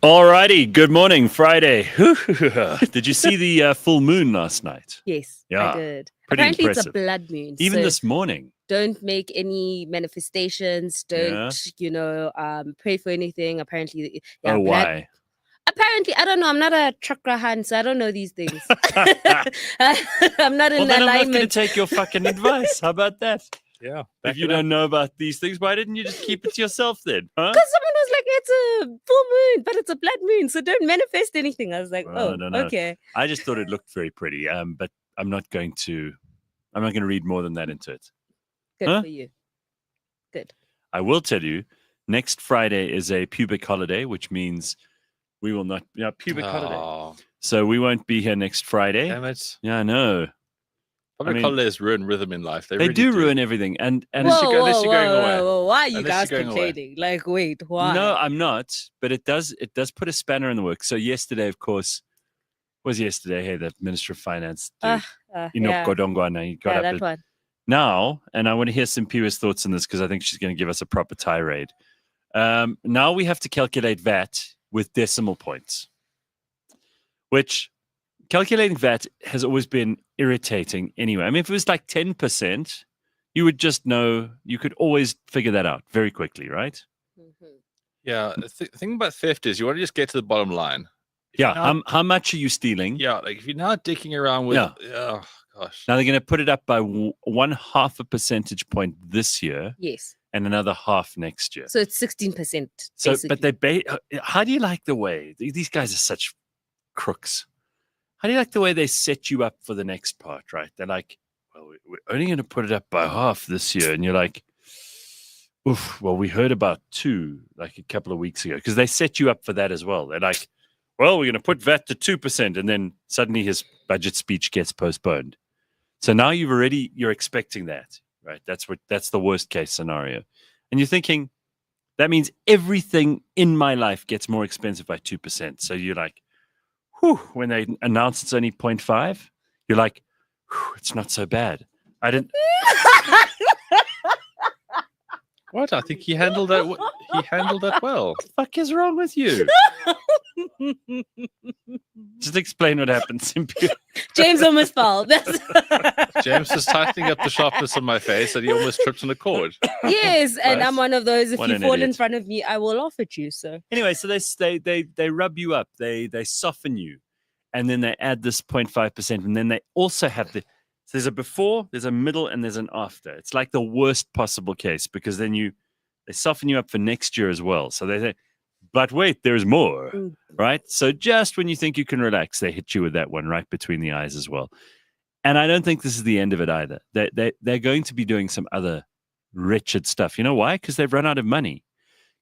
Alrighty, good morning, Friday. Did you see the full moon last night? Yes, Yeah, I did. pretty Apparently, impressive. it's a blood moon. Even so this morning. don't make any manifestations. Don't, pray for anything. Apparently, Oh, blood. why? Apparently, I don't know. I'm not a chakra hand, so I don't know these things. I'm not in Well, then I'm not going to alignment. take your fucking advice. How about that? Yeah. If you don't know about these things, why didn't you just keep it to yourself then? Huh? Because someone was like, it's a full moon, but it's a blood moon, so don't manifest anything. I was like, I oh, don't know. okay. I just thought it looked very pretty, but I'm not going to read more than that into it. Good for you. Good. I will tell you, next Friday is a pubic holiday, which means we will not pubic holiday. So we won't be here next Friday. Damn it. Yeah, I know. Public holidays ruin rhythm in life. They really do ruin everything. And unless you're going away. Whoa. Why are you Unless guys you're going complaining? Like, wait, why? No, I'm not. But it does put a spanner in the works. So yesterday, of course, hey, the Minister of Finance, Enoch Godongwana, he got up that one. now, and I want to hear some Piwa's thoughts on this because I think she's going to give us a proper tirade. Now we have to calculate VAT with decimal points, which calculating VAT has always been irritating anyway. I mean, if it was like 10%, you would just know, you could always figure that out very quickly, right? Mm-hmm. Yeah. The thing about theft is you want to just get to the bottom line. How much are you stealing? Yeah, like if you're not dicking around with, oh gosh. Now they're going to put it up by 1/2 percentage point this year. Yes. And another half next year. So it's 16%. So, but how do you like the way these guys are such crooks? How do you like the way they set you up for the next part, right? They're like, well, we're only going to put it up by half this year. And you're like, oof, well, we heard about 2 like a couple of weeks ago because they set you up for that as well. They're like, well, we're going to put VAT to 2%. And then suddenly his budget speech gets postponed. So now you're expecting that, right? That's the worst case scenario. And you're thinking, that means everything in my life gets more expensive by 2%. So you're like, whew, when they announce it's only 0.5, you're like, whew, it's not so bad. I didn't. What? I think he handled that. He handled that well. What the fuck is wrong with you? Just explain what happened, Cynthia. James almost fell. James was tightening up the sharpness on my face, and he almost tripped on a cord. Yes, and I'm one of those. If you fall idiot. in front of me, I will laugh at you. So anyway, so they rub you up, they soften you, and then they add this 0.5%, and then they also have so there's a before, there's a middle, and there's an after. It's like the worst possible case because then they soften you up for next year as well. So they say, but wait, there's more, right? So just when you think you can relax, they hit you with that one right between the eyes as well. And I don't think this is the end of it either. They're going to be doing some other wretched stuff. You know why? Because they've run out of money.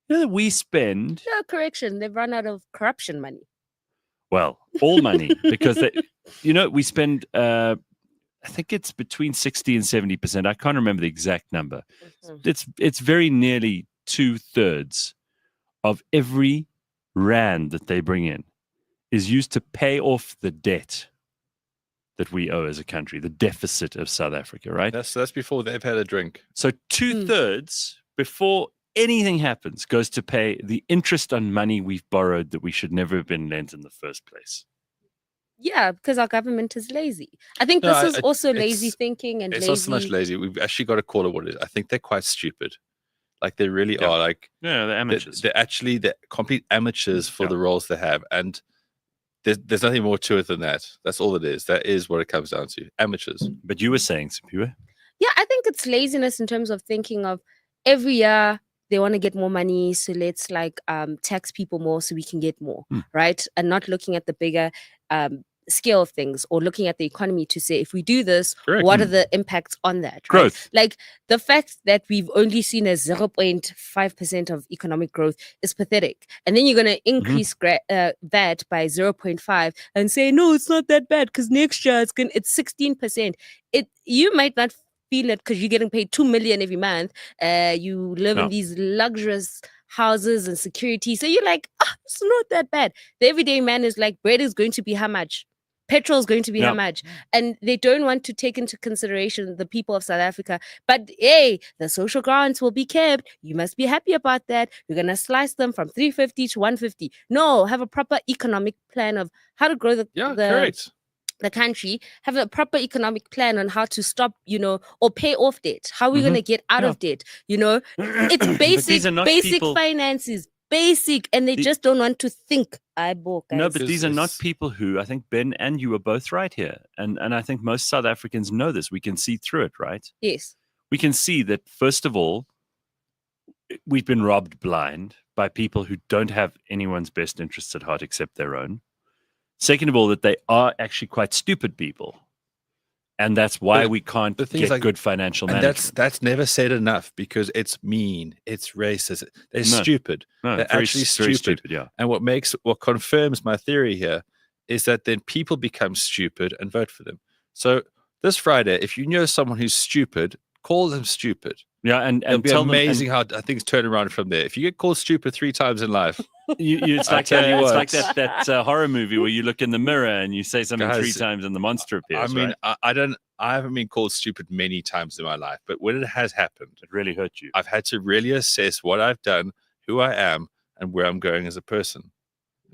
You know that we spend... No, correction. They've run out of corruption money. Well, all money. Because, we spend... I think it's between 60 and 70%. I can't remember the exact number. Mm-hmm. It's very nearly 2/3 of every rand that they bring in is used to pay off the debt that we owe as a country, the deficit of South Africa, right? That's before they've had a drink. So 2/3 before anything happens goes to pay the interest on money we've borrowed that we should never have been lent in the first place. Yeah, because our government is lazy. I think this is also lazy thinking and it's lazy. Not so much lazy. We've actually got to call it what it is. I think they're quite stupid. Like they really are. Like they're amateurs. They're complete amateurs for the roles they have, and there's nothing more to it than that. That's all it is. That is what it comes down to. Amateurs. But you were saying, Sipiwe? Yeah, I think it's laziness in terms of thinking of every year they want to get more money, so let's tax people more so we can get more, right? And not looking at the bigger scale of things or looking at the economy to say, if we do this, what are the impacts on that? Right? Growth. Like the fact that we've only seen a 0.5% of economic growth is pathetic. And then you're going to increase VAT by 0.5 and say, no, it's not that bad because next year it's 16%. You might not feel it because you're getting paid 2 million every month. You live in these luxurious houses and security. So you're like, it's not that bad. The everyday man is like, bread is going to be how much? petrol is going to be how Yeah. much, and they don't want to take into consideration the people of South Africa. But hey, the social grants will be kept. You must be happy about that. You're gonna slice them from 350 to 150. No, have a proper economic plan of how to grow correct. the country. Have a proper economic plan on how to stop, or pay off debt. How are we gonna get out Yeah. of debt? It's But basic, these are not basic people- finances. Basic, and they just don't want to think. I book. No, but Because these are not it's- people who, I think Ben and you are both right here. And I think most South Africans know this. We can see through it, right? Yes. We can see that, first of all, we've been robbed blind by people who don't have anyone's best interests at heart except their own. Second of all, that they are actually quite stupid people. And that's why But we can't the thing get is, like, good financial And management. that's never said enough because it's mean, it's racist, they're No. stupid. No, They're very, actually very stupid. yeah. And what confirms my theory here is that then people become stupid and vote for them. So this Friday, if you know someone who's stupid, call them stupid. Yeah, and It'll be tell them- and amazing how things turn around from there. If you get called stupid 3 times in life, it's I like tell you it's what. like that horror movie where you look in the mirror and you say something 3 Guys, times and the monster appears. I mean, right? I haven't been called stupid many times in my life, but when it has happened, It really hurt you. I've had to really assess what I've done, who I am, and where I'm going as a person.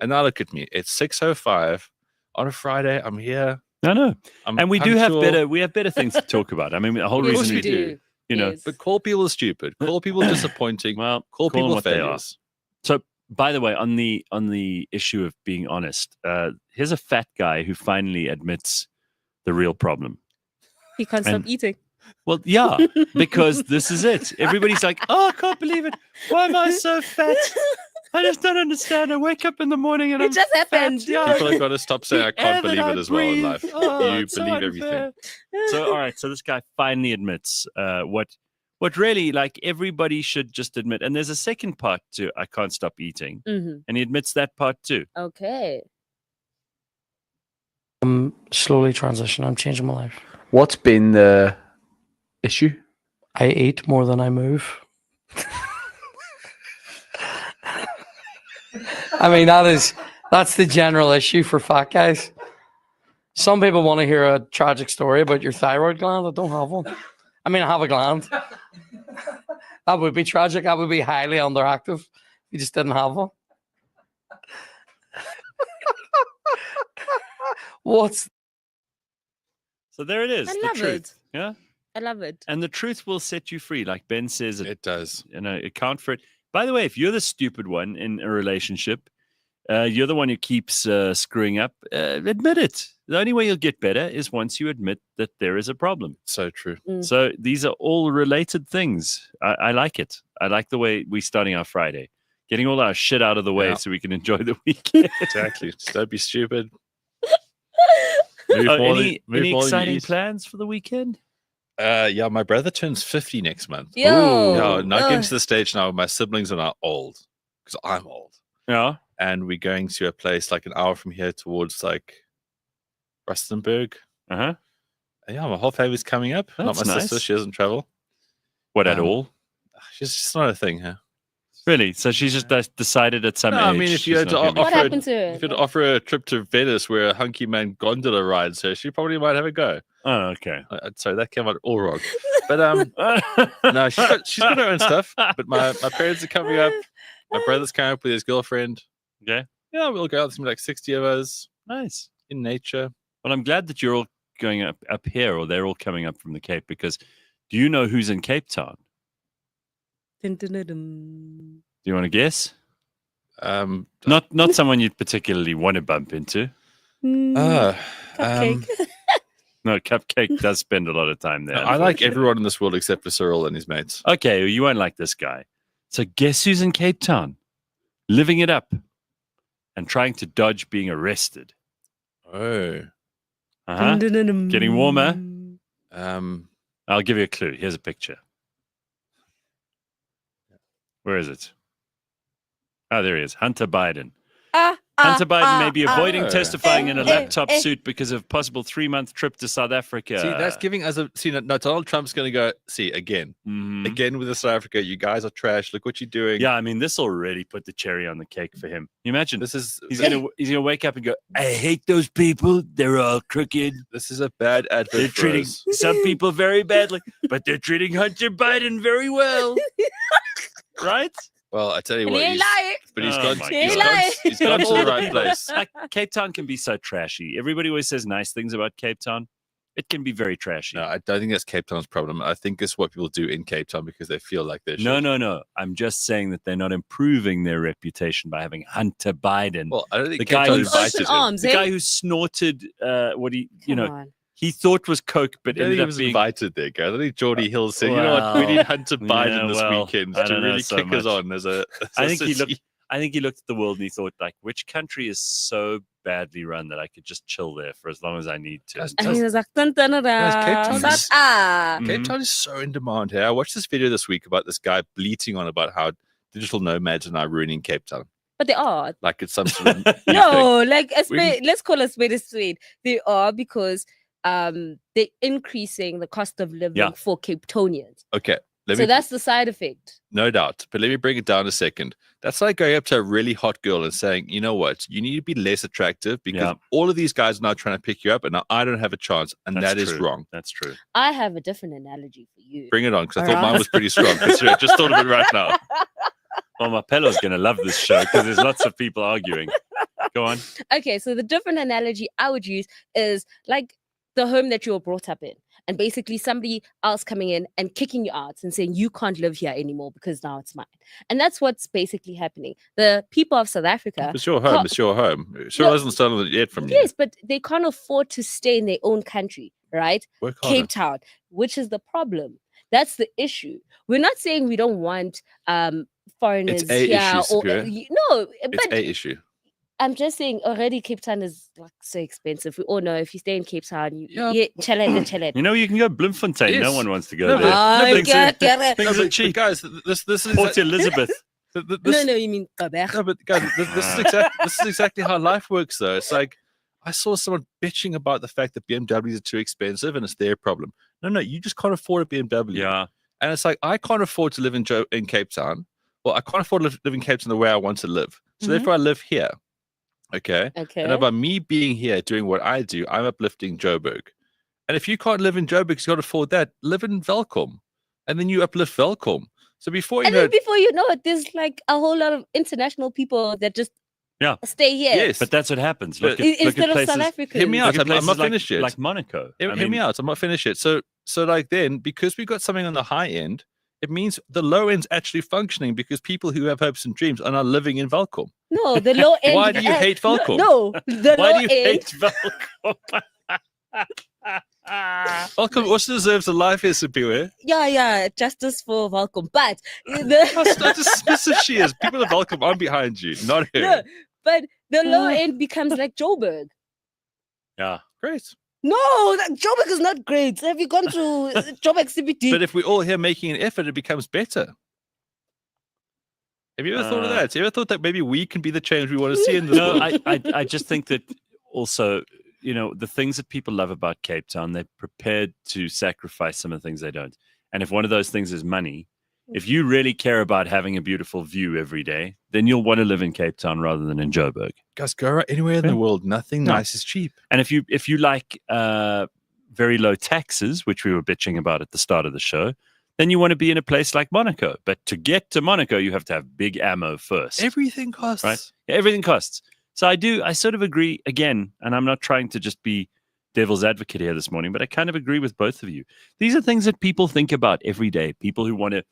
And now look at me. It's 6:05 on a Friday. I'm here. I know, I'm and we do have punctual. we have better things to talk about. I mean, the whole Yes, reason we we do. Yes. But call people stupid. Call people disappointing. well, Call them people what they are. failures. So, by the way, on the issue of being honest, here's a fat guy who finally admits the real problem. He can't stop And- eating. Well, yeah, because this is it. Everybody's like, "Oh, I can't believe it! Why am I so fat? I just don't understand. I wake up in the morning and It I'm just fat. happened. Yeah, People have got to stop saying I the air can't that believe I it as well in breathe. life. Oh, You it's so believe unfair. everything. So, all right. So this guy finally admits what really, like, everybody should just admit. And there's a second part to I can't stop eating, Mhm. and he admits that part too. Okay. I'm slowly transitioning. I'm changing my life. What's been the issue? I eat more than I move. I mean, that's the general issue for fat guys. Some people want to hear a tragic story about your thyroid gland. I don't have one. I mean, I have a gland. That would be tragic. That would be highly underactive if you just didn't have one. What's So there it is. I the love truth. it. Yeah. I love it. And the truth will set you free. Like Ben says, It does. account for it. By the way, if you're the stupid one in a relationship, you're the one who keeps screwing up, admit it. The only way you'll get better is once you admit that there is a problem. So true. So these are all related things. I like it. I like the way we're starting our Friday, getting all our shit out of the way Yeah. so we can enjoy the weekend. Exactly. Just don't be stupid. Any move more than you exciting eat. plans for the weekend? Yeah, my brother turns 50 next month. Yo. No, not getting Ugh. to the stage now. My siblings are now old because I'm old. Yeah. And we're going to a place like an hour from here towards like Rustenburg. Uh-huh. And yeah, my whole family's coming up. Not That's my sister. nice. She doesn't travel. What at Um, all? She's just not a thing, huh? Really? So she's just decided at some No, age. I mean, if you she's had to not gonna be What offer happened to her? If you'd offer her a trip to Venice where a hunky man gondola rides her, she probably might have a go. Oh, okay. Sorry, that came out all wrong. But no, she's got her own stuff. But my parents are coming up. My brother's coming up with his girlfriend. Okay. Yeah, we'll go out. There's gonna be like 60 of us Nice. in nature. Well, I'm glad that you're all going up here, or they're all coming up from the Cape, because do you know who's in Cape Town? Dun, dun, dun, dun. Do you want to guess? Um, Not someone you'd particularly want to bump into. Cupcake. No, Cupcake does spend a lot of time there. I like unfortunately. everyone in this world except for Cyril and his mates. Okay, well, you won't like this guy. So guess who's in Cape Town? Living it up and trying to dodge being arrested. Oh, Uh-huh. Dun, dun, dun, dun. Getting warmer. um, I'll give you a clue. Here's a picture. Where is it? Oh, there he is. Hunter Biden. Hunter Biden may be avoiding ah. testifying in a Eh, laptop eh. suit because of possible 3-month trip to South Africa. See, that's giving us a. See, no, Donald Trump's going to go. See again, Mhm. again with the South Africa. You guys are trash. Look what you're doing. Yeah, I mean, this already put the cherry on the cake for him. You imagine This is he's gonna wake up and go, I hate those people. They're all crooked. this is a bad advert. They're for treating us. some people very badly, but they're treating Hunter Biden very well. Right? Well, I tell you And what, he ain't lying. but he's Oh gone. my He's God. gone, he's gone to All the the right people- place. Like Cape Town can be so trashy. Everybody always says nice things about Cape Town. It can be very trashy. No, I don't think that's Cape Town's problem. I think it's what people do in Cape Town because they feel like they're No, shit. no. I'm just saying that they're not improving their reputation by having Hunter Biden. Well, I don't think The Cape guy Town who's- invited Open him. arms, the eh? guy who snorted what he, Come on. he thought was coke, I but don't think ended he up was being. invited there, guys. I think Geordie Hill said, you know what, we Well, need Hunter Biden yeah, this well, weekend I to don't know really so kick us much. on as a I think he city." looked at the world and he thought, like, which country is so badly run that I could just chill there for as long as I need to. Guys, And he was like, dun, dun, dun, Guys, Cape dun, Town's- dun, Cape Mhm. Town is so in demand here. I watched this video this week about this guy bleating on about how digital nomads are now ruining Cape Town. But they are. Like it's some sort of new thing. No, like We- let's call a spade a spade. They are because they're increasing the cost of living Yeah. for Cape Townians. Okay, So that's the side effect. no doubt. But let me break it down a second. That's like going up to a really hot girl and saying, you know what, you need to be less attractive because Yeah. all of these guys are now trying to pick you up and now I don't have a chance. And That's that is true. wrong. That's true. I have a different analogy for you. Bring it on because I thought Alright. mine was pretty strong. Consider it. Just thought of it right now. Well, Marpelo's going to love this show because there's lots of people arguing. Go on. Okay, so the different analogy I would use is like the home that you were brought up in, and basically somebody else coming in and kicking you out and saying you can't live here anymore because now it's mine. And that's what's basically happening. The people of South Africa, It's your home. Can't- It's your home. It sure No. hasn't stolen it yet from you. yes, but they can't afford to stay in their own country, right? Work harder. Cape Town, which is the problem. That's the issue. We're not saying we don't want foreigners It's a here issue, or Superior. no, It's but a issue. I'm just saying already Cape Town is like so expensive. We all know if you stay in Cape Town, you Yeah. chill it. You know, you can go Bloemfontein. No Yes. one wants to go No, there. Oh, things are- get it. things are but cheap. guys, this is Port Elizabeth. No, you mean Quebec. No, but guys, this is exactly how life works, though. It's like I saw someone bitching about the fact that BMWs are too expensive and it's their problem. No, you just can't afford a BMW. Yeah. And it's like I can't afford to live in Cape Town. Well, I can't afford to live in Cape Town the way I want to live. So Mhm. therefore, I live here. Okay. Okay. And by me being here doing what I do, I'm uplifting Joburg. And if you can't live in Joburg because you can't afford that, live in Velkom. And then you uplift Velkom. So before you And know, then before you know it, there's like a whole lot of international people that just Yeah. stay here. yes, But that's what happens. But- Look at Instead of places, South Africans. hear me out. look at I'm not places like, finished yet. like Monaco. Hear, I hear me mean, out. I'm not finished yet. So like then, because we've got something on the high end, it means the low end's actually functioning because people who have hopes and dreams are now living in Velkom. No, the low end. Why do you hate Velkom? No, the Why low do you end. hate Velkom? Velkom also deserves a life here, Superior. Yeah, justice for welcome. But How the, dismissive she is. People of Velkom, I'm behind you, not her. no, but the low end becomes like Joburg. Yeah. Great. No, that Joburg is not great. Have you gone to Joburg CBD? But if we're all here making an effort, it becomes better. Have you ever thought of that? Have you ever thought that maybe we can be the change we want to see in this No, world? I just think that also, you know, the things that people love about Cape Town, they're prepared to sacrifice some of the things they don't. And if one of those things is money, if you really care about having a beautiful view every day, then you'll want to live in Cape Town rather than in Joburg. Guys, go right anywhere in Yeah. the world. Nothing No. nice is cheap. And if you like very low taxes, which we were bitching about at the start of the show, then you want to be in a place like Monaco. But to get to Monaco, you have to have big ammo first. Everything costs. Right. Yeah, everything costs. So I sort of agree again, and I'm not trying to just be devil's advocate here this morning, but I kind of agree with both of you. These are things that people think about every day. People who want to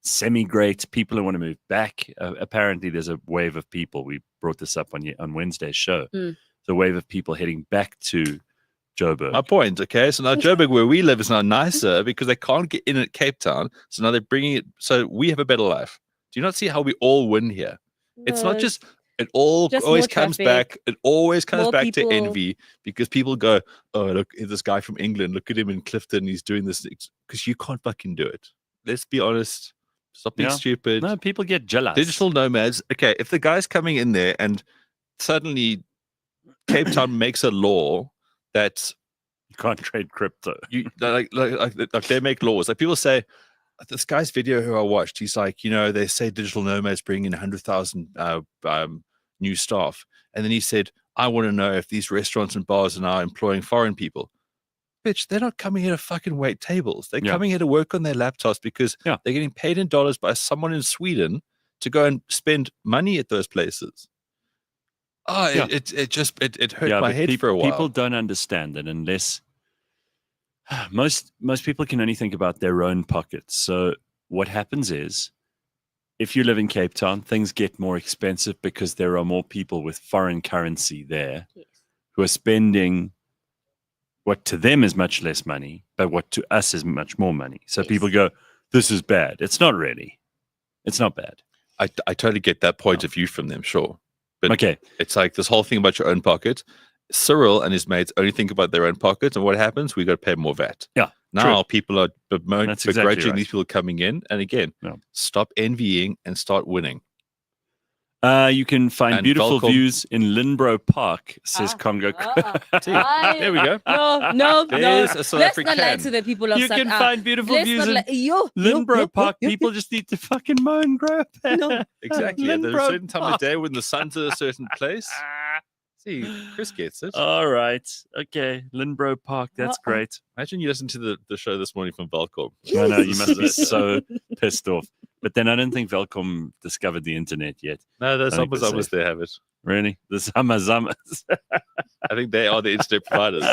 semi-great, people who want to move back. Apparently, there's a wave of people. We brought this up on Wednesday's show. Mm. The wave of people heading back to Joburg. My point, okay? So now Joburg, where we live, is now nicer because they can't get in at Cape Town. So now they're bringing it. So we have a better life. Do you not see how we all win here? It's not No, just, it all just always more comes traffic, back. It always comes more back people. to envy because people go, oh, look, this guy from England, look at him in Clifton. He's doing this because you can't fucking do it. Let's be honest. Stop being Yeah. stupid. No, people get jealous. Digital nomads. Okay, if the guy's coming in there and suddenly Cape Town makes a law that You can't trade crypto. like they make laws. Like people say, this guy's video who I watched, he's like, they say digital nomads bring in 100,000 new staff. And then he said, I want to know if these restaurants and bars are now employing foreign people. Bitch, they're not coming here to fucking wait tables. They're coming here to work on their laptops because they're getting paid in dollars by someone in Sweden to go and spend money at those places. Oh, it hurt my head for a while. People don't understand that unless most people can only think about their own pockets. So what happens is, if you live in Cape Town, things get more expensive because there are more people with foreign currency there who are spending what to them is much less money, but what to us is much more money. So people go, this is bad. It's not really. It's not bad. I totally get that point of view from them, sure. But okay, it's like this whole thing about your own pocket. Cyril and his mates only think about their own pockets, and what happens? We got to pay more VAT. Yeah. Now people are begrudging these people coming in, and again, stop envying and start winning. You can find beautiful views in Linbro Park, says Congo. There we go. No. There's a South Let's African. not lie to the people of You South can find beautiful views in Linbro Park. People just need to fucking mow and grow. Exactly. There's a Linbro certain time of day when the sun's at a certain place. See, Chris gets it. All right. Okay. Linbro Park. That's great. Imagine you listened to the show this morning from Velcom. I know. You must be so pissed off. But then I don't think Velcom discovered the internet yet. No, the Zamazamas, they have it. Really? The Zamazamas. I think they are the internet providers.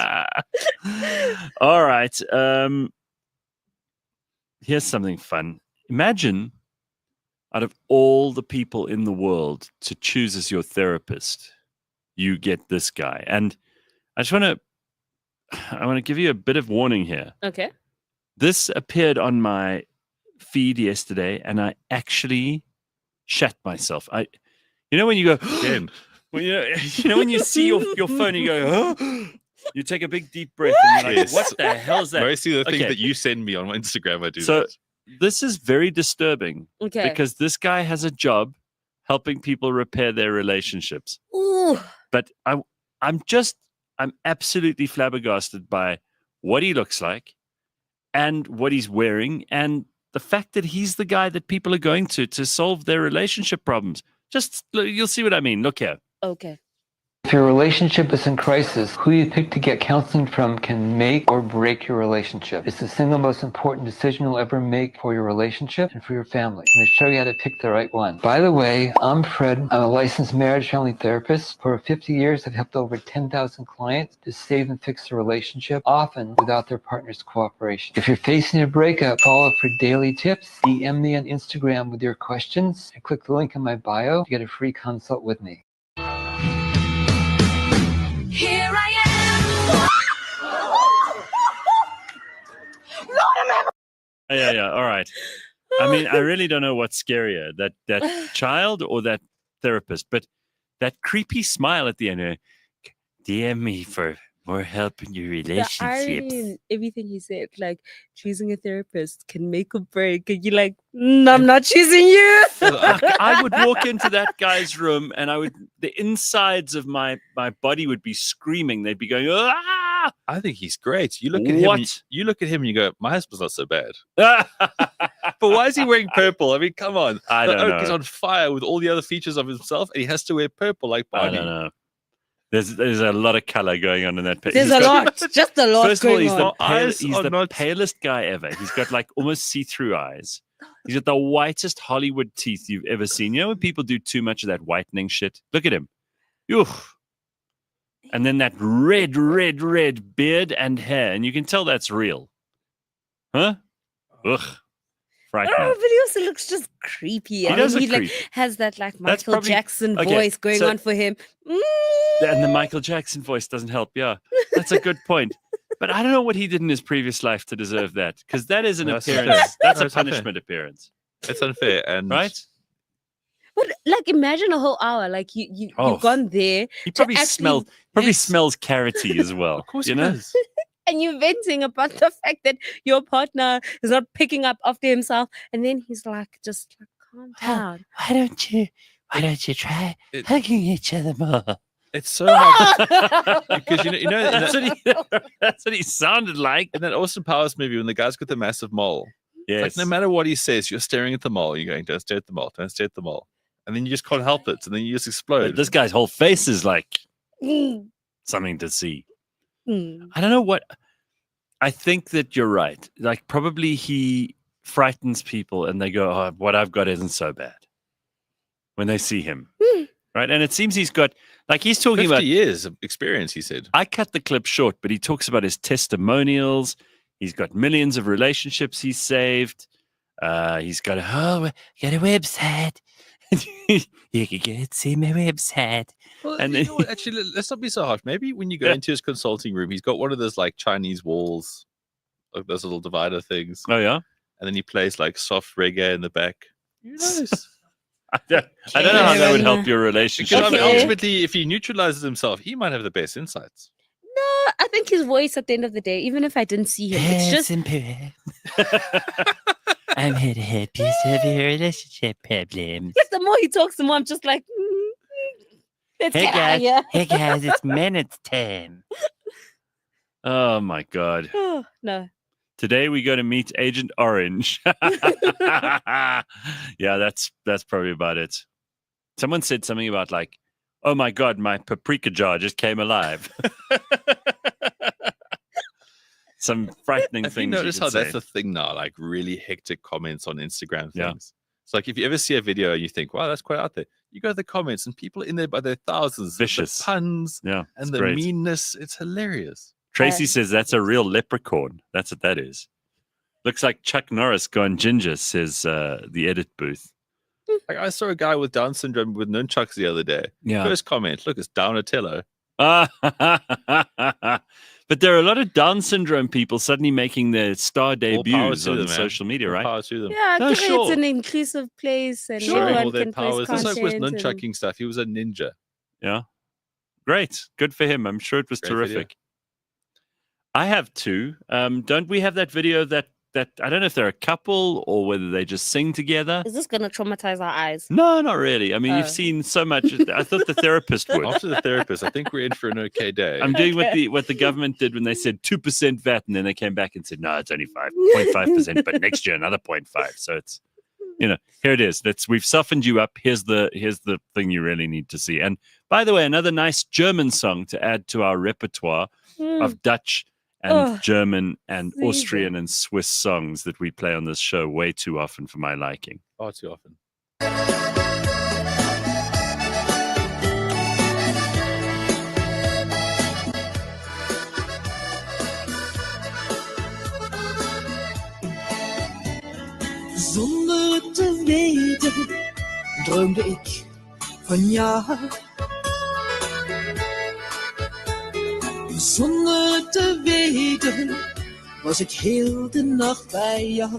All right. Here's something fun. Imagine out of all the people in the world to choose as your therapist, you get this guy. And I want to give you a bit of warning here. Okay. This appeared on my feed yesterday, and I actually shat myself. When you go again, when you see your phone, you go, oh, you take a big deep breath, and you're like, what the hell is that? Mostly the thing that you send me on my Instagram, I do. So that. This is very disturbing. Okay. Because this guy has a job helping people repair their relationships. Ooh. But I'm absolutely flabbergasted by what he looks like and what he's wearing and the fact that he's the guy that people are going to solve their relationship problems. Just, you'll see what I mean. Look here. Okay. If your relationship is in crisis, who you pick to get counseling from can make or break your relationship. It's the single most important decision you'll ever make for your relationship and for your family. I'm going to show you how to pick the right one. By the way, I'm Fred. I'm a licensed marriage family therapist. For 50 years, I've helped over 10,000 clients to save and fix their relationship, often without their partner's cooperation. If you're facing a breakup, follow for daily tips. DM me on Instagram with your questions and click the link in my bio to get a free consult with me. Here I am. Yeah. All right. I mean, I really don't know what's scarier, that child or that therapist, but that creepy smile at the end. DM me for more help in your relationships. The irony in everything he said, like choosing a therapist can make or break. And you're like, I'm not choosing you. I would walk into that guy's room and the insides of my body would be screaming. They'd be going, ah! I think he's great. You look at him. You look at him and you go, my husband's not so bad. But why is he wearing purple? I mean, come on. I don't know. He's on fire with all the other features of himself, and he has to wear purple like Barney. I don't know. There's a lot of color going on in that picture. There's a lot, just a lot First of all, going on. he's the palest guy ever. He's got like almost see-through eyes. He's got the whitest Hollywood teeth you've ever seen. You know when people do too much of that whitening shit? Look at him. Oof. And then that red beard and hair. And you can tell that's real. Huh? Ugh. Frightening. Oh, but he also looks just creepy. He does look like creepy. has that like That's Michael probably- Jackson okay, voice going so- on for him. And the Michael Jackson voice doesn't help. Yeah, that's a good point. But I don't know what he did in his previous life to deserve that, because that is an No, it's appearance. unfair. That's No, a it's unfair. punishment appearance, It's unfair, and right? But like, imagine a whole hour. Like you've gone there He probably actually- smells carroty as well. Of course, you he know. does. and you're venting about the fact that your partner is not picking up after himself, and then he's like, just like, calm down. Why don't you try It- hugging each other more? It's so hard because you know in That's what he sounded like. in that Austin Powers movie when the guy's got the massive mole. Yes. Like no matter what he says, you're staring at the mole. You're going, don't stare at the mole, don't stare at the mole. And then you just can't help it. And then you just explode. But this guy's whole face is like Mm, something to see. mm. I don't know what. I think that you're right. Like probably he frightens people and they go, oh, what I've got isn't so bad when they see him. Right. And it seems he's got, like he's talking 50 about, years of experience, he said. I cut the clip short, but he talks about his testimonials. He's got millions of relationships he's saved. He's got got a website. You can get see my website. Well, And you then- know what? Actually, let's not be so harsh. Maybe when you go Yeah. into his consulting room, he's got one of those like Chinese walls, like those little divider things. Oh, yeah. And then he plays like soft reggae in the back. Who knows? I don't know how that would help your relationship. Because I mean, Okay. ultimately, if he neutralizes himself, he might have the best insights. No, I think his voice at the end of the day, even if I didn't see him, it's just I'm here to help you solve your relationship problems. like the more he talks, the more I'm just like, let's Hey get out of here. hey guys, it's minutes time. Oh my god. Oh, no. Today we go to meet Agent Orange. Yeah, that's probably about it. Someone said something about like, oh my god, my paprika jar just came alive. Some frightening Have you things. noticed could how that's say. a thing now? Like really hectic comments on Instagram Yeah. things. It's like if you ever see a video and you think, wow, that's quite out there. You go to the comments and people in there by their thousands. The Vicious. puns Yeah, it's and the great. meanness. It's hilarious. Tracy says that's a real leprechaun. That's what that is. Looks like Chuck Norris gone ginger, says the edit booth. Like I saw a guy with Down syndrome with nunchucks the other day. Yeah. First comment, look, it's Donatello. But there are a lot of Down syndrome people suddenly making their star All power debuts to on them, man. social media, All right? power to them. Yeah, No, I think sure. it's an inclusive place and Showing everyone all their can post powers. Just like with content. and- nunchucking stuff, he was a ninja. Yeah. Great. Good for him. I'm sure it was Great video. terrific. I have two. Don't we have that video that I don't know if they're a couple or whether they just sing together? Is this going to traumatize our eyes? No, not really. I mean, you've Oh. seen so much. I thought the therapist would. After the therapist, I think we're in for an okay day. I'm doing Okay. what the government did when they said 2% VAT, and then they came back and said, no, it's only 5.5%, but next year another 0.5. So it's, here it is. We've softened you up. Here's the thing you really need to see. And by the way, another nice German song to add to our repertoire Mm. of Dutch and Oh, German and amazing. Austrian and Swiss songs that we play on this show way too often for my liking. Far too often. Zonder het te weten, droomde ik van jou. Zonder het te weten, was ik heel de nacht bij jou.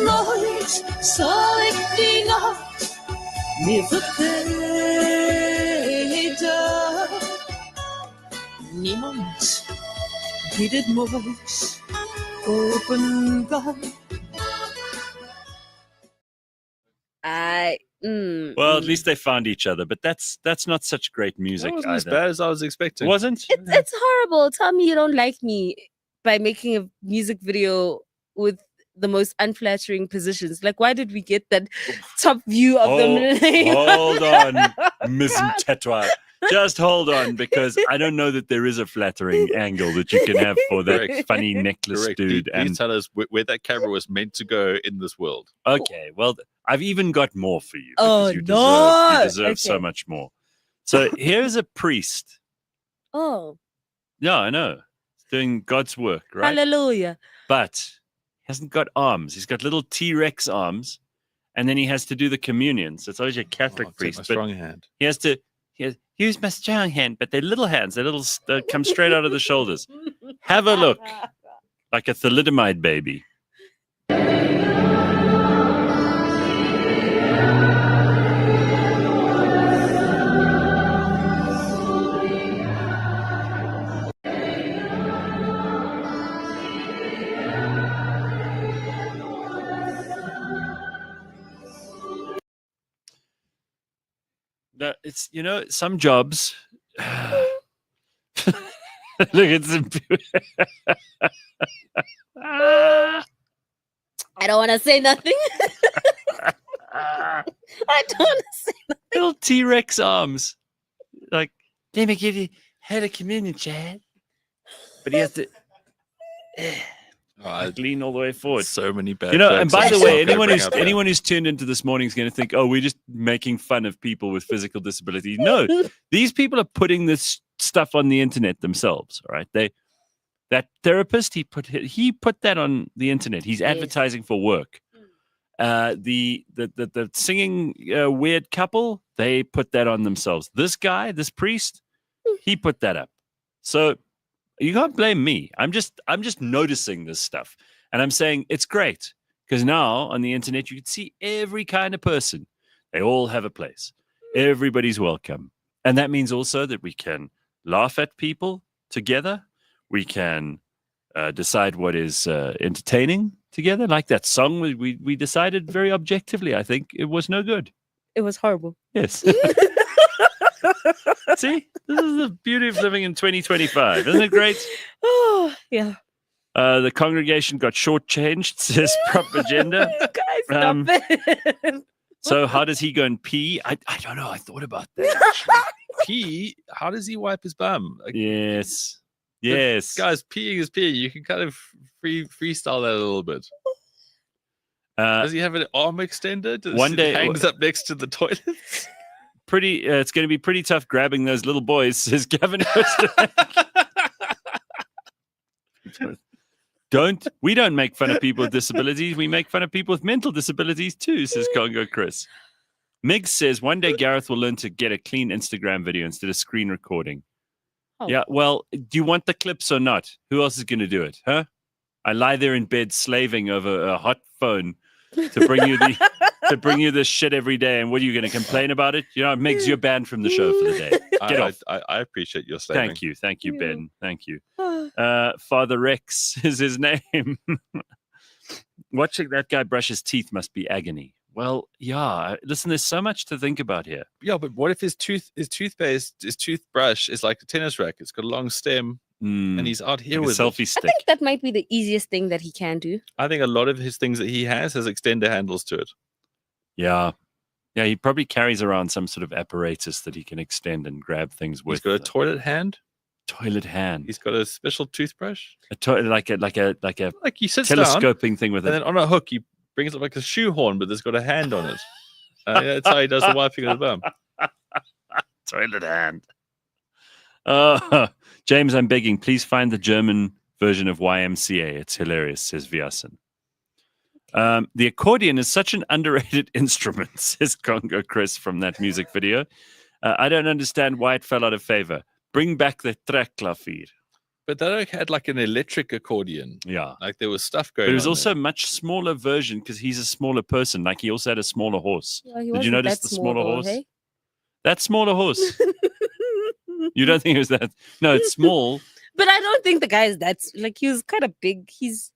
Nooit zal ik die nacht meer vergeten. Niemand die dit moois openbaar. Well, at least they found each other, but that's not such great music That wasn't as either. bad as I was expecting. Wasn't? It's horrible. Tell me you don't like me by making a music video with the most unflattering positions. Like, why did we get that top view of them? Hold on, Miss Tetwa. Just hold on, because I don't know that there is a flattering angle that you can have for that Correct. funny necklace Correct. dude. Please And tell us where that camera was meant to go in this world. okay, well, I've even got more for you. Oh, because you no. deserve so Okay. much more. So here's a priest. Oh, Yeah, I know. He's doing God's work, right? hallelujah. But he hasn't got arms. He's got little T-Rex arms, and then he has to do the communion. So it's always a Catholic Oh, take priest, my but strong hand. he has to use my strong hand, but they're little hands. They're little, they come straight out of the shoulders. Have a look, like a thalidomide baby. No, it's some jobs. Look at some. I don't want to say nothing. I don't want to say Little T-Rex arms. Like, let me give you head of communion, Chad. But he has to lean all the way forward. So many bad. And by the way, anyone anyone who's tuned into this morning is going to think, oh, we're just making fun of people with physical disabilities. No, these people are putting this stuff on the internet themselves. All right, that therapist he put that on the internet. He's advertising for work. The singing weird couple, they put that on themselves. This guy, this priest, he put that up. So you can't blame me. I'm just noticing this stuff, and I'm saying it's great because now on the internet you can see every kind of person. They all have a place. Everybody's welcome, and that means also that we can laugh at people together. We can decide what is entertaining together. Like that song, we decided very objectively. I think it was no good. It was horrible. Yes. See, this is the beauty of living in 2025. Isn't it great? Oh, yeah. The congregation got shortchanged, says Prop Agenda. Guys, stop it. So how does he go and pee? I don't know. I thought about that. Pee? How does he wipe his bum? Like, Yes. the- Yes. Guys, peeing is peeing. You can kind of freestyle that a little bit. Does he have an arm extender? One day- hangs up next to the toilet. It's going to be pretty tough grabbing those little boys, says Gavin. We don't make fun of people with disabilities. We make fun of people with mental disabilities too, says Congo Chris. Mig says one day Gareth will learn to get a clean Instagram video instead of screen recording. Oh. Yeah, well, do you want the clips or not? Who else is going to do it, huh? I lie there in bed slaving over a hot phone to bring you this shit every day, and what are you going to complain about it? Migs, you're banned from the show for the day. Get off. I appreciate your slaving. Thank you, Yeah. Ben. Thank you. Father Rex is his name. Watching that guy brush his teeth must be agony. Well, yeah. Listen, there's so much to think about here. Yeah, but what if his toothpaste, his toothbrush is like a tennis racket? It's got a long stem, and he's out here Like a with selfie it. I stick. think that might be the easiest thing that he can do. I think a lot of his things that he has extender handles to it. Yeah. Yeah, he probably carries around some sort of apparatus that he can extend and grab things with. He's got a toilet hand. toilet hand. He's got a special toothbrush. Like Like you sit telescoping thing with and it. then on a hook, he brings it like a shoehorn, but there's got a hand on it. Yeah, that's how he does the wiping of the bum. Toilet hand. James, I'm begging, please find the German version of YMCA. It's hilarious, says Viasen. The accordion is such an underrated instrument, says Congo Chris from that music video. I don't understand why it fell out of favor. Bring back the trekklavier. But they had like an electric accordion. Yeah. Like there was stuff going on. But it was also there. a much smaller version because he's a smaller person. Like he also had a smaller horse. Yeah, he Did you wasn't notice that the small smaller though, horse? hey? That smaller horse. You don't think it was that? No, it's small. But I don't think the guy is that like he was kind of big. He's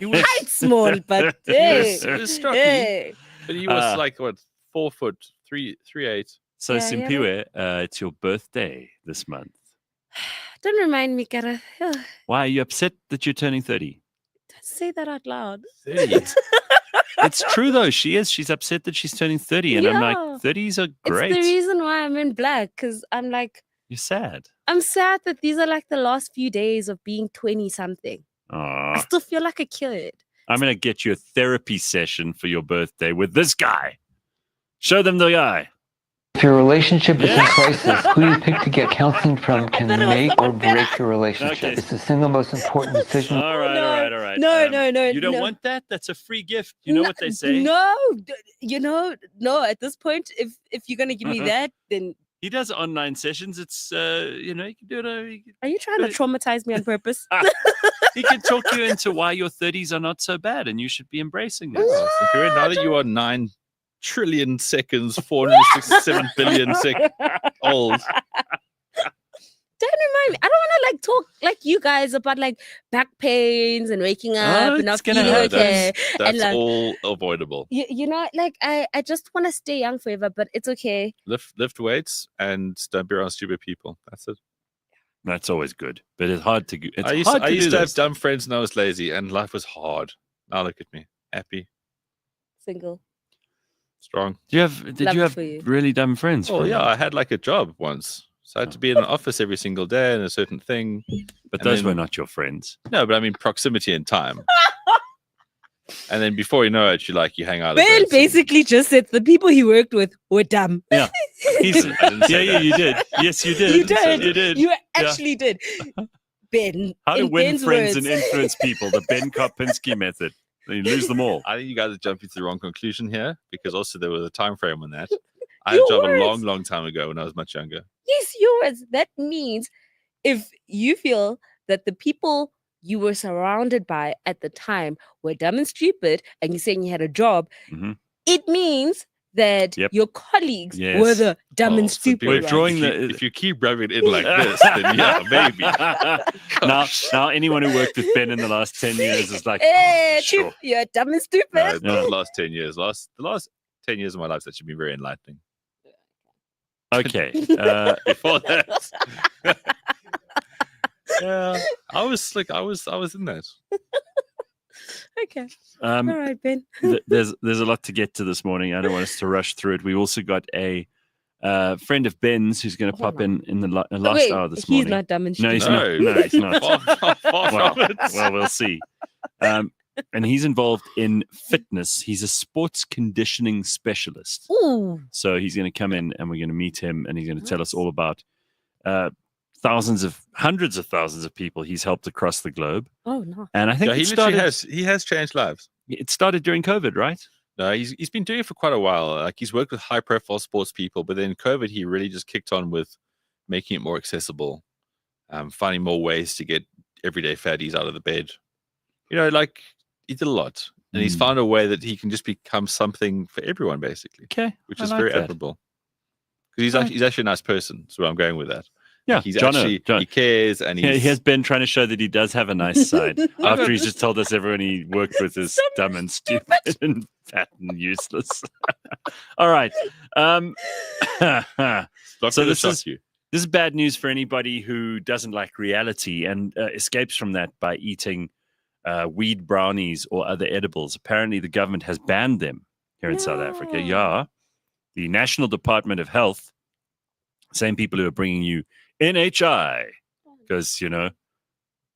He was, quite small, but he hey, was stocky, hey. but he was Ah. like what 4 foot 3'8". So, Yeah, Simpiwe, it's your birthday this month. Don't remind me, Gareth. Don't Why are you upset that you're turning 30? say that out loud. It's true, though. She is. She's upset that she's turning 30. And I'm Yeah. like, 30s are great. It's the reason why I'm in black because I'm like, You're sad. I'm sad that these are like the last few days of being 20 something. I Aw. still feel like a kid. I'm going to get you a therapy session for your birthday with this guy. Show them the guy. If your relationship is in crisis, who you pick to get counseling from can thought it was make or someone better. break your relationship. Okay. It's the single most important decision. All right, no. all right. No, You don't no. want that? That's a free gift. You know No, what they say? No, no. At this point, if you're gonna give me that, then He does online sessions. It's, you can do it. are you trying to But- traumatize me on purpose? He can talk you into why your 30s are not so bad and you should be embracing this. Simpiwe, now that you are 9 trillion seconds, 467 billion old, Don't remind me. I don't want to like talk like you guys about like back pains and waking up and it's not gonna feeling happen. okay. That's like, all avoidable. you know, like I just want to stay young forever, but it's okay. Lift weights and don't be around stupid people. That's it. That's always good, but it's hard to. It's I used, hard I to used do to have this. dumb friends and I was lazy, and life was hard. Now look at me, happy, Single. strong. Did Love you it have for you. really dumb friends? Oh for a yeah, while? I had like a job once, so I had to be in an office every single day and a certain thing. But and those then- were not your friends. No, but I mean proximity and time. And then before you know it, you hang out. a Ben bit, and- basically just said the people he worked with were dumb. Yeah, he's, I didn't say yeah, that. you did. Yes, you did. You did. You did. You actually did. Ben. How to in win Ben's friends words. and influence people? The Ben Karpinski method. You lose them all. I think you guys are jumping to the wrong conclusion here because also there was a time frame on that. I had Your a job words. a long, long time ago when I was much younger. Yes, yours. That means if you feel that the people you were surrounded by at the time were dumb and stupid, and you're saying you had a job, Mhm. it means that Yep. your colleagues Yes. were the dumb Well, and so stupid. We're ones. drawing If you keep rubbing it in like this, then yeah, maybe. now, anyone who worked with Ben in the last 10 years is like, Eh, sure. Chip, you're dumb and stupid. No, not Yeah. the last 10 years. The last 10 years of my life that should be very enlightening. okay. Before that, yeah, I was in that. Okay. Um, All right, Ben. there's a lot to get to this morning. I don't want us to rush through it. We also got a friend of Ben's who's going to pop Oh, no. in the last Wait, hour this he's morning. not dumb and No, stupid. he's not. No, he's not. Far Well, from it. well, we'll see. And he's involved in fitness. He's a sports conditioning specialist. Ooh. So he's going to come in and we're going to meet him and he's going to tell us Nice. all about hundreds of thousands of people he's helped across the globe. Oh, no. And I think Yeah, he it literally started, he has changed lives. it started during COVID, right? No, he's been doing it for quite a while. Like he's worked with high profile sports people, but then COVID, he really just kicked on with making it more accessible, finding more ways to get everyday fatties out of the bed. You know, like he did a lot, and he's Mm. found a way that he can just become something for everyone, basically, Okay. which I is like very that. admirable. Because Right. he's actually a nice person. So I'm going with that. Yeah. He's Jono, actually Jono. he cares, and Yeah, he's he has been trying to show that he does have a nice side after he's just told us everyone he worked with is dumb and stupid and fat and useless. All right. not So gonna this shock is- you. This is bad news for anybody who doesn't like reality and escapes from that by eating weed brownies or other edibles. Apparently, the government has banned them here in South Africa. No. Yeah. The National Department of Health, same people who are bringing you NHI, because, you know,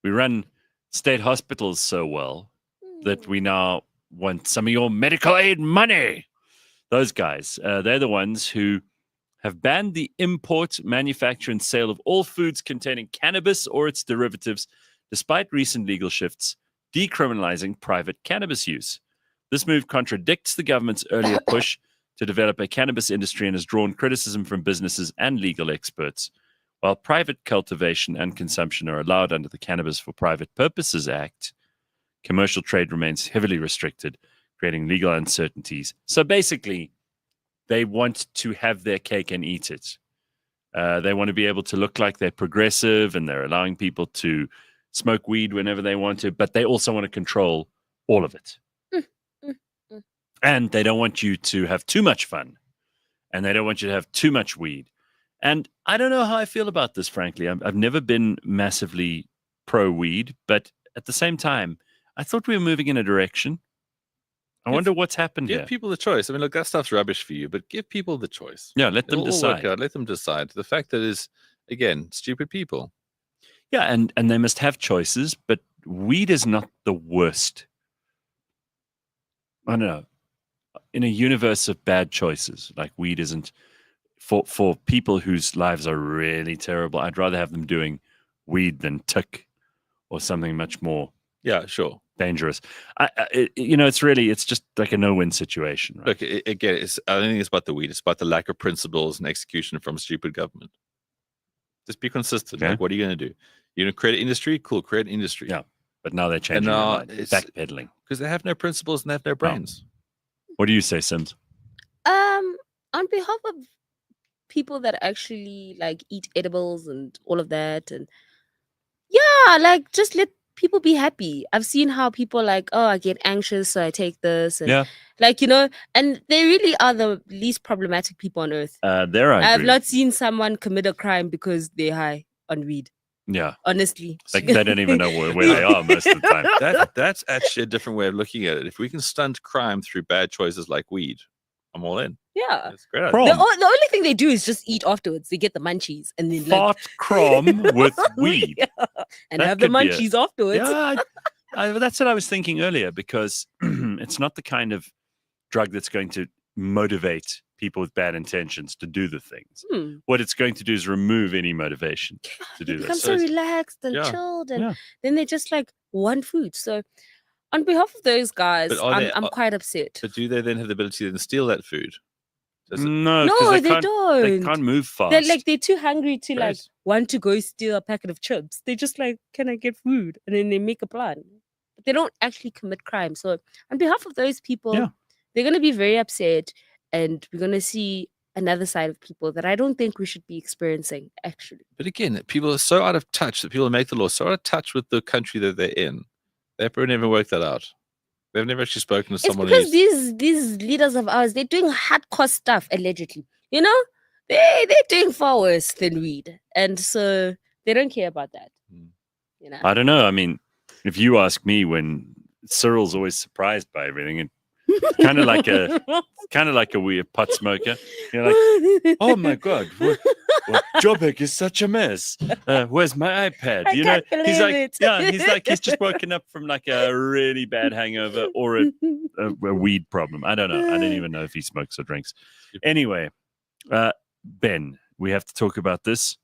we run state hospitals so well that we now want some of your medical aid money. Those guys, they're the ones who have banned the import, manufacture, and sale of all foods containing cannabis or its derivatives, despite recent legal shifts decriminalizing private cannabis use. This move contradicts the government's earlier push to develop a cannabis industry and has drawn criticism from businesses and legal experts. While private cultivation and consumption are allowed under the Cannabis for Private Purposes Act, commercial trade remains heavily restricted, creating legal uncertainties. So basically, they want to have their cake and eat it. They want to be able to look like they're progressive and they're allowing people to smoke weed whenever they want to, but they also want to control all of it. And they don't want you to have too much fun. And they don't want you to have too much weed. And I don't know how I feel about this, frankly. I've never been massively pro weed, but at the same time, I thought we were moving in a direction. I wonder what's happened Give here. people the choice. I mean, look, that stuff's rubbish for you, but give people the choice. Yeah, let them It'll all work decide. out. Let them decide. The fact that is, again, stupid people. Yeah, and they must have choices, but weed is not the worst. I don't know. In a universe of bad choices, like weed isn't for people whose lives are really terrible. I'd rather have them doing weed than tick or something much more Yeah, sure. dangerous. It's just like a no-win situation. Right? Look, again, I don't think it's about the weed. It's about the lack of principles and execution from stupid government. Just be consistent. Okay. Like, what are you going to do? You're going to create an industry? Cool, create an industry. Yeah. But now they're changing their now mind, it's- backpedaling. Because they have no principles and they have no brains. What do you say, Sims? On behalf of people that actually like eat edibles and all of that, and yeah, like just let people be happy. I've seen how people like, oh, I get anxious, so I take this, and Yeah. like and they really are the least problematic people on earth. There I I've agree. not seen someone commit a crime because they're high on weed. Yeah. Honestly, Like they don't even know where they are most of the time. That's actually a different way of looking at it. If we can stunt crime through bad choices like weed, I'm all in. Yeah. That's a great. Prom. idea. The only thing they do is just eat afterwards. They get the munchies and then Fart crom with weed. Yeah. And That have the could be munchies afterwards. Yeah, that's what I was thinking earlier, because it's not the kind of drug that's going to motivate people with bad intentions to do the things. What it's going to do is remove any motivation to They do become this. so relaxed and yeah. chilled, and Yeah. then they just like want food. So, on behalf of those guys, But are they- I'm quite upset. But do they then have the ability to then steal that food? Does it- No, 'cause No, they can't, They don't. can't move fast. They're too hungry to like Great. want to go steal a packet of chips. They just like, can I get food? And then they make a plan. But they don't actually commit crime. So on behalf of those people, Yeah. they're gonna be very upset, and we're gonna see another side of people that I don't think we should be experiencing, actually. But again, people are so out of touch, that people who make the law so out of touch with the country that they're in. They've never worked that out. They've never actually spoken to It's someone because who's these leaders of ours, they're doing hardcore stuff, allegedly. They're doing far worse than weed. And so they don't care about that. I don't know. I mean, if you ask me, when Cyril's always surprised by everything, and kind of like a weird pot smoker. You're like, oh my god, what Jobbik is such a mess. Where's my iPad? I can't he's like, believe he's just woken up from like a really bad hangover or a weed problem. I don't know. I don't even know if he smokes or drinks. Anyway, Ben, we have to talk about this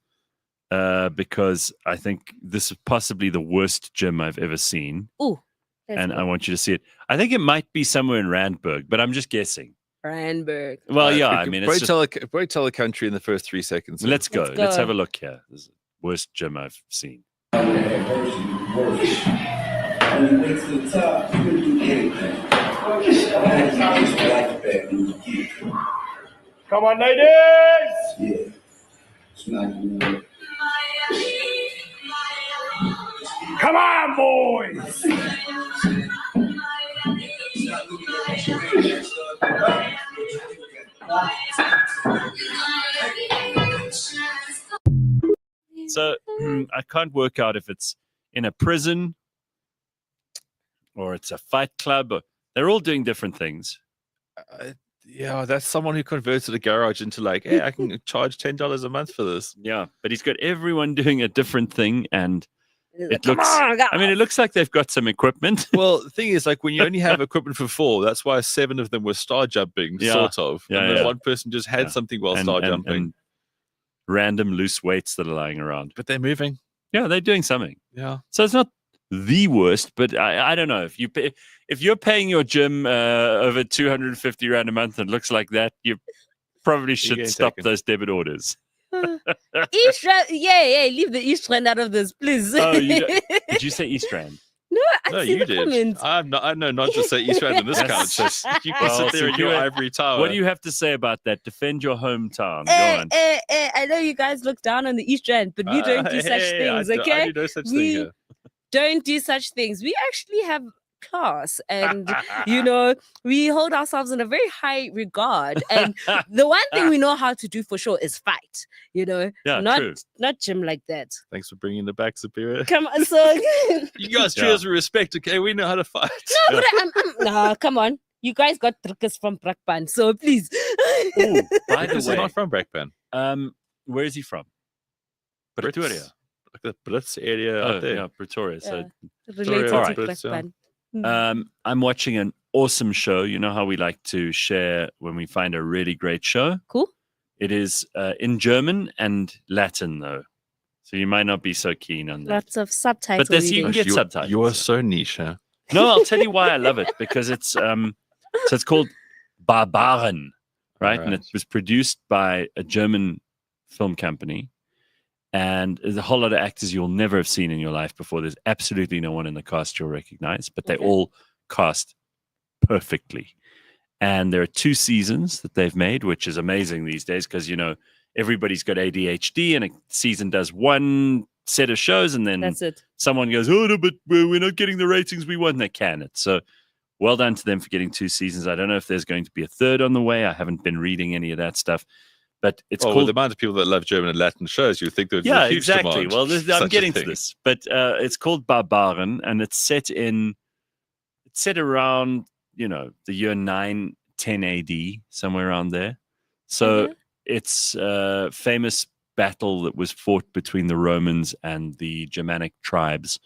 because I think this is possibly the worst gym I've ever seen. Ooh. And I want you to see it. I think it might be somewhere in Randburg, but I'm just guessing. Randburg. Well, yeah, I mean, it's just, probably tell the country in the first 3 seconds. let's go. Let's Let's go. have a look here. This is the worst gym I've seen. When you get to the top, you can do anything. Come on, ladies! Yeah. It's not good. Come on, boys! So I can't work out if it's in a prison or it's a fight club. They're all doing different things. Yeah, that's someone who converted a garage into like, hey, I can charge $10 a month for this. Yeah, but he's got everyone doing a different thing, and it Come looks. on, I mean, it looks like they've got some equipment. Well, the thing is, like, when you only have equipment for 4, that's why 7 of them were star jumping, Yeah. sort of. Yeah, and then yeah. one person just had Yeah. something while and, star and- jumping. and random loose weights that are lying around. But they're moving. Yeah, they're doing something. Yeah. So it's not the worst, but I don't know if you're paying your gym over 250 rand a month and it looks like that, you probably should getting stop taken. those debit orders. East Rand, yeah, leave the East Rand out of this, please. Oh, did you say East Rand? No, I No, see you the did. comments. I know not to say East Rand in this That's- couch. You can Well, sit there so in your you- ivory tower. What do you have to say about that? Defend your hometown. Go on. I know you guys look down on the East Rand, but we don't do such things, I okay? do no such We- thing here. Don't do such things. We actually have class, and we hold ourselves in a very high regard. And the one thing we know how to do for sure is fight. Yeah, not true. not gym like that. Thanks for bringing it back, Superior. Come on, so You guys treat Yeah. us with respect, okay? We know how to fight. no, but no, come on. You guys got truckers from Brakpan, so please. Ooh, by the Because they're way, not from Brakpan. where is he from? Pretoria. Brits. Like the Brits area Oh, out there. yeah, Pretoria. So Related Alright. to Brits, yeah. Brakpan. Mm. I'm watching an awesome show. You know how we like to share when we find a really great show? Cool. It is in German and Latin, though. So you might not be so keen on that. Lots of subtitles. But there's you can reading. get subtitles. You are so niche, huh? No, I'll tell you why I love it, because it's so it's called Barbaren, right? And Right. it was produced by a German film company. And there's a whole lot of actors you'll never have seen in your life before. There's absolutely no one in the cast you'll recognize, but they Okay. all cast perfectly. And there are 2 seasons that they've made, which is amazing these days because, everybody's got ADHD, and a season does one set of shows, and then That's it. someone goes, "Oh no, but we're not getting the ratings we want," and they can it. So, well done to them for getting 2 seasons. I don't know if there's going to be a third on the way. I haven't been reading any of that stuff, but it's With called. the amount of people that love German and Latin shows, you think there's Yeah, a huge exactly. demand Well, for I'm such a getting to thing. this, but it's called Barbaren, and it's set around the year 910 AD, somewhere around there. So it's a famous battle that was fought between the Romans and the Germanic tribes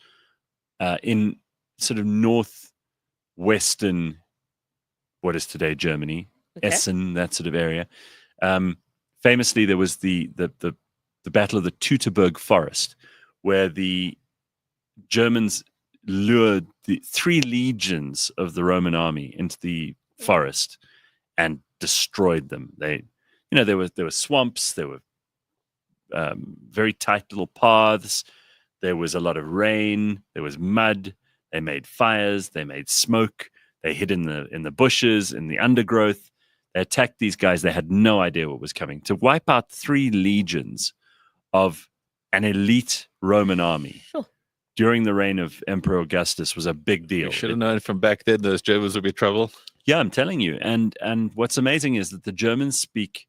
in sort of northwestern, what is today Germany, Essen, that sort of area. Famously, there was the Battle of the Teutoburg Forest, where the Germans lured the 3 legions of the Roman army into the forest and destroyed them. There were swamps, there were very tight little paths, there was a lot of rain, there was mud. They made fires, they made smoke, they hid in the bushes, in the undergrowth. They attacked these guys. They had no idea what was coming. To wipe out 3 legions of an elite Roman army during the reign of Emperor Augustus was a big deal. You should have known from back then those Germans would be trouble. Yeah, I'm telling you. And what's amazing is that the Germans speak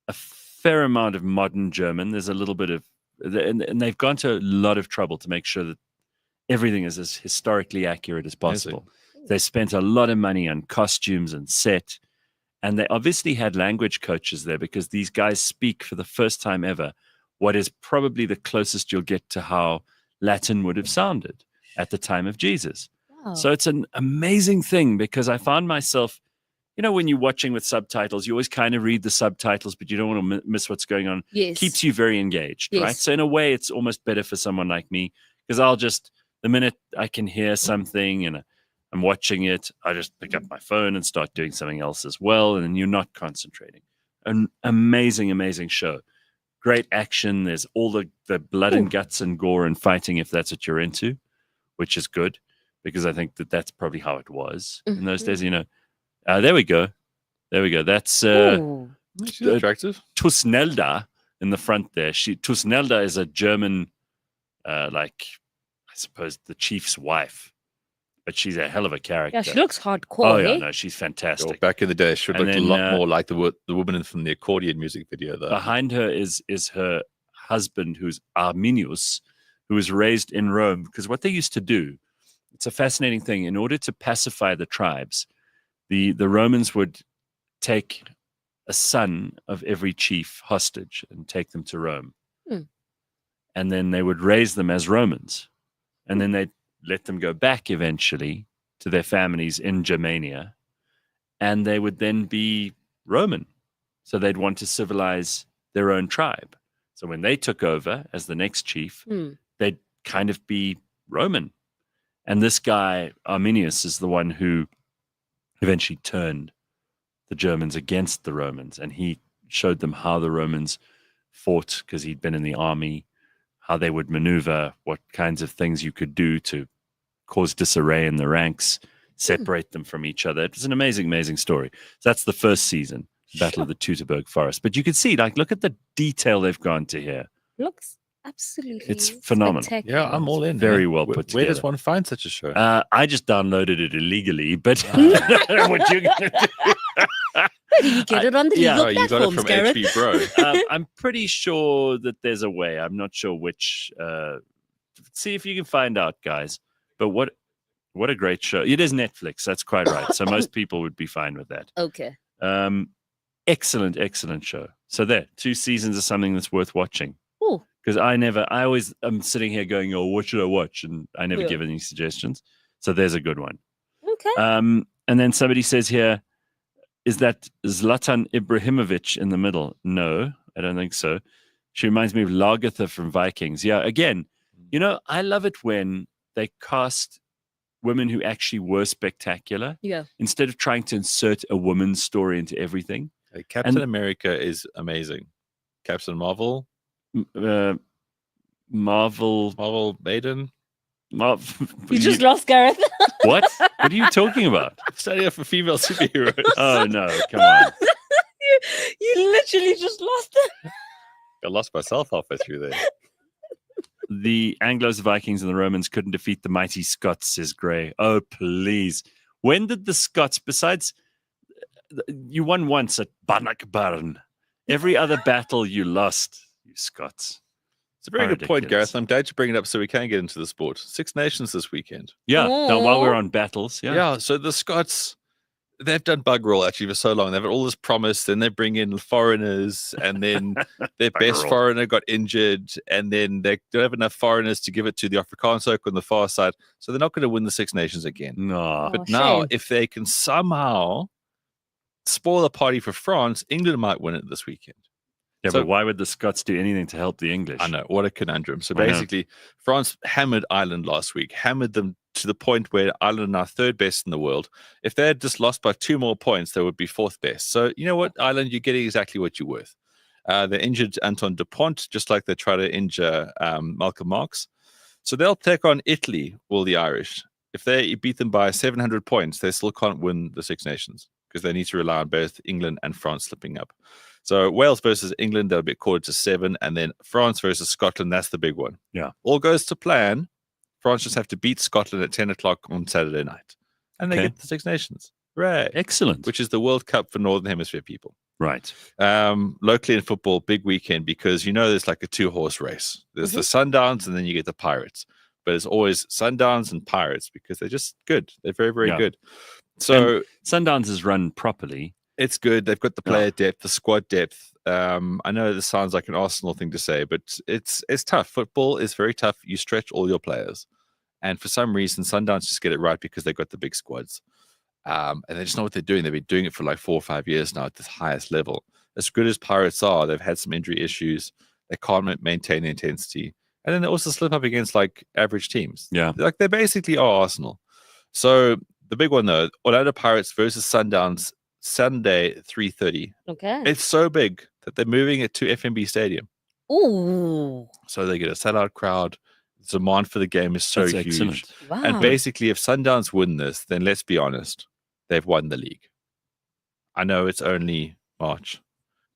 a fair amount of modern German. There's a little bit of, and they've gone to a lot of trouble to make sure that everything is as historically accurate as possible. They spent a lot of money on costumes and set. And they obviously had language coaches there, because these guys speak for the first time ever what is probably the closest you'll get to how Latin would have sounded at the time of Jesus. Wow. So it's an amazing thing, because I found myself, when you're watching with subtitles, you always kind of read the subtitles, but you don't want to miss what's going on. Yes. Keeps you very engaged, Yes. right? So in a way, it's almost better for someone like me, because I'll just, the minute I can hear something and I'm watching it, I just pick up my phone and start doing something else as well, and then you're not concentrating. An amazing, amazing show. Great action. There's all the blood and guts and gore and fighting, if that's what you're into, which is good, because I think that's probably how it was in those days. There we go. That's She's attractive. Tusnelda in the front there. Tusnelda is a German, I suppose, the chief's wife. But she's a hell of a character. Yeah, she looks hardcore. Oh, yeah, eh? no, she's fantastic. Back in the day, she And looked a then, lot more like the woman from the accordion music video, though. Behind her is her husband, who's Arminius, who was raised in Rome. Because what they used to do, it's a fascinating thing. In order to pacify the tribes, the Romans would take a son of every chief hostage and take them to Rome. And then they would raise them as Romans. And then they'd let them go back eventually to their families in Germania, and they would then be Roman. So they'd want to civilize their own tribe. So when they took over as the next chief, they'd kind of be Roman. And this guy, Arminius, is the one who eventually turned the Germans against the Romans, and he showed them how the Romans fought, because he'd been in the army, how they would maneuver, what kinds of things you could do to cause disarray in the ranks, separate them from each other. It's an amazing, amazing story. So that's the first season, Battle of the Teutoburg Forest. But you can see, look at the detail they've gone to here. Looks absolutely It's phenomenal. spectacular. Yeah, I'm all in. Very man. well put together. Where does one find such a show? I just downloaded it illegally, but what you're going to do? Where do you get it on the legal you got it platforms, from Gareth? HB Bro. I'm pretty sure that there's a way. I'm not sure which. See if you can find out, guys. But what a great show. It is Netflix. That's quite right. So most people would be fine with that. Okay. Excellent, excellent show. So there, 2 seasons of something that's worth watching. Ooh. Because I always am sitting here going, oh, what should I watch? And I never give any suggestions. So there's a good one. Okay. And then somebody says here, is that Zlatan Ibrahimovic in the middle? No, I don't think so. She reminds me of Lagertha from Vikings. Yeah, again, I love it when they cast women who actually were spectacular. Yeah. Instead of trying to insert a woman's story into everything. Captain America is amazing. Captain Marvel. Marvel Maiden. You just lost Gareth. What? What are you talking about? Study up for female superheroes. Oh no, come on. you literally just lost it. I lost myself halfway through there. The Anglos, the Vikings, and the Romans couldn't defeat the mighty Scots, says Gray. Oh, please. When did the Scots, besides, you won once at Bannockburn. Every other battle you lost, you Scots. It's a very good point, Ridiculous. Gareth. I'm glad you bring it up so we can get into the sport. Six Nations this weekend. Yeah. Now, while Aw. we're on battles, Yeah. So the Scots, they've done bugger all actually for so long. They've had all this promise, then they bring in foreigners, and then their best Bugger all. foreigner got injured, and then they don't have enough foreigners to give it to the Afrikaans circle on the far side. So they're not going to win the Six Nations again. No. But Oh, now, shame. if they can somehow spoil the party for France, England might win it this weekend. Yeah, So- but why would the Scots do anything to help the English? I know, what a conundrum. So I know. basically, France hammered Ireland last week, hammered them to the point where Ireland are now third best in the world. If they had just lost by 2 more points, they would be fourth best. So you know what, Ireland, you're getting exactly what you're worth. They injured Anton Dupont, just like they try to injure Malcolm Marx. So they'll take on Italy, will the Irish. If they beat them by 700 points, they still can't win the Six Nations because they need to rely on both England and France slipping up. So Wales versus England, they'll be quarter to 7. And then France versus Scotland, that's the big one. Yeah. All goes to plan. France just have to beat Scotland at 10 o'clock on Saturday night. And they Okay. get the Six Nations. Right. Excellent. Which is the World Cup for Northern Hemisphere people. Right. Locally in football, big weekend because there's like a 2-horse race. There's the Sundowns and then you get the Pirates. But it's always Sundowns and Pirates because they're just good. They're very, very Yeah. good. So Sundowns is run properly. it's good. They've got the player depth, the squad depth. I know this sounds like an Arsenal thing to say, but it's tough. Football is very tough. You stretch all your players. And for some reason, Sundowns just get it right because they've got the big squads. And they just know what they're doing. They've been doing it for like 4 or 5 years now at the highest level. As good as Pirates are, they've had some injury issues. They can't maintain the intensity. And then they also slip up against like average teams. Yeah. Like they basically are Arsenal. So the big one though, Orlando Pirates versus Sundowns, Sunday, 3:30. Okay. It's so big that they're moving it to FNB Stadium. Ooh. So they get a sellout crowd. The demand for the game is so That's huge. excellent. Wow. And basically, if Sundowns win this, then let's be honest, they've won the league. I know it's only March,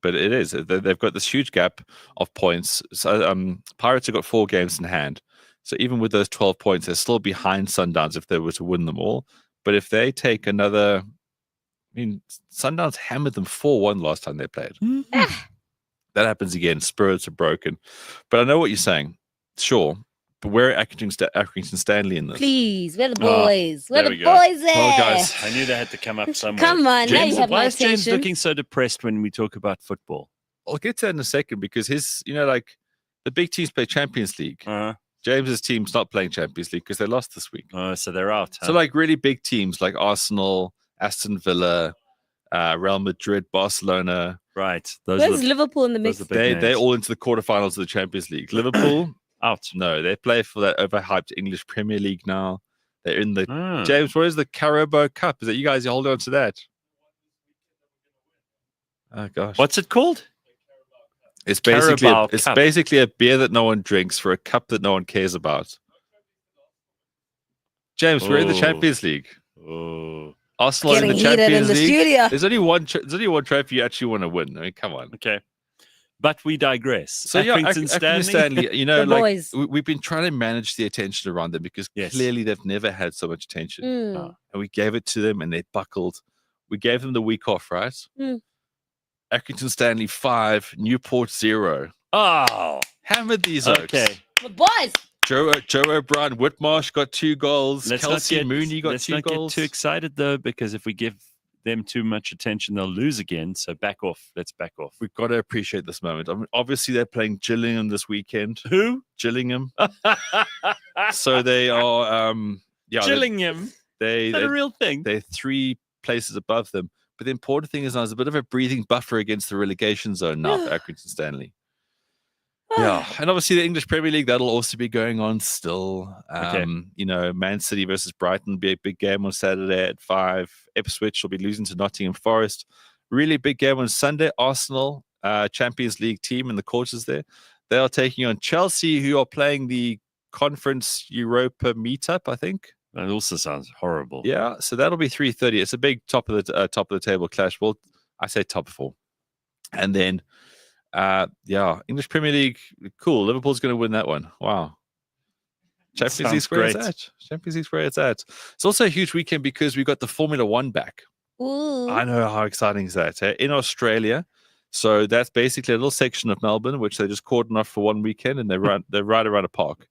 but it is. They've got this huge gap of points. So, Pirates have got 4 games in hand. So even with those 12 points, they're still behind Sundowns if they were to win them all. But if they take another, Sundowns hammered them 4-1 last time they played. That happens again. Spirits are broken. But I know what you're saying. Sure. But where are Accrington Stanley in this? Please, where the Oh, boys? Where there the we go. boys at? Well, guys, I knew they had to come up somewhere. Come on, now James, you have why my is James attention. looking so depressed when we talk about football? I'll get to that in a second because his, like the big teams play Champions League. James's team's not playing Champions League because they lost this week. So they're out. Huh? So like really big teams like Arsenal, Aston Villa, Real Madrid, Barcelona. Right. Those Where's are the, Liverpool in the mix? those are the big They're names. all into the quarterfinals of the Champions League. Liverpool, out. no, they play for that overhyped English Premier League now. They're in the Ah. James. What is the Carabao Cup? Is that you guys hold on to that? Oh gosh, What's it called? It's basically Carabao it's Cup. basically a beer that no one drinks for a cup that no one cares about. James, we're in the Oh. Champions League. Oh. Arsenal Getting in the heated in Champions the League. studio. There's only one. There's only one trophy you actually want to win. I mean, come on. Okay. But we digress. So yeah, Accrington Accrington Stanley. Stanley. The like boys. we've been trying to manage the attention around them because Yes. clearly they've never had so much attention, Mm. and we gave it to them, and they buckled. We gave them the week off, right? Mm. Accrington Stanley 5, Newport 0. Oh. Hammered these oaks. Okay. The boys. Joe O'Brien, Whitmarsh got 2 goals. Let's Kelsey Mooney got let's 2 not goals. get too excited though, because if we give them too much attention, they'll lose again. So back off. Let's back off. We've got to appreciate this moment. I mean, obviously, they're playing Gillingham this weekend. Who? Gillingham. So they are. Gillingham. They Is that a real thing? They're 3 places above them. But the important thing is now there's a bit of a breathing buffer against the relegation zone now for Accrington Stanley. Yeah, and obviously the English Premier League, that'll also be going on still. Okay. Man City versus Brighton will be a big game on Saturday at 5. Ipswich will be losing to Nottingham Forest. Really big game on Sunday. Arsenal, Champions League team in the quarters there. They are taking on Chelsea, who are playing the Conference Europa meetup, I think. That also sounds horrible. Yeah, so that'll be 3:30. It's a big top of the table clash. Well, I say top 4, and then Yeah, English Premier League, cool. Liverpool's going to win that one. Wow. Champions League's where it's at. Champions League's where it's at. It's also a huge weekend because we got the Formula One back. Ooh. I know, how exciting is that? In Australia. So that's basically a little section of Melbourne, which they just cordon off for one weekend, and they're right around a park.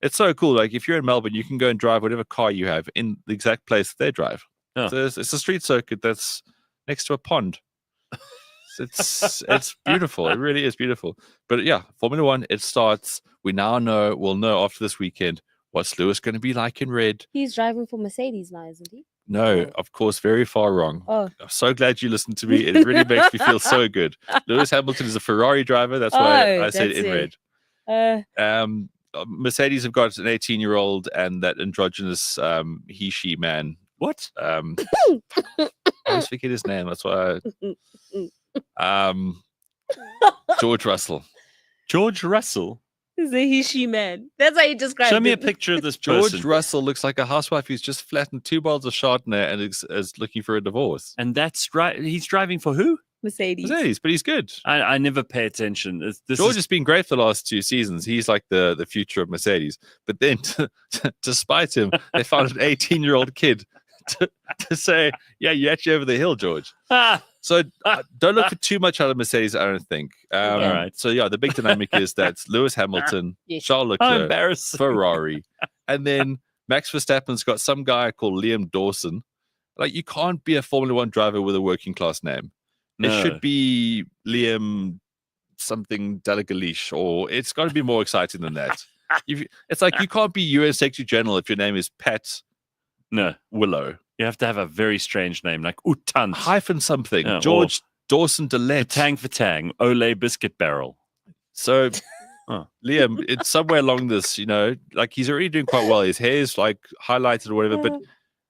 It's so cool. Like if you're in Melbourne, you can go and drive whatever car you have in the exact place that they drive. Oh. So it's a street circuit that's next to a pond. It's beautiful. It really is beautiful. But yeah, Formula One, it starts. We'll know after this weekend what's Lewis going to be like in red. He's driving for Mercedes now, isn't he? No, Oh. of course, very far wrong. Oh. I'm so glad you listened to me. It really makes me feel so good. Lewis Hamilton is a Ferrari driver. That's why I said in red. Mercedes have got an 18-year-old and that androgynous he-she man. What? I always forget his name. That's why. George Russell. George Russell? He's a he-she man. That's how you describe it. Show me a picture of this George person. Russell looks like a housewife who's just flattened 2 bottles of Chardonnay and is looking for a divorce. And that's right. He's driving for who? Mercedes. But he's good. I never pay attention. George has been great for the last 2 seasons. He's like the future of Mercedes. But then, to spite him, they found an 18-year-old kid to say, yeah, you're actually over the hill, George. So don't look for too much out of Mercedes, I don't think. All right. So yeah, the big dynamic is that Lewis Hamilton, Yes. Charles How Leclerc, embarrassing. Ferrari, and then Max Verstappen's got some guy called Liam Dawson. Like, you can't be a Formula One driver with a working class name. No. It should be Liam something Dalagalish, or it's got to be more exciting than that. It's like you can't be UN Secretary General if your name is Pat No. Willow. You have to have a very strange name, like Utant. Hyphen something. Yeah, George Dawson DeLette. Tang for Tang. Ole Biscuit Barrel. So, Oh. Liam, it's somewhere along this, like he's already doing quite well. His hair's like highlighted or whatever, but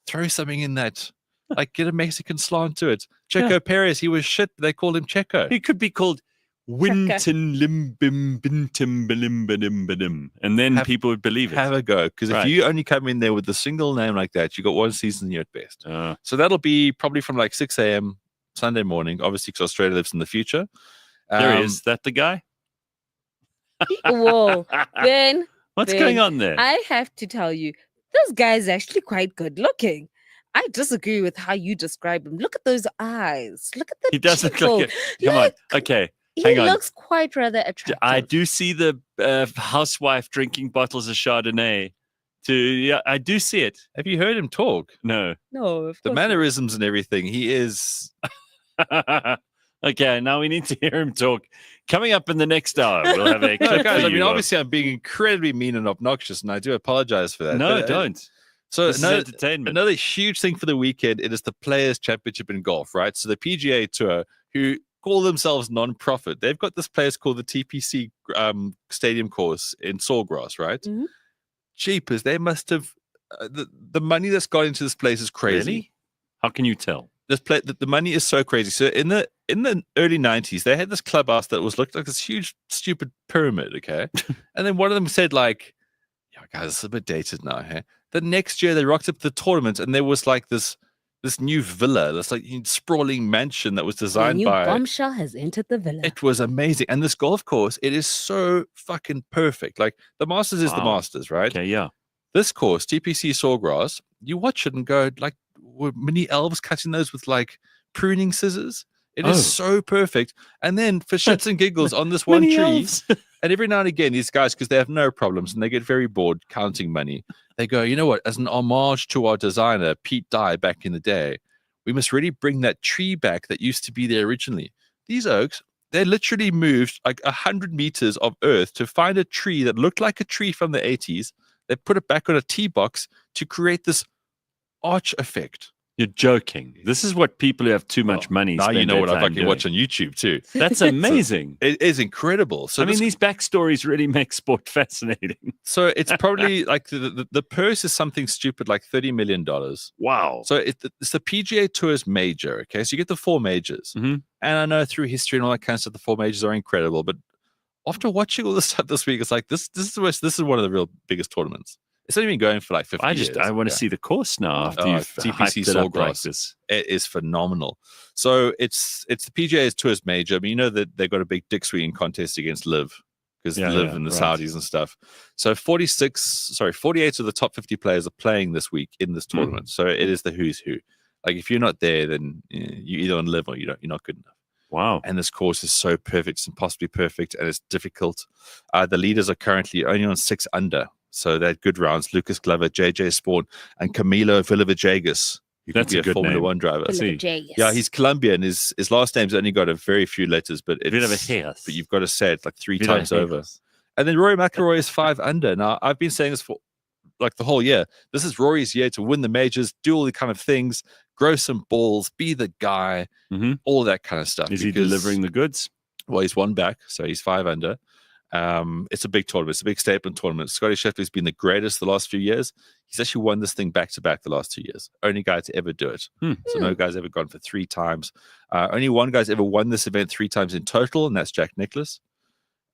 throw something in that. Like, get a Mexican slant to it. Checo Perez, he was shit. They called him Checo. He could be called Winton Limbim Bintim Bilim Bidim Bidim. And then people would believe it. Have a go. Because Right. if you only come in there with a single name like that, you got one season here at best. So that'll be probably from like 6 a.m. Sunday morning, obviously, because Australia lives in the future. There he is. That the guy? Whoa. Ben. What's Ben, going on there? I have to tell you, this guy is actually quite good looking. I disagree with how you describe him. Look at those eyes. Look at the He does look like cheekbone. Come on. Look, Okay. He Hang on. looks quite rather attractive. I do see the housewife drinking bottles of Chardonnay. Yeah, I do see it. Have you heard him talk? No. No, of The course not. mannerisms and everything, he is. Okay, now we need to hear him talk. Coming up in the next hour, we'll have a No, clip guys, for I mean, you of- obviously, I'm being incredibly mean and obnoxious, and I do apologize for that. No, But, don't. So This is entertainment. Another huge thing for the weekend, it is the Players' Championship in golf, right? So the PGA Tour, who call themselves non-profit, they've got this place called the TPC Stadium Course in Sawgrass, right? Mhm. Cheapers, they must have the money that's gone into this place is crazy. Really? How can you tell? The money is so crazy. So in the early 90s, they had this clubhouse that looked like this huge stupid pyramid, okay? And then one of them said, like, yeah, guys, it's a bit dated now, hey? The next year they rocked up the tournament and there was like this new villa, this like sprawling mansion that was The designed new by bombshell has entered the villa. it was amazing. And this golf course, it is so fucking perfect. Like the Masters is the Wow. Masters, right? Okay, yeah. This course, TPC Sawgrass, you watch it and go, like, were mini elves cutting those with like pruning scissors? It is Oh. so perfect. And then for shits and giggles on this one Mini tree, elves. and every now and again, these guys, because they have no problems and they get very bored counting money, they go, you know what, as an homage to our designer, Pete Dye, back in the day, we must really bring that tree back that used to be there originally. These oaks, they literally moved like 100 meters of earth to find a tree that looked like a tree from the 80s. They put it back on a tee box to create this arch effect. You're joking. This is what people who have too much money Now you spend know their what I time fucking doing. watch on YouTube too. That's amazing. It is incredible. So I mean, this- these backstories really make sport fascinating. so it's probably like the purse is something stupid like $30 million. Wow. So it's the PGA Tour's major. Okay, so you get the 4 majors, Mhm. and I know through history and all that kind of stuff, the 4 majors are incredible. But after watching all this stuff this week, it's like this is one of the real biggest tournaments. It's only been going for like 50 years. I want to see the course now after you've TPC hyped it up like Sawgrass. this. It is phenomenal. So it's the PGA's Tourist Major. I mean, you know that they've got a big dick swinging contest against Liv because Liv and the Saudis and stuff. So 48 of the top 50 players are playing this week in this tournament. So it is the who's who. Like if you're not there, then you either on Liv or you're not good enough. Wow. And this course is so perfect. It's impossibly perfect, and it's difficult. The leaders are currently only on 6 under. So they had good rounds. Lucas Glover, JJ Spawn, and Camilo Villavijagas, who could That's be a a good Formula name. One driver. Villavijagas. Yeah, he's Colombian. His last name's only got a very few letters, but Villavijagas. but you've got to say it like 3 times over. And then Rory McIlroy is 5 under. Now, I've been saying this for like the whole year. This is Rory's year to win the majors, do all the kind of things, grow some balls, be the guy, all that kind of stuff. Is he delivering the goods? Well, he's 1 back, so he's 5 under. It's a big tournament. It's a big statement tournament. Scotty Scheffler's been the greatest the last few years. He's actually won this thing back to back the last 2 years. Only guy to ever do it. So no guy's ever gone for 3 times. Only one guy's ever won this event 3 times in total, and that's Jack Nicklaus.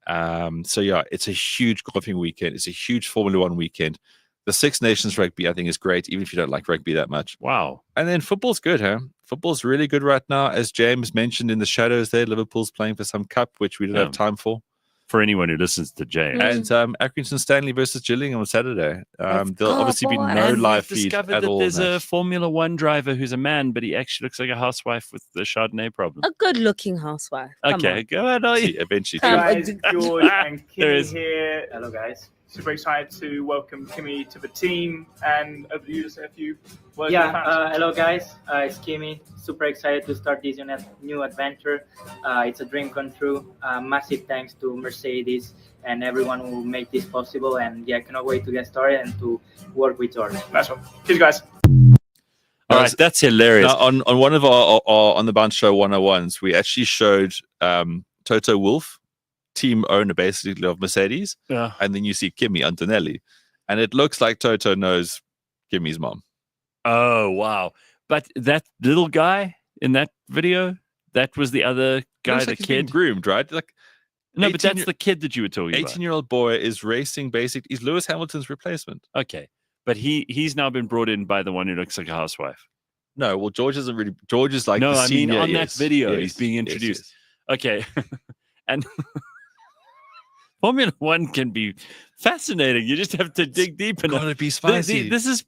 So yeah, it's a huge golfing weekend. It's a huge Formula One weekend. The Six Nations rugby, I think, is great, even if you don't like rugby that much. Wow. And then football's good, huh? Football's really good right now. As James mentioned in the shadows there, Liverpool's playing for some cup, which we don't have time for. For anyone who listens to James. And Accrington Stanley versus Gillingham on Saturday. There'll obviously be no live feed discovered at that all. there's a Formula One driver who's a man, but he actually looks like a housewife with the Chardonnay problem. A good-looking housewife. Come Okay, on. go ahead. See, eventually. Guys, George and There Kimmy is. here. Hello, guys. Super excited to welcome Kimmy to the team, and over to you to say a few words. to the fans. Hello guys, it's Kimmy. Super excited to start this new adventure. It's a dream come true. Massive thanks to Mercedes and everyone who made this possible. And yeah, I cannot wait to get started and to work with George. Nice one. Cheers, guys. All right, that's hilarious. Now, on one of our On the Bounce Show 101s, we actually showed Toto Wolff, team owner basically of Mercedes, and then you see Kimi Antonelli, and it looks like Toto knows Kimi's mom. Oh, wow. But that little guy in that video, that was the other guy, Looks the like he's being kid. groomed, right? Like, No, but that's the kid that you were talking about. 18-year-old boy is racing basically. He's Lewis Hamilton's replacement. Okay. But he's now been brought in by the one who looks like a housewife. No, well, George isn't really. George is like no, the I mean senior. on Yes, that video, yes, he's being yes, introduced. yes. Okay. And Formula One can be fascinating. You just have to dig deep enough. Gotta be spicy. This is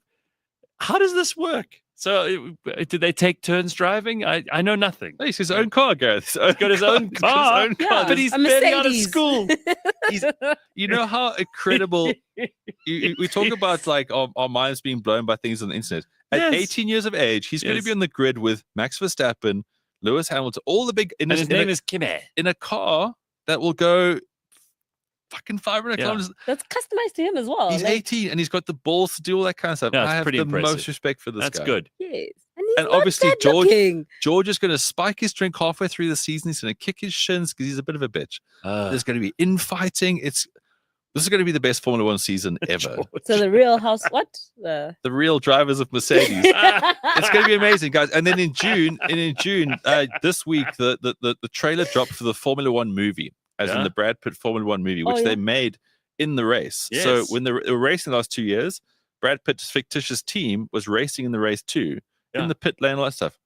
how does this work? So, did they take turns driving? I know nothing. He's his own car, Gareth. He's got his own car, but he's barely out of Mercedes. school. You know how incredible. We talk about like our minds being blown by things on the internet. At Yes. 18 years of age, he's going to Yes. be on the grid with Max Verstappen, Lewis Hamilton, all the big. And his name is Kimi. in a car that will go fucking 500 kilometers. That's customized to him as well. He's like, 18 and he's got the balls to do all that kind of stuff. Yeah, it's I have pretty the impressive. most respect for this That's guy. good. Yes. And he's And not obviously, bad George looking. George is going to spike his drink halfway through the season. He's going to kick his shins because he's a bit of a bitch. There's going to be infighting. This is going to be the best Formula One season ever. So the real house, what? The The real drivers of Mercedes. It's going to be amazing, guys. And then in June, this week, the trailer dropped for the Formula One movie, as in the Brad Pitt Formula One movie, which they made in the race. So Yes. when they were racing the last 2 years, Brad Pitt's fictitious team was racing in the race too, in the pit lane, all that stuff.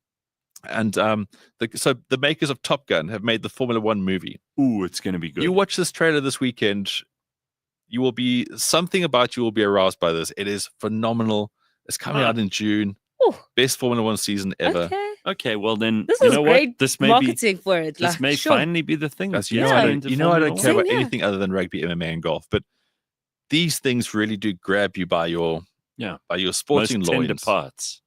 And so the makers of Top Gun have made the Formula One movie. Ooh, it's going to be good. You watch this trailer this weekend, you will be aroused by this. It is phenomenal. It's coming out in June. Ooh. Best Formula One season ever. Okay, well then, This you is know great what? This may marketing for it. This like, may sure. finally be the thing. Guys, that's you know, getting I don't, into you know I don't Formula care One. about anything other than rugby, MMA, and golf, but these things really do grab you by your sporting Most tender loins. parts.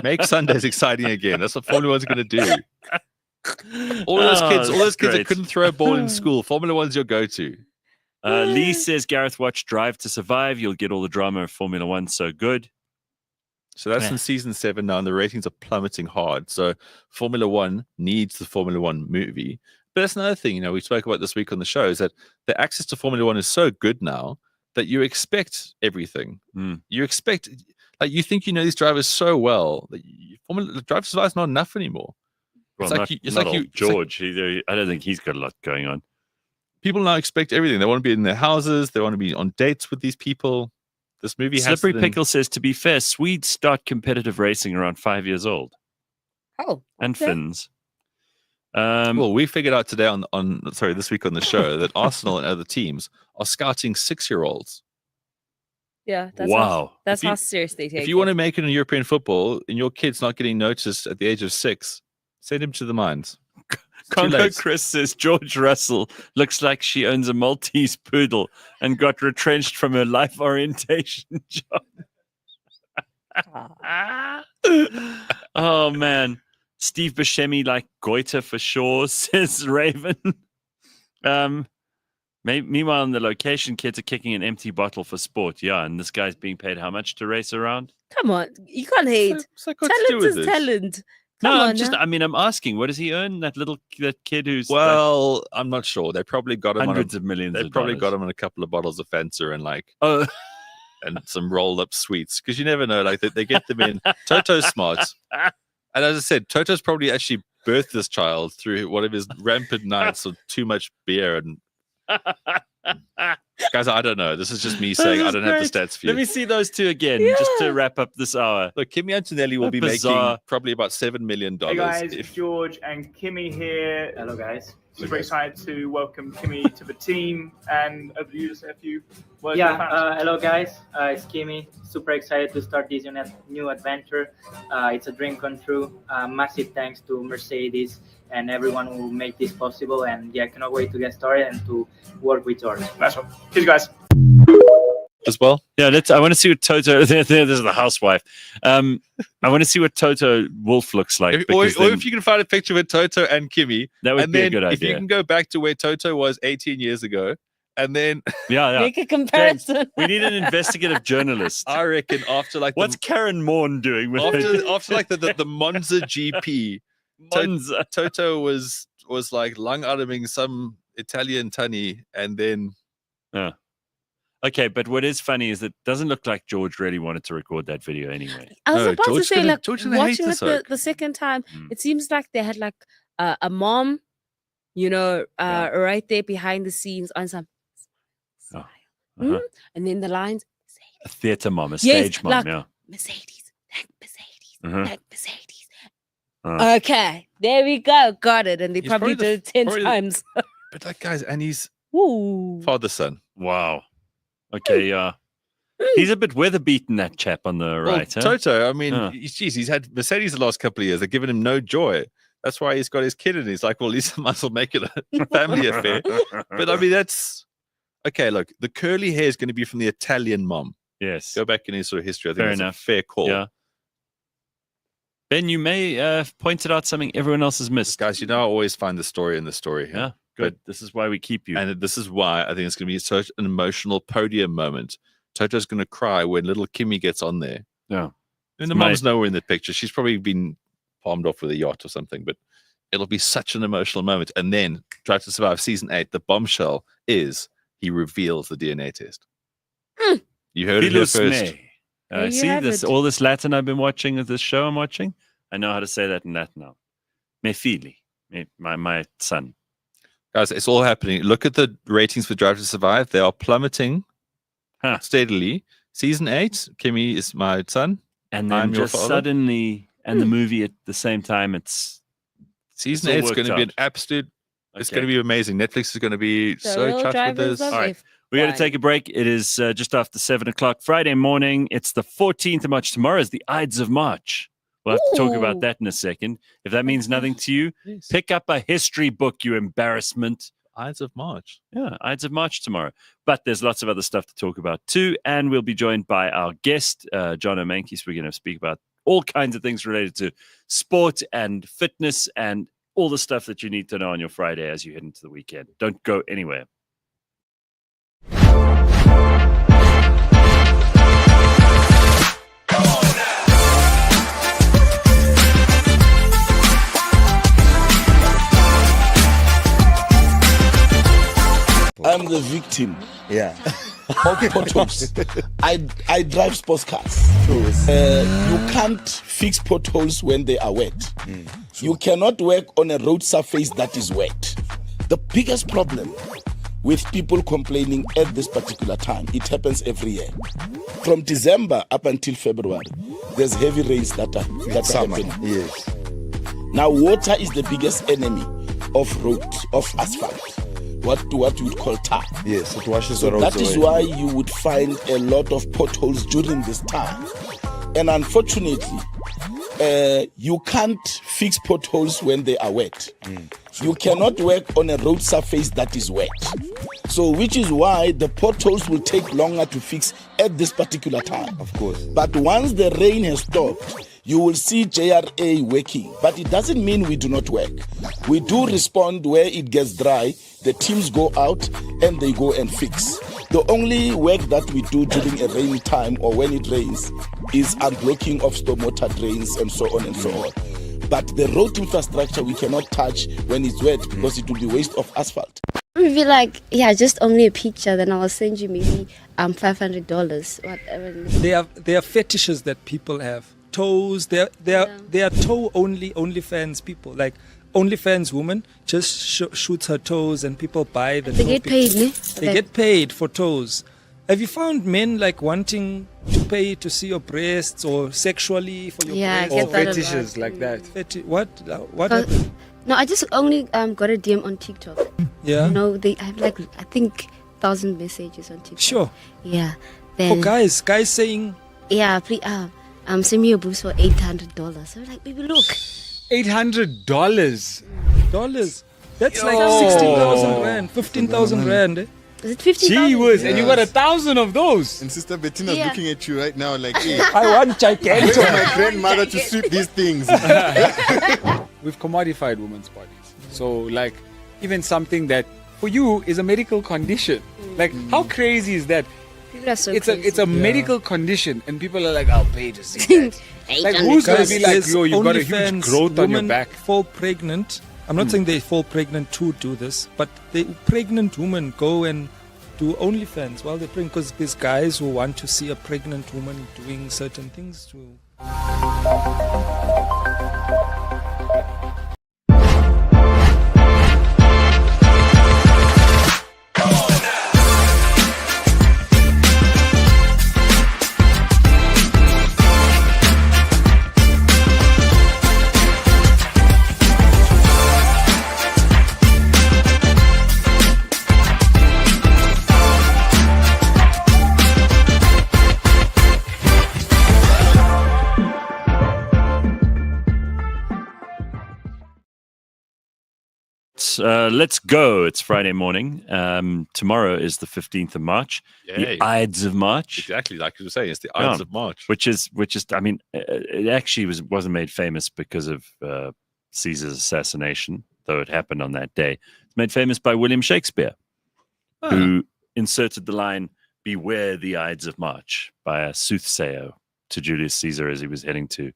Make Sundays exciting again. That's what Formula One's going to do. All those kids that great. couldn't throw a ball in school, Formula One's your go-to. Lee says, Gareth, watch Drive to Survive. You'll get all the drama of Formula One. So good. So that's in season 7 now, and the ratings are plummeting hard. So Formula One needs the Formula One movie. But that's another thing, we spoke about this week on the show, is that the access to Formula One is so good now that you expect everything. You expect, you think you know these drivers so well that Formula Drive to Survive is not enough anymore. Well, It's like not old George. I don't think he's got a lot going on. People now expect everything. They want to be in their houses. They want to be on dates with these people. This movie has Slippery them- Pickle says, to be fair, Swedes start competitive racing around 5 years old. Oh, And okay. Finns. Well, we figured out today this week on the show that Arsenal and other teams are scouting 6-year-olds. Yeah, that's Wow. That's If how you- serious they take If you want to make it in European football and your kid's not getting noticed at the age of 6, send him to the mines. It's too Congo late. Chris says George Russell looks like she owns a Maltese poodle and got retrenched from her life orientation job. Oh man, Steve Buscemi like goiter for sure, says Raven. Meanwhile, in the location, kids are kicking an empty bottle for sport. Yeah, and this guy's being paid how much to race around? Come on, you can't hate. It's like, what's to do Talent with is this? talent. No, Come I'm on just. now. I mean, I'm asking. What does he earn? That kid who's like Well, I'm not sure. They probably got him hundreds on of millions. They of probably got dollars. him on a couple of bottles of Fanta and Oh, and some rolled up sweets because you never know. Like they get them in. Toto's smart, and as I said, Toto's probably actually birthed this child through one of his rampant nights of too much beer. And guys, I don't know. This is just me saying I don't have the stats for you. Let me see those two again, just to wrap up this hour. Look, Kimi Antonelli will be Bizarre. making probably about $7 million. Hey guys, if George and Kimmy here. Hello, guys. Super excited to welcome Kimmy to the team, and over to you to say a few words. Yeah, to the fans. hello guys, it's Kimmy. Super excited to start this new adventure. It's a dream come true. Massive thanks to Mercedes and everyone who made this possible. And yeah, cannot wait to get started and to work with George. Nice one. Cheers, guys. as well. Yeah, I want to see what Toto. This is the housewife. I want to see what Toto Wolf looks like. Or because then if you can find a picture with Toto and Kimmy, that would and be then a good if you idea. can go back to where Toto was 18 years ago, and then Yeah. Make a comparison. We need an investigative journalist. I reckon after like What's Karen Morn doing with after like the Monza GP, Monza? Toto was like lung-arming some Italian tunny, and then Okay, but what is funny is it doesn't look like George really wanted to record that video anyway. I was No, about to George's say, gonna- like, George's gonna hate watching this it oak. the second time, Mm. it seems like they had like a mom, right there behind the scenes on some smile. Uh-huh. And then the lines, A theatre mom, a Yes, stage mom, like- yeah. Mercedes, thank Mercedes, Uh-huh. thank Mercedes. Uh. Okay, there we go, got it. And they He's probably probably did it 10 probably the- times. but that guy's and he's Ooh. father-son. Wow. Okay, yeah. He's a bit weather beaten, that chap on the Well, right. huh? Toto, I mean, Huh. he's had Mercedes the last couple of years. They've given him no joy. That's why he's got his kid, and he's like, well, at least I might as well make it a family affair. But I mean, that's okay. Look, the curly hair is going to be from the Italian mom. Yes. Go back in his sort of history. I think Fair that's enough. a fair call. Yeah. Ben, you may have pointed out something everyone else has missed. Guys, you know, I always find the story in the story. Yeah, good. This is why we keep you. And this is why I think it's going to be such an emotional podium moment. Toto's going to cry when little Kimmy gets on there. Yeah. And the Mate. mom's nowhere in the picture. She's probably been palmed off with a yacht or something, but it'll be such an emotional moment. And then Drive to Survive season 8, the bombshell is he reveals the DNA test. Mm. You heard it here Phyllis first. May. There you See have this? it. All this Latin I've been watching, this show I'm watching. I know how to say that in Latin now. Me fili, my son. Guys, it's all happening. Look at the ratings for Drive to Survive. They are plummeting steadily. Season 8, Kimmy is my son. And then I'm your just father. suddenly, and the movie at the same time, it's Season all 8 is worked going to be an out. absolute. It's Okay. going to be amazing. Netflix is going to be The so real chuffed with drivers this. of All right. F1. We got to take a break. It is just after 7 o'clock Friday morning. It's the 14th of March. Tomorrow is the Ides of March. We'll have to talk about Ooh. that in a second. If that means nothing to you, Yes. pick up a history book, you embarrassment. Ides of March. Yeah, Ides of March tomorrow. But there's lots of other stuff to talk about too. And we'll be joined by our guest, Johno Meintjes. We're going to speak about all kinds of things related to sport and fitness and all the stuff that you need to know on your Friday as you head into the weekend. Don't go anywhere. I'm the victim. Yeah. Of potholes. I drive sports cars. You can't fix potholes when they are wet. You cannot work on a road surface that is wet. The biggest problem with people complaining at this particular time. It happens every year. From December up until February, there's heavy rains that are happening. Yes. Now, water is the biggest enemy of asphalt. What you would call tar. Yes, it washes So the roads that is away. why you would find a lot of potholes during this time. And unfortunately, you can't fix potholes when they are wet. You cannot work on a road surface that is wet. So which is why the potholes will take longer to fix at this particular time. Of course. But once the rain has stopped, you will see JRA working. But it doesn't mean we do not work. We do respond where it gets dry. The teams go out and they go and fix. The only work that we do during a rainy time or when it rains is unblocking of stormwater drains and so on and so on. But the road infrastructure we cannot touch when it's wet because it will be waste of asphalt. Maybe like, yeah, just only a picture, then I'll send you maybe $500, whatever. There are fetishes that people have. Toes, they are toe only fans people. Like OnlyFans woman just shoots her toes and people buy the They toe get paid, ne? They get paid for toes. Have you found men like wanting to pay to see your breasts or sexually for your Yeah, I breasts? get Or that a fetishes lot. like that? What Uh, happened? No, I just only got a DM on TikTok. Yeah. No, I have like, I think 1,000 messages on TikTok. Sure. Yeah. For Then, guys saying, yeah, please, send me your boobs for $800. So like, baby, look. $800. That's like Yo. 16,000 rand, 15,000 rand. Eh? Is it 50,000? Gee whiz, and you got 1,000 of those. And Sister Bettina's Yeah. looking at you right now like, hey, I want gigantic. where's my grandmother to sweep these things? We've commodified women's bodies. So, like, even something that for you is a medical condition. Like, how crazy is that? People are so It's crazy. a medical condition, and people are like, I'll pay to see that. Like, who's gonna be like, There's yo, you got a huge OnlyFans growth on your women back? fall pregnant. I'm not saying they fall pregnant to do this, but the pregnant women go and do OnlyFans while they're pregnant because there's guys who want to see a pregnant woman doing certain things to. Let's go. It's Friday morning. Tomorrow is the 15th of March, Yay. the Ides of March. Exactly, like you were saying, it's the Ides of March. Which is, I mean, it actually wasn't made famous because of Caesar's assassination, though it happened on that day. It's made famous by William Shakespeare, who inserted the line, "Beware the Ides of March," by a soothsayer to Julius Caesar as he was heading to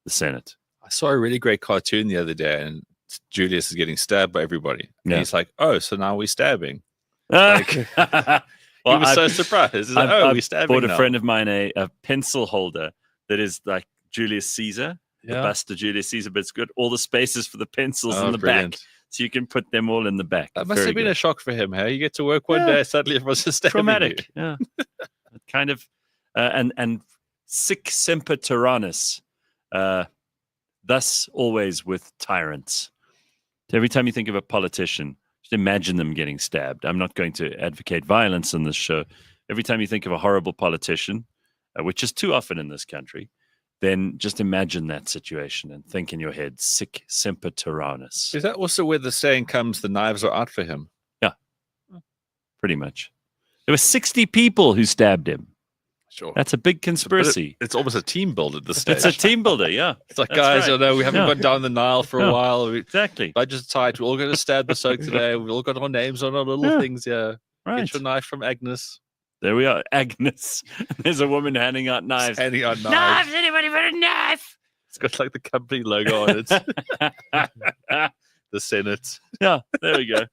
the Senate. I saw a really great cartoon the other day, and Julius is getting stabbed by everybody. And Yeah. he's like, "Oh, so now we're stabbing." Well, He was so surprised. He's like, "Oh, we're stabbing bought a now." friend of mine a pencil holder that is like Julius Caesar, the Yeah. bust of Julius Caesar, but it's got all the spaces for the pencils Oh, in the brilliant. back. So you can put them all in the back. That must Very have been good. a shock for him. Hey, you get to work one Yeah. day, suddenly everyone's just stabbing Traumatic. you. Yeah. Kind of, and sic semper tyrannis, thus always with tyrants. So every time you think of a politician, just imagine them getting stabbed. I'm not going to advocate violence on this show. Every time you think of a horrible politician, which is too often in this country, then just imagine that situation and think in your head, sic semper tyrannis. Is that also where the saying comes, the knives are out for him? Yeah, pretty much. There were 60 people who stabbed him. Sure. That's a big But conspiracy. it's almost a team builder at this stage. It's a team builder, yeah. It's like, That's guys, right. I know we haven't Yeah. gone down the Nile for a Yeah. while. Exactly. Budget's tight. We're all going to stab the soak today. We've all got our names on our little Yeah. things here. Right. Get your knife from Agnes. There we are. Agnes. There's a woman handing out knives. Handing out knives. Anybody got a knife? It's got like the company logo on it. The Senate. Yeah, there we go.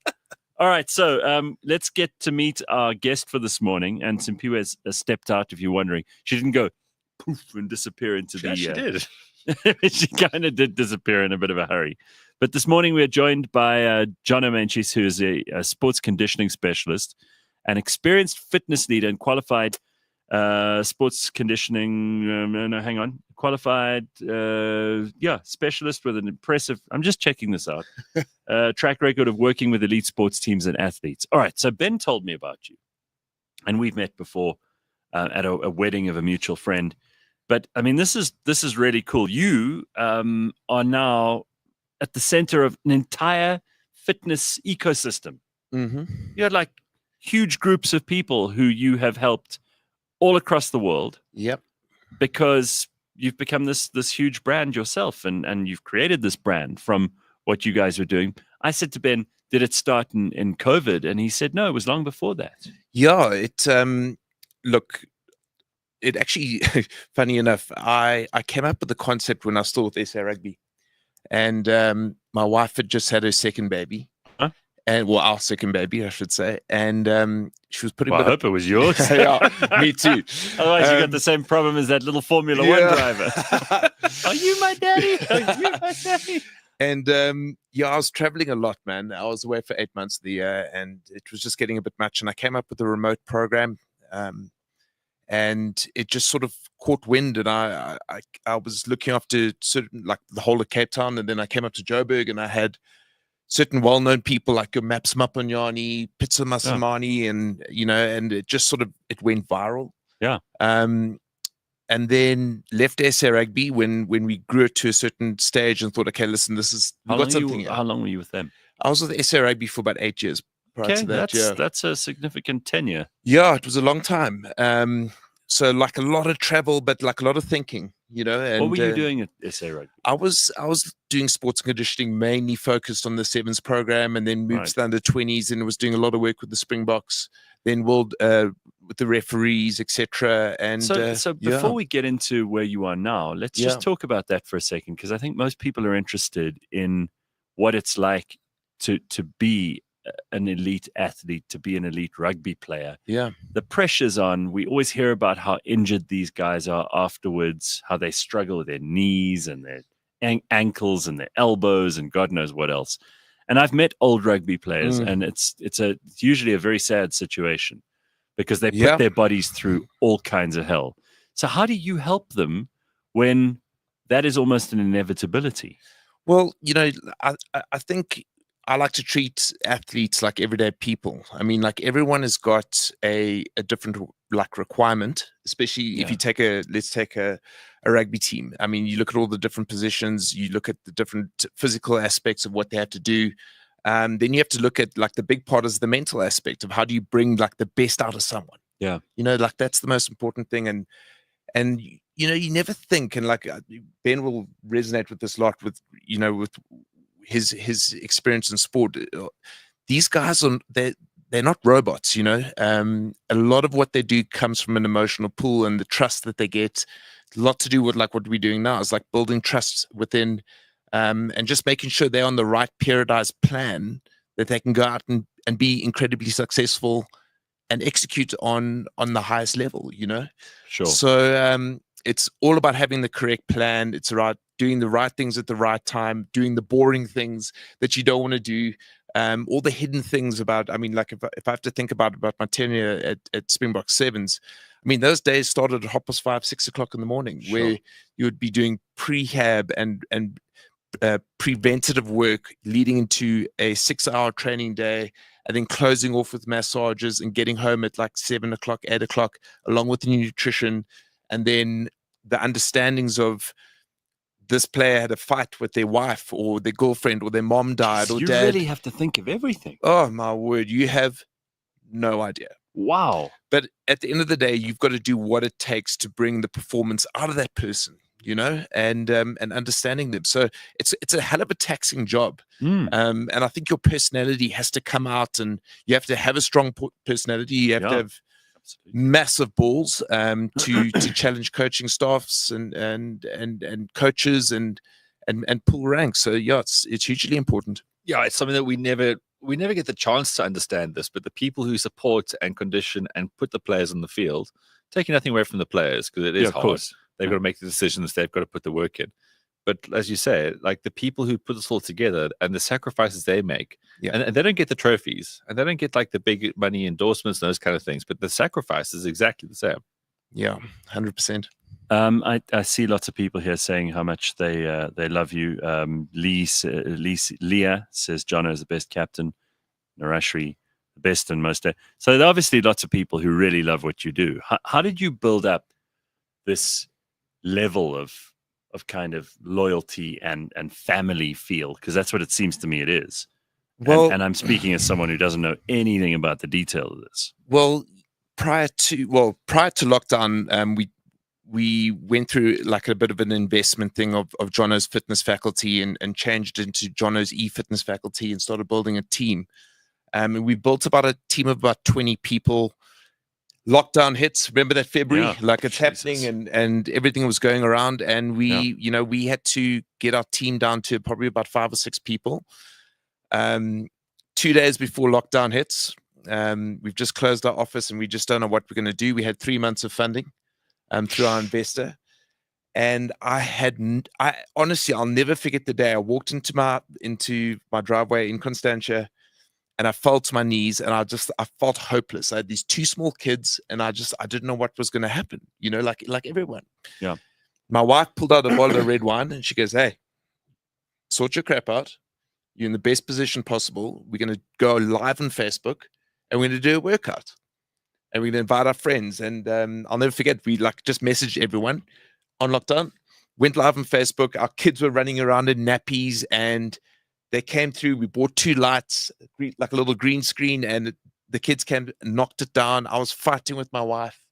All right, so let's get to meet our guest for this morning. And Simpiwe has stepped out, if you're wondering. She didn't go poof and disappear into She actually did. She kind of did disappear in a bit of a hurry. But this morning we are joined by Johno Meintjes, who is a sports conditioning specialist, an experienced fitness leader and qualified sports conditioning. Qualified, specialist with an impressive. I'm just checking this out. Track record of working with elite sports teams and athletes. All right, so Ben told me about you, and we've met before at a wedding of a mutual friend. But I mean, this is really cool. You are now at the center of an entire fitness ecosystem. Mm-hmm. You had like huge groups of people who you have helped all across the world. Yep. Because you've become this huge brand yourself, and you've created this brand from what you guys were doing. I said to Ben, did it start in COVID? And he said, no, it was long before that. Yeah, look, it actually, funny enough, I came up with the concept when I was still with SA Rugby. And my wife had just had her second baby. Huh? And our second baby, I should say. And she was putting. Well, I hope it was yours. Yeah, me too. Otherwise, you got the same problem as that little Formula One driver. Are you my daddy? Are you my daddy? And I was traveling a lot, man. I was away for 8 months of the year, and it was just getting a bit much. And I came up with a remote program, and it just sort of caught wind. And I was looking after certain, like the whole of Cape Town, and then I came up to Joburg, and I had certain well-known people like your Maps Mapanyani, Pizza Masamani, and it just sort of it went viral. Yeah. And then left SA Rugby when we grew it to a certain stage and thought, okay, listen, How long were you with them? I was with SA Rugby for about 8 years. Prior to that, that's a significant tenure. Yeah, it was a long time. So like a lot of travel, but like a lot of thinking, And, what were you doing at SA Rugby? I was doing sports conditioning, mainly focused on the sevens program, and then moved to the under 20s, and was doing a lot of work with the Springboks, then with the referees, etc. And so before we get into where you are now, let's just talk about that for a second, because I think most people are interested in what it's like to be an elite athlete, to be an elite rugby player. Yeah. The pressure's on. We always hear about how injured these guys are afterwards, how they struggle with their knees and their ankles and their elbows and God knows what else. And I've met old rugby players, and it's usually a very sad situation because they put their bodies through all kinds of hell. So how do you help them when that is almost an inevitability? Well, I think I like to treat athletes like everyday people. I mean, like everyone has got a different requirement, especially if you let's take a rugby team. I mean, you look at all the different positions, you look at the different physical aspects of what they have to do. Then you have to look at like the big part is the mental aspect of how do you bring like the best out of someone. Yeah. Like that's the most important thing. And you never think, and like Ben will resonate with this a lot with his experience in sport. These guys they're not robots, a lot of what they do comes from an emotional pool and the trust that they get. A lot to do with like what we're doing now is like building trust within and just making sure they're on the right periodized plan that they can go out and be incredibly successful and execute on the highest level, Sure. So it's all about having the correct plan. It's about doing the right things at the right time, doing the boring things that you don't want to do, all the hidden things about, I mean, like if I have to think about my tenure at Springbok Sevens, I mean, those days started at 5:30, 6 o'clock in the morning, where you would be doing prehab and preventative work leading into a 6-hour training day, and then closing off with massages and getting home at like 7 o'clock, 8 o'clock, along with the nutrition. And then the understandings of this player had a fight with their wife or their girlfriend or their mom died or you dad. You really have to think of everything. Oh, my word. You have no idea. Wow. But at the end of the day, you've got to do what it takes to bring the performance out of that person, and understanding them. So it's a hell of a taxing job. And I think your personality has to come out, and you have to have a strong personality. You have to have massive balls to challenge coaching staffs and coaches and pull ranks. So it's hugely important. Yeah, it's something that we never get the chance to understand this, but the people who support and condition and put the players on the field, taking nothing away from the players because it is hard. They've got to make the decisions. They've got to put the work in. But as you say, like the people who put this all together and the sacrifices they make, and they don't get the trophies and they don't get like the big money endorsements and those kind of things, but the sacrifice is exactly the same. Yeah, 100%. I see lots of people here saying how much they love you. Leah says Jono is the best captain. Narashri, the best and most. So there are obviously lots of people who really love what you do. How did you build up this level of kind of loyalty and family feel? Because that's what it seems to me it is. Well, and I'm speaking as someone who doesn't know anything about the detail of this. Well, prior to lockdown, we went through like a bit of an investment thing of Jono's fitness faculty and changed into Jono's e-fitness faculty and started building a team. And we built about a team of about 20 people. Lockdown hits. Remember that February? Yeah. Like it's happening and everything was going around. And we had to get our team down to probably about 5 or 6 people. 2 days before lockdown hits, we've just closed our office and we just don't know what we're going to do. We had 3 months of funding through our investor. And I honestly, I'll never forget the day I walked into my driveway in Constantia. And I fell to my knees and I felt hopeless. I had these 2 small kids and I didn't know what was going to happen, like everyone. Yeah. My wife pulled out a bottle of red wine and she goes, "Hey, sort your crap out. You're in the best position possible. We're going to go live on Facebook and we're going to do a workout. And we're going to invite our friends." And I'll never forget, we just messaged everyone on lockdown, went live on Facebook. Our kids were running around in nappies and they came through. We bought 2 lights, like a little green screen, and the kids came and knocked it down. I was fighting with my wife.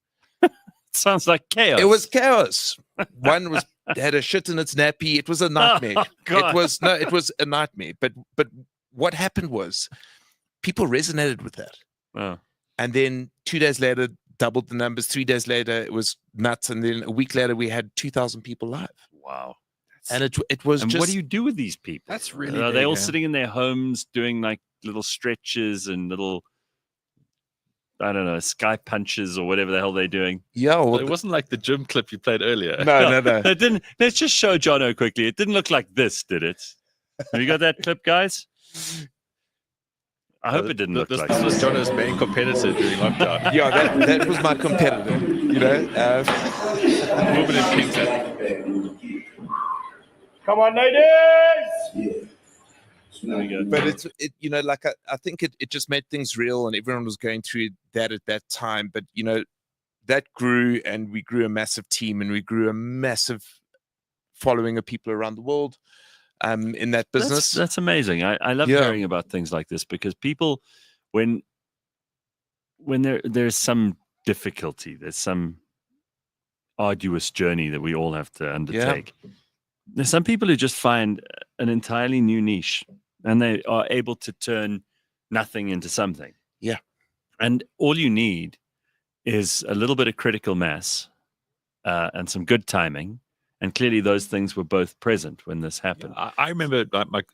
Sounds like chaos. It was chaos. One had a shit in its nappy. It was a nightmare. Oh, God. It was a nightmare. But what happened was people resonated with that. Oh. And then 2 days later, doubled the numbers. 3 days later, it was nuts. And then a week later, we had 2,000 people live. Wow. And it was and just. what do you do with these people? That's really Are big, they all yeah. sitting in their homes doing like little stretches and little, I don't know, sky punches or whatever the hell they're doing? Yeah. Well, It wasn't like the gym clip you played earlier. No. It didn't. Let's just show Jono quickly. It didn't look like this, did it? Have you got that clip, guys? I hope it didn't look like this. this. Was Jono's main competitor during lockdown. Yeah, that was my competitor. Woman in pink. Come on, ladies! But I think it just made things real and everyone was going through that at that time. But, that grew and we grew a massive team and we grew a massive following of people around the world in that business. That's amazing. I love hearing about things like this because people, when there's some difficulty, there's some arduous journey that we all have to undertake. There's some people who just find an entirely new niche and they are able to turn nothing into something. Yeah. And all you need is a little bit of critical mass and some good timing. And clearly those things were both present when this happened. Yeah, I remember,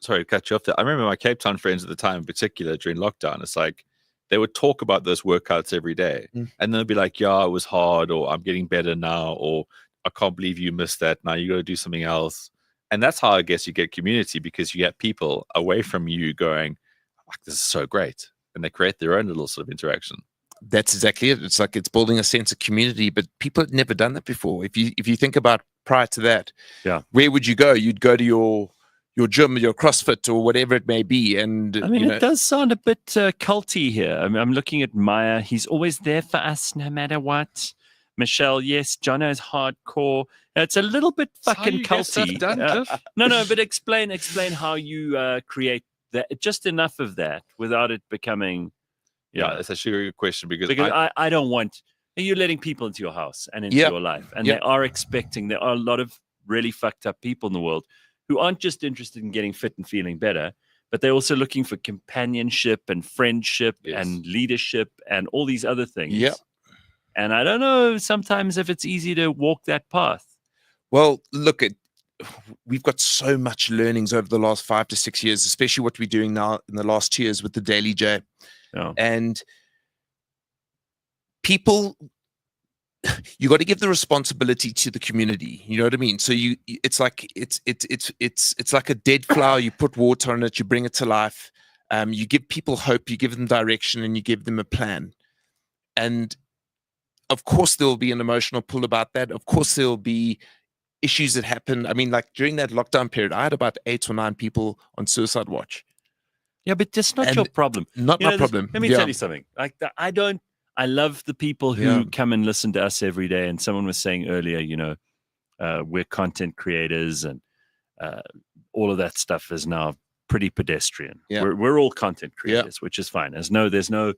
sorry to cut you off there. I remember my Cape Town friends at the time, in particular during lockdown. It's like they would talk about those workouts every day. And they'll be like, yeah, it was hard, or I'm getting better now, or I can't believe you missed that. Now you got to do something else. And that's how I guess you get community, because you get people away from you going, like, this is so great. And they create their own little sort of interaction. That's exactly it. It's like it's building a sense of community, but people had never done that before. If you think about prior to that, where would you go? You'd go to your gym, your CrossFit, or whatever it may be. And I mean, it does sound a bit culty here. I mean, I'm looking at Maya. He's always there for us, no matter what. Michelle, yes, Jono's hardcore. It's a little bit fucking culty. No, but explain how you create that, just enough of that without it becoming. Yeah, that's actually a good question because I don't want you're letting people into your house and into your life, and they are expecting. There are a lot of really fucked up people in the world who aren't just interested in getting fit and feeling better, but they're also looking for companionship and friendship and leadership and all these other things. Yeah. And I don't know sometimes if it's easy to walk that path. Well, look, we've got so much learnings over the last 5 to 6 years, especially what we're doing now in the last 2 years with the Daily J. Yeah. And people you got to give the responsibility to the community. You know what I mean? So it's like it's like a dead flower. You put water on it, you bring it to life. You give people hope, you give them direction, and you give them a plan. And of course, there will be an emotional pull about that. Of course, there will be issues that happen. I mean, like during that lockdown period, I had about 8 or 9 people on suicide watch. Yeah, but that's not your problem. Not my problem. Let me tell you something. Like I love the people who come and listen to us every day. And someone was saying earlier, we're content creators, and all of that stuff is now pretty pedestrian. Yeah. We're all content creators, which is fine. There's no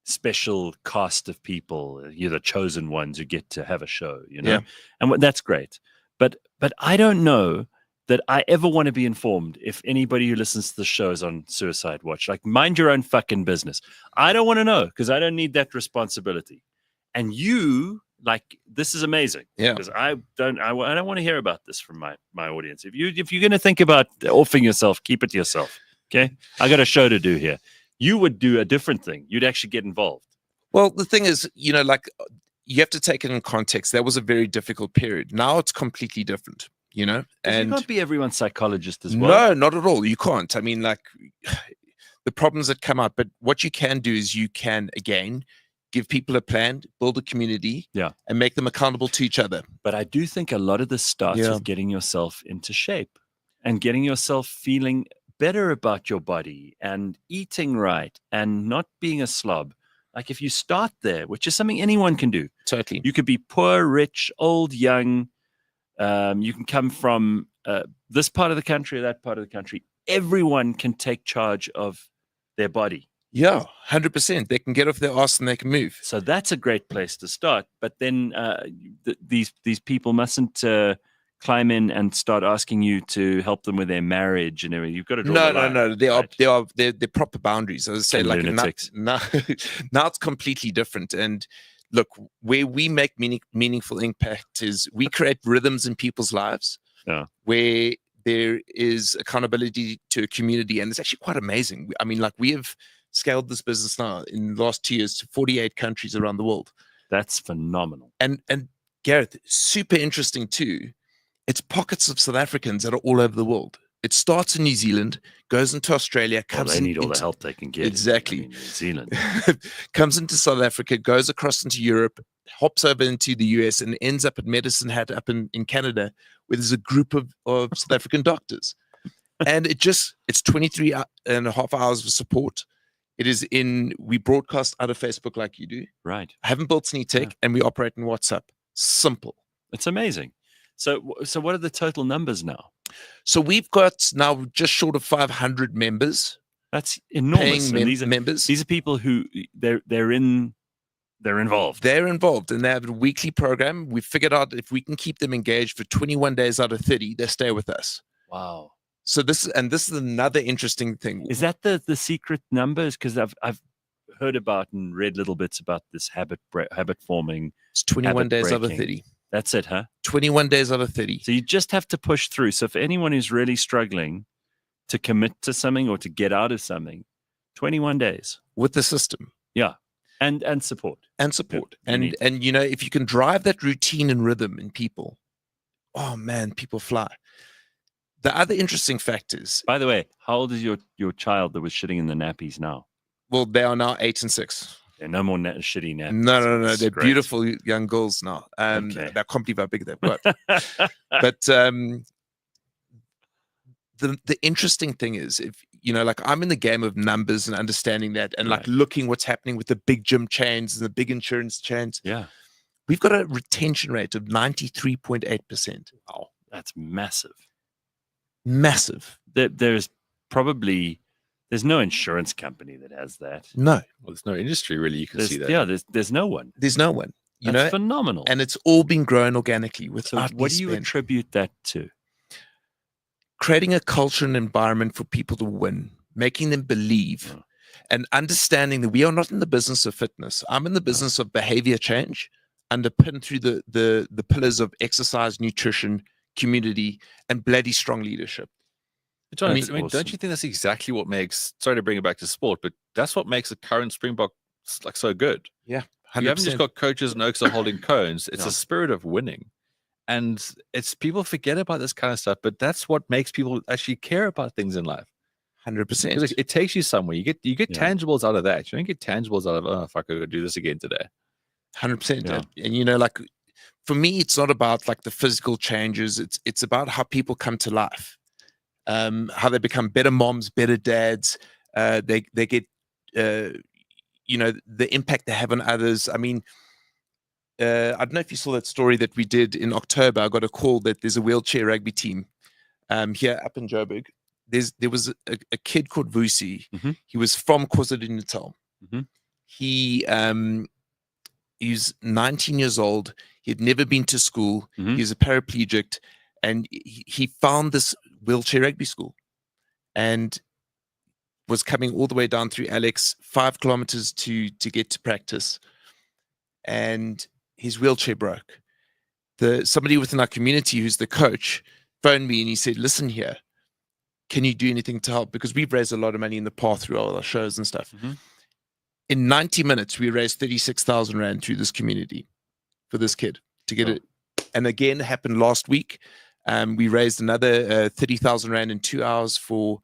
special cast of people. You're the chosen ones who get to have a show, and that's great. But I don't know that I ever want to be informed if anybody who listens to the show is on suicide watch. Like, mind your own fucking business. I don't want to know, because I don't need that responsibility. And this is amazing. Yeah. Because I don't want to hear about this from my audience. If you're going to think about offing yourself, keep it to yourself. Okay. I got a show to do here. You would do a different thing. You'd actually get involved. Well, the thing is, you have to take it in context. That was a very difficult period. Now it's completely different. And you can't be everyone's psychologist as well. No, not at all. You can't. I mean, like, the problems that come up, but what you can do is you can, again, give people a plan, build a community, and make them accountable to each other. But I do think a lot of this starts with getting yourself into shape and getting yourself feeling better about your body and eating right and not being a slob. Like, if you start there, which is something anyone can do. Totally. You could be poor, rich, old, young. You can come from this part of the country or that part of the country. Everyone can take charge of their body. Yeah, 100%. They can get off their ass and they can move. So that's a great place to start. But then these people mustn't climb in and start asking you to help them with their marriage and everything. You've got to draw the line. No. They're proper boundaries. As I say, like now it's completely different. And look, where we make meaningful impact is we create rhythms in people's lives where there is accountability to a community. And it's actually quite amazing. I mean, like, we have scaled this business now in the last 2 years to 48 countries around the world. That's phenomenal. And Gareth, super interesting too. It's pockets of South Africans that are all over the world. It starts in New Zealand, goes into Australia, they need all the help they can get. Exactly. New Zealand. Comes into South Africa, goes across into Europe, hops over into the US, and ends up at Medicine Hat up in Canada, where there's a group of South African doctors. And it's 23 and a half hours of support. We broadcast out of Facebook like you do. Right. I haven't built any tech, and we operate in WhatsApp. Simple. It's amazing. So what are the total numbers now? So we've got now just short of 500 members. That's enormous. These are members. These are people who they're involved. They're involved, and they have a weekly program. We figured out if we can keep them engaged for 21 days out of 30, they stay with us. Wow. So this is another interesting thing. Is that the secret numbers? Because I've heard about and read little bits about this habit forming. It's 21 days out of 30. That's it, huh? 21 days out of 30. So you just have to push through. So for anyone who's really struggling to commit to something or to get out of something, 21 days. With the system. Yeah. And support. And support. And if you can drive that routine and rhythm in people, oh man, people fly. The other interesting fact is, by the way, how old is your child that was shitting in the nappies now? Well, they are now 8 and 6. Yeah, no more shitty nappies. No. They're great. Beautiful young girls now. I can't believe how big they've got. But the interesting thing is, if I'm in the game of numbers and understanding that, and like looking what's happening with the big gym chains and the big insurance chains. Yeah, we've got a retention rate of 93.8%. Wow, that's massive. Massive. There's no insurance company that has that. No. Well, there's no industry really. You can see that. Yeah, there's no one. There's no one. That's phenomenal. And it's all been grown organically. So what do you attribute that to? Creating a culture and environment for people to win, making them believe, and understanding that we are not in the business of fitness. I'm in the business of behavior change, underpinned through the pillars of exercise, nutrition, community, and bloody strong leadership. John, I mean, don't you think that's exactly what makes, sorry to bring it back to sport, but that's what makes the current Springbok like so good? Yeah, You haven't just 100%. got coaches and oaks are holding cones. It's Yeah. a spirit of winning. And it's people forget about this kind of stuff, but that's what makes people actually care about things in life. 100%. Because it takes you somewhere. You get Yeah. tangibles out of that. You don't get tangibles out of, oh, fuck, I got to do this again today. 100%. Yeah. And you know, like for me, it's not about like the physical changes. It's about how people come to life, how they become better moms, better dads. They get, you know, the impact they have on others. I mean, I don't know if you saw that story that we did in October. I got a call that there's a wheelchair rugby team here up in Joburg. There was a kid called Vusi. Mhm. He was from KwaZulu-Natal. Mhm. He's 19 years old. He had never been to school. Mhm. He was a paraplegic, and he found this wheelchair rugby school, and was coming all the way down through Alex, 5 kilometers to get to practice, and his wheelchair broke. Somebody within our community who's the coach phoned me and he said, listen here, can you do anything to help? Because we've raised a lot of money in the past through all our shows and stuff. Mhm. In 90 minutes, we raised 36,000 Rand through this community for this kid to get it. And again, it happened last week. We raised another 30,000 Rand in 2 hours for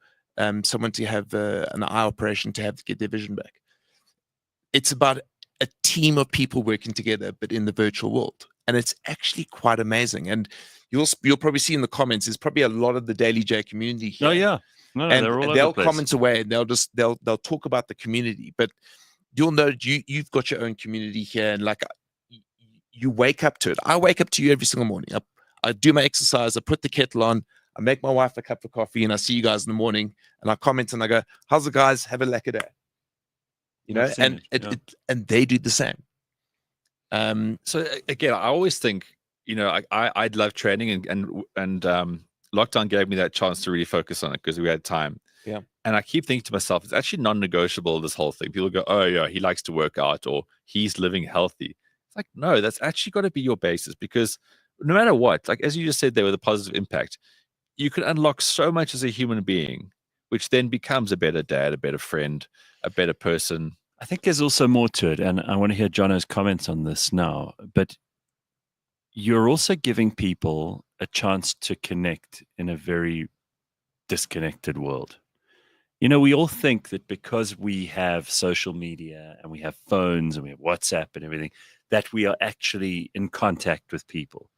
someone to have an eye operation to get their vision back. It's about a team of people working together, but in the virtual world. And it's actually quite amazing. And you'll probably see in the comments, there's probably a lot of the Daily J community here. Oh yeah. No, And they're all over they'll the place. comment away and they'll talk about the community. But you'll know you've got your own community here, and like you wake up to it. I wake up to you every single morning. I do my exercise, I put the kettle on, I make my wife a cup of coffee, and I see you guys in the morning, and I comment and I go, how's it, guys? Have a lekker day. You know, I've seen and and they do the same. So again, I always think, you know, I'd love training, and lockdown gave me that chance to really focus on it because we had time. Yeah. And I keep thinking to myself, it's actually non-negotiable, this whole thing. People go, oh yeah, he likes to work out, or he's living healthy. It's like, no, that's actually got to be your basis, because no matter what, like as you just said there with a positive impact, you can unlock so much as a human being, which then becomes a better dad, a better friend, a better person. I think there's also more to it, and I want to hear Jono's comments on this now. But you're also giving people a chance to connect in a very disconnected world. You know, we all think that because we have social media and we have phones and we have WhatsApp and everything, that we are actually in contact with people.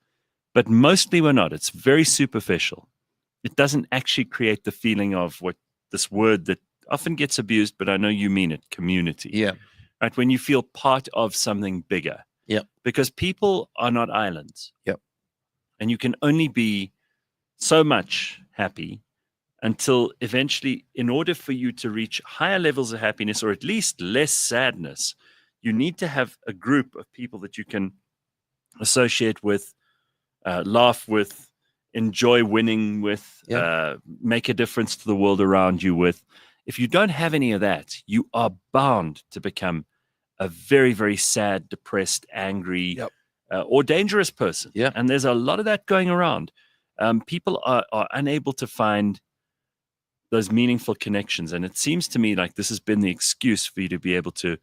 But mostly we're not. It's very superficial. It doesn't actually create the feeling of what this word that often gets abused, but I know you mean it, community. Yeah. Right? When you feel part of something bigger. Yep. Because people are not islands. Yep. And you can only be so much happy until eventually, in order for you to reach higher levels of happiness, or at least less sadness, you need to have a group of people that you can associate with, laugh with, enjoy winning with, make a difference to the world around you with. If you don't have any of that, you are bound to become a very, very sad, depressed, angry, or dangerous person. Yeah. And there's a lot of that going around. People are unable to find those meaningful connections. And it seems to me like this has been the excuse for you to be able to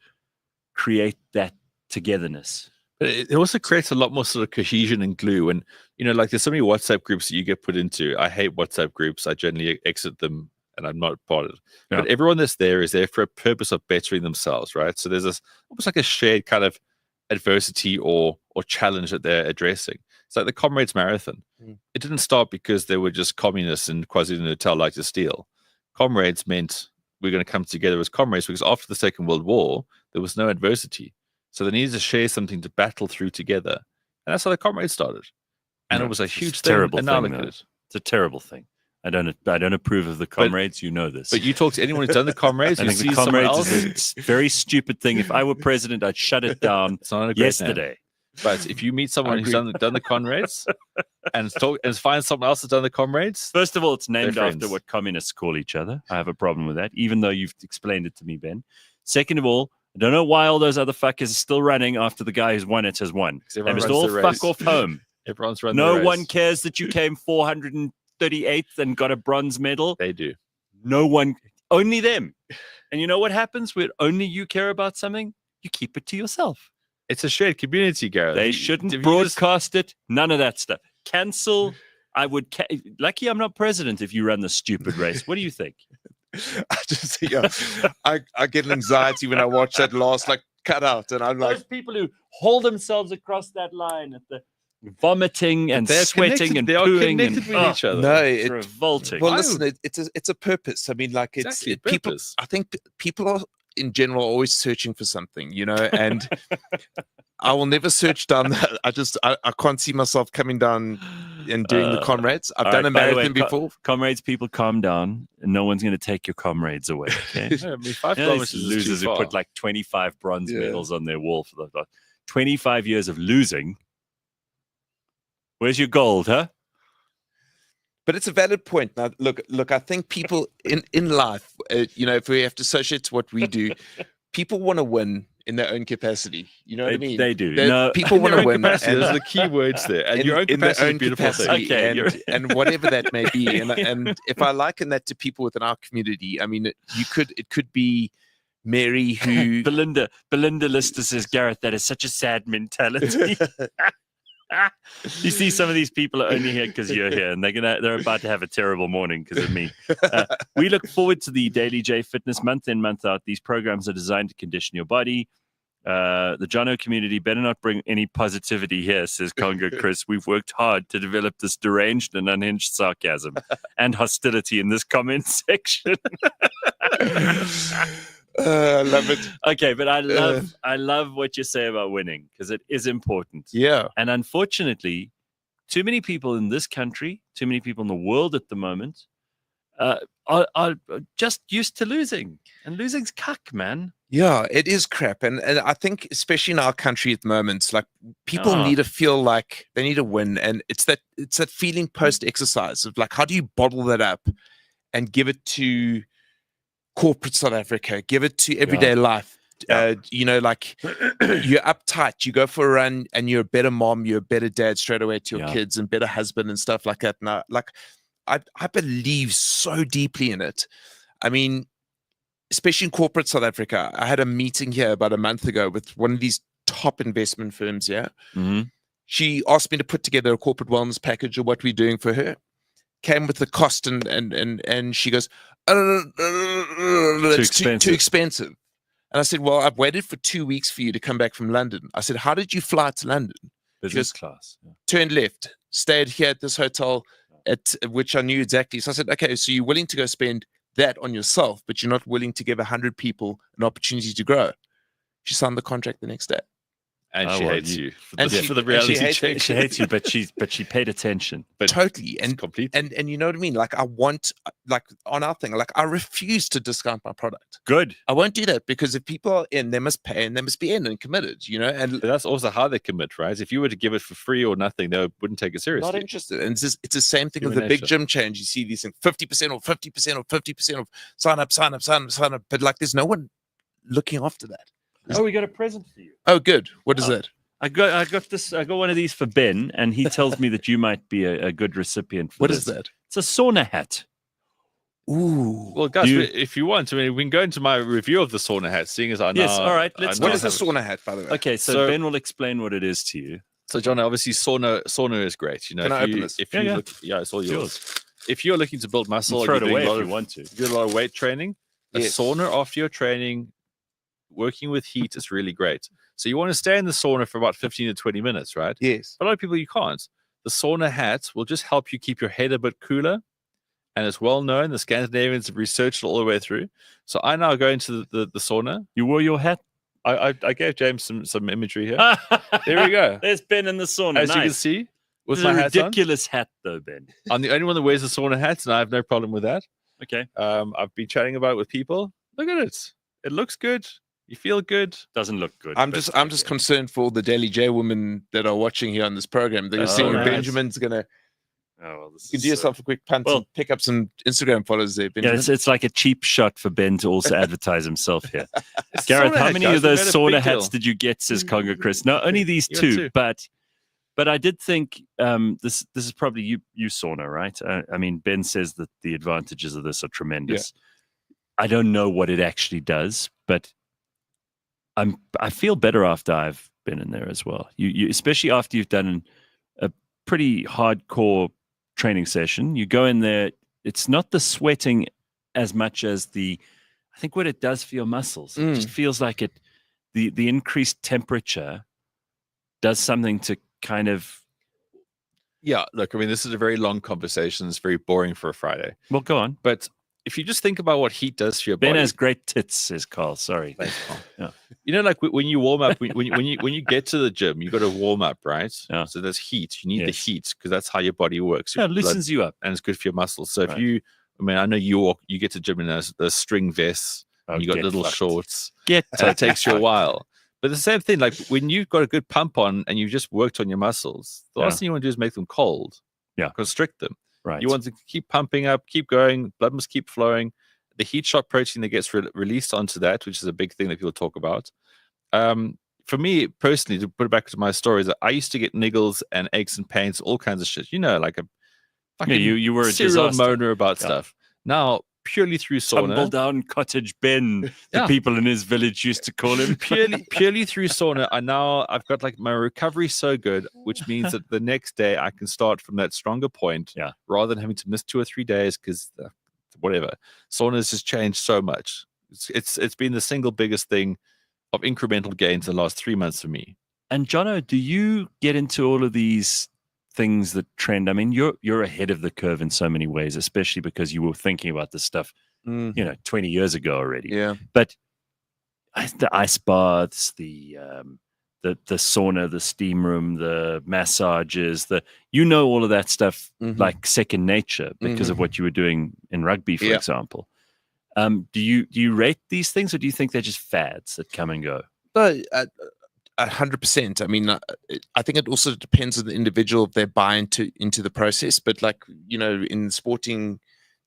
create that togetherness. But it also creates a lot more sort of cohesion and glue. And, you know, like there's so many WhatsApp groups that you get put into. I hate WhatsApp groups. I generally exit them and I'm not part of it. Yeah. But everyone that's there is there for a purpose of bettering themselves, right? So there's this almost like a shared kind of adversity or challenge that they're addressing. It's like the Comrades Marathon. It didn't start because they were just communists in KwaZulu-Natal like to steal. Comrades meant we're going to come together as comrades, because after the Second World War, there was no adversity. So they needed to share something to battle through together. And that's how the Comrades started. And it was a huge thing. Terrible And now thing. look at Though. it. It's a terrible thing. I don't approve of the Comrades. You know this. But you talk to anyone who's done the Comrades, I you think see the someone Comrades else. is a very stupid thing. If I were president, I'd shut it down It's not a great yesterday. name. But if you meet someone who's done the Comrades and find someone else that's done the Comrades, First of all, it's named they're after friends. what communists call each other. I have a problem with that, even though you've explained it to me, Ben. Second of all, I don't know why all those other fuckers are still running after the guy who's won it has won. They everyone must runs all the fuck race. off home. Everyone's run the No race. one cares that you came 438th and got a bronze medal. They do. No one, only them. And you know what happens when only you care about something? You keep it to yourself. It's a shared community, Gareth. They shouldn't broadcast it. None of that stuff. Cancel. I would. Lucky I'm not president if you run the stupid race. What do you think? I get anxiety when I watch that last cutout, and I'm like, those people who hold themselves across that line at the vomiting and sweating and they are pooing connected with each other. no, it's it, revolting. well, listen, it's a purpose. I mean, like Exactly, people. purpose. I think people are in general always searching for something, and I will never search down that. I can't see myself coming down and doing the comrades. I've done a marathon before. Comrades, people, calm down. No one's going to take your comrades away. Okay? I mean, 5 You know, kilometers these is losers too who far. put like 25 bronze medals on their wall for the 25 years of losing. Where's your gold, huh? But it's a valid point. Now, look. I think people in life, if we have to associate to what we do, people want to win in their own capacity. You know what I mean? They do. People want to win. Capacity, those are the key words there. And your own capacity is a beautiful thing. Okay, and whatever that may be. And if I liken that to people within our community, I mean, it could be Mary who Belinda Lister says, Gareth, that is such a sad mentality. You see, some of these people are only here because you're here, and they're about to have a terrible morning because of me. We look forward to the Daily J Fitness month in, month out. These programs are designed to condition your body. The Johno community better not bring any positivity here, says Congo Chris. We've worked hard to develop this deranged and unhinged sarcasm and hostility in this comment section. I love it. Okay, but I love what you say about winning because it is important. Yeah. And unfortunately, too many people in this country, too many people in the world at the moment are just used to losing. And losing's cuck, man. Yeah, it is crap. And I think especially in our country at the moment, like people need to feel like they need to win. And it's that feeling post-exercise of like, how do you bottle that up and give it to corporate South Africa, give it to everyday life. Like you're uptight, you go for a run and you're a better mom, you're a better dad straight away to your kids and better husband and stuff like that. Now, like I believe so deeply in it. I mean, especially in corporate South Africa, I had a meeting here about a month ago with one of these top investment firms. Yeah. Mm-hmm. She asked me to put together a corporate wellness package of what we're doing for her. Came with the cost and she goes, it's too expensive. And I said, well, I've waited for 2 weeks for you to come back from London. I said, how did you fly to London? Business class. Yeah. Turned left, stayed here at this hotel at which I knew exactly. So I said, okay, so you're willing to go spend that on yourself, but you're not willing to give 100 people an opportunity to grow. She signed the contract the next day. And she hates you for the reality check. She hates you, but she paid attention. But totally and completely. And you know what I mean? Like I want, like on our thing, like I refuse to discount my product. Good. I won't do that because if people are in, they must pay and they must be in and committed, And but that's also how they commit, right? If you were to give it for free or nothing, they wouldn't take it seriously. Not interested. And it's the same thing with the big gym change. You see these things, 50% or 50% or 50% of sign up. But like there's no one looking after that. Oh, we got a present for you. Oh, good. What is that? I got one of these for Ben, and he tells me that you might be a good recipient for What this. is that? It's a sauna hat. Ooh. Well, guys, if you want, I mean, we can go into my review of the sauna hat, seeing as I know. Yes, all right. What is a sauna hat, by the way? Okay, so Ben will explain what it is to you. So, John, obviously, sauna is great. Can I open this? It's all yours. If you're looking to build muscle, throw it you're doing away a lot if of- you want to. You do a lot of weight training. A Yes. sauna after your training, working with heat is really great. So you want to stay in the sauna for about 15 to 20 minutes, right? Yes. But a lot of people, you can't. The sauna hat will just help you keep your head a bit cooler. And it's well known. The Scandinavians have researched it all the way through. So I now go into the sauna. You wore your hat? I gave James some imagery here. There we go. There's Ben in the sauna. As you can see, with This my is a hat on. ridiculous hat, though, Ben. I'm the only one that wears a sauna hat, and I have no problem with that. Okay. I've been chatting about it with people. Look at it. It looks good. You feel good. Doesn't look good. I'm but just concerned for all the Daily J women that are watching here on this program. They're seeing nice. Benjamin's gonna. Oh, well, this You can is do yourself a quick punt and pick up some Instagram followers there, Yeah, Benjamin. it's like a cheap shot for Ben to also advertise himself here. Gareth, sauna how hat, many guys. of We those made a sauna big hats deal. did you get, says Congo Chris? No, only these You got two, two. but I did think this is probably you sauna, right? I mean, Ben says that the advantages of this are tremendous. I don't know what it actually does, but I feel better after I've been in there as well. You especially after you've done a pretty hardcore training session. You go in there, it's not the sweating as much as I think what it does for your muscles. It just feels like the increased temperature does something to kind of. Yeah, look, I mean, this is a very long conversation. It's very boring for a Friday. Well, go on. But if you just think about what heat does for your Ben body. has great tits, says Carl. Sorry. Thanks, Carl. Yeah. You know, like when you warm up, when you get to the gym, you got to warm up, right? Yeah. So there's heat. You need the heat because that's how your body works. Yeah, it loosens you up, and it's good for your muscles. So if you, I mean, I know you get to gym in those string vests, and you got little shorts. So it takes you a while. But the same thing, like when you've got a good pump on and you've just worked on your muscles, the last thing you want to do is make them cold. Yeah, constrict them. Right. You want to keep pumping up, keep going. Blood must keep flowing. The heat shock protein that gets released onto that, which is a big thing that people talk about. For me personally, to put it back to my story, is that I used to get niggles and aches and pains, all kinds of shit. You know, like a fucking you were a serial disaster. moaner about stuff. Now, purely through sauna, Tumble down cottage Ben, the people in his village used to call him. purely through sauna, I've got like my recovery so good, which means that the next day I can start from that stronger point, rather than having to miss 2 or 3 days because whatever. Sauna has just changed so much. It's been the single biggest thing of incremental gains in the last 3 months for me. And Jono, do you get into all of these things that trend? I mean, you're ahead of the curve in so many ways, especially because you were thinking about this stuff, 20 years ago already. Yeah. But the ice baths, the sauna, the steam room, the massages, all of that stuff like second nature because of what you were doing in rugby, for example. Do you rate these things, or do you think they're just fads that come and go? No, 100%. I mean, I think it also depends on the individual if they buy into the process. But like, in sporting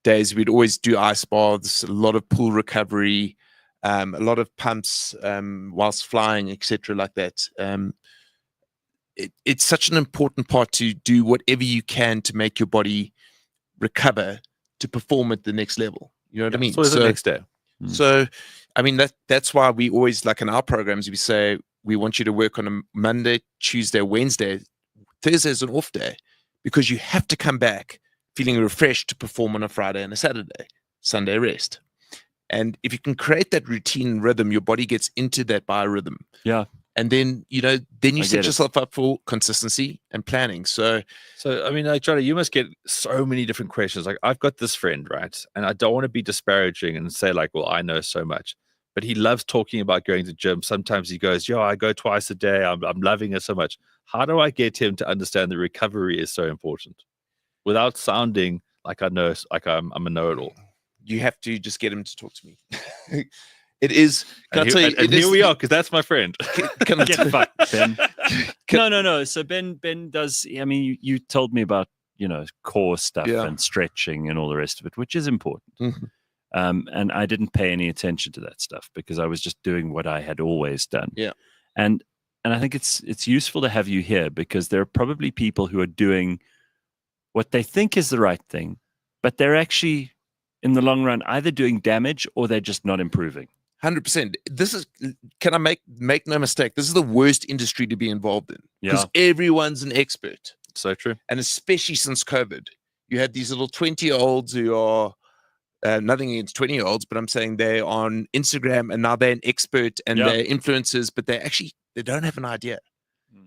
days, we'd always do ice baths, a lot of pool recovery, a lot of pumps whilst flying, etc., like that. It's such an important part to do whatever you can to make your body recover to perform at the next level. You know what I mean? So the next day. So, I mean, that's why we always, like in our programs, we say we want you to work on a Monday, Tuesday, Wednesday. Thursday is an off day because you have to come back feeling refreshed to perform on a Friday and a Saturday, Sunday rest. And if you can create that routine rhythm, your body gets into that biorhythm. Yeah. And then, then you set yourself up for consistency and planning. So I mean, like, Johnny, you must get so many different questions. Like, I've got this friend, right? And I don't want to be disparaging and say like, well, I know so much, but he loves talking about going to gym. Sometimes he goes, I go twice a day. I'm loving it so much. How do I get him to understand that recovery is so important without sounding like I know, like I'm a know-it-all? You have to just get him to talk to me. It is. Can I tell you? And here we are, because that's my friend. Can I Get fucked, Ben. No. So Ben does. I mean, you told me about core stuff and stretching and all the rest of it, which is important. And I didn't pay any attention to that stuff because I was just doing what I had always done. Yeah. And I think it's useful to have you here because there are probably people who are doing what they think is the right thing, but they're actually in the long run either doing damage or they're just not improving. 100%. This is, can I make no mistake, this is the worst industry to be involved in because everyone's an expert. So true. And especially since COVID, you have these little 20-year-olds who are nothing against 20-year-olds, but I'm saying they're on Instagram and now they're an expert and they're influencers, but they don't have an idea,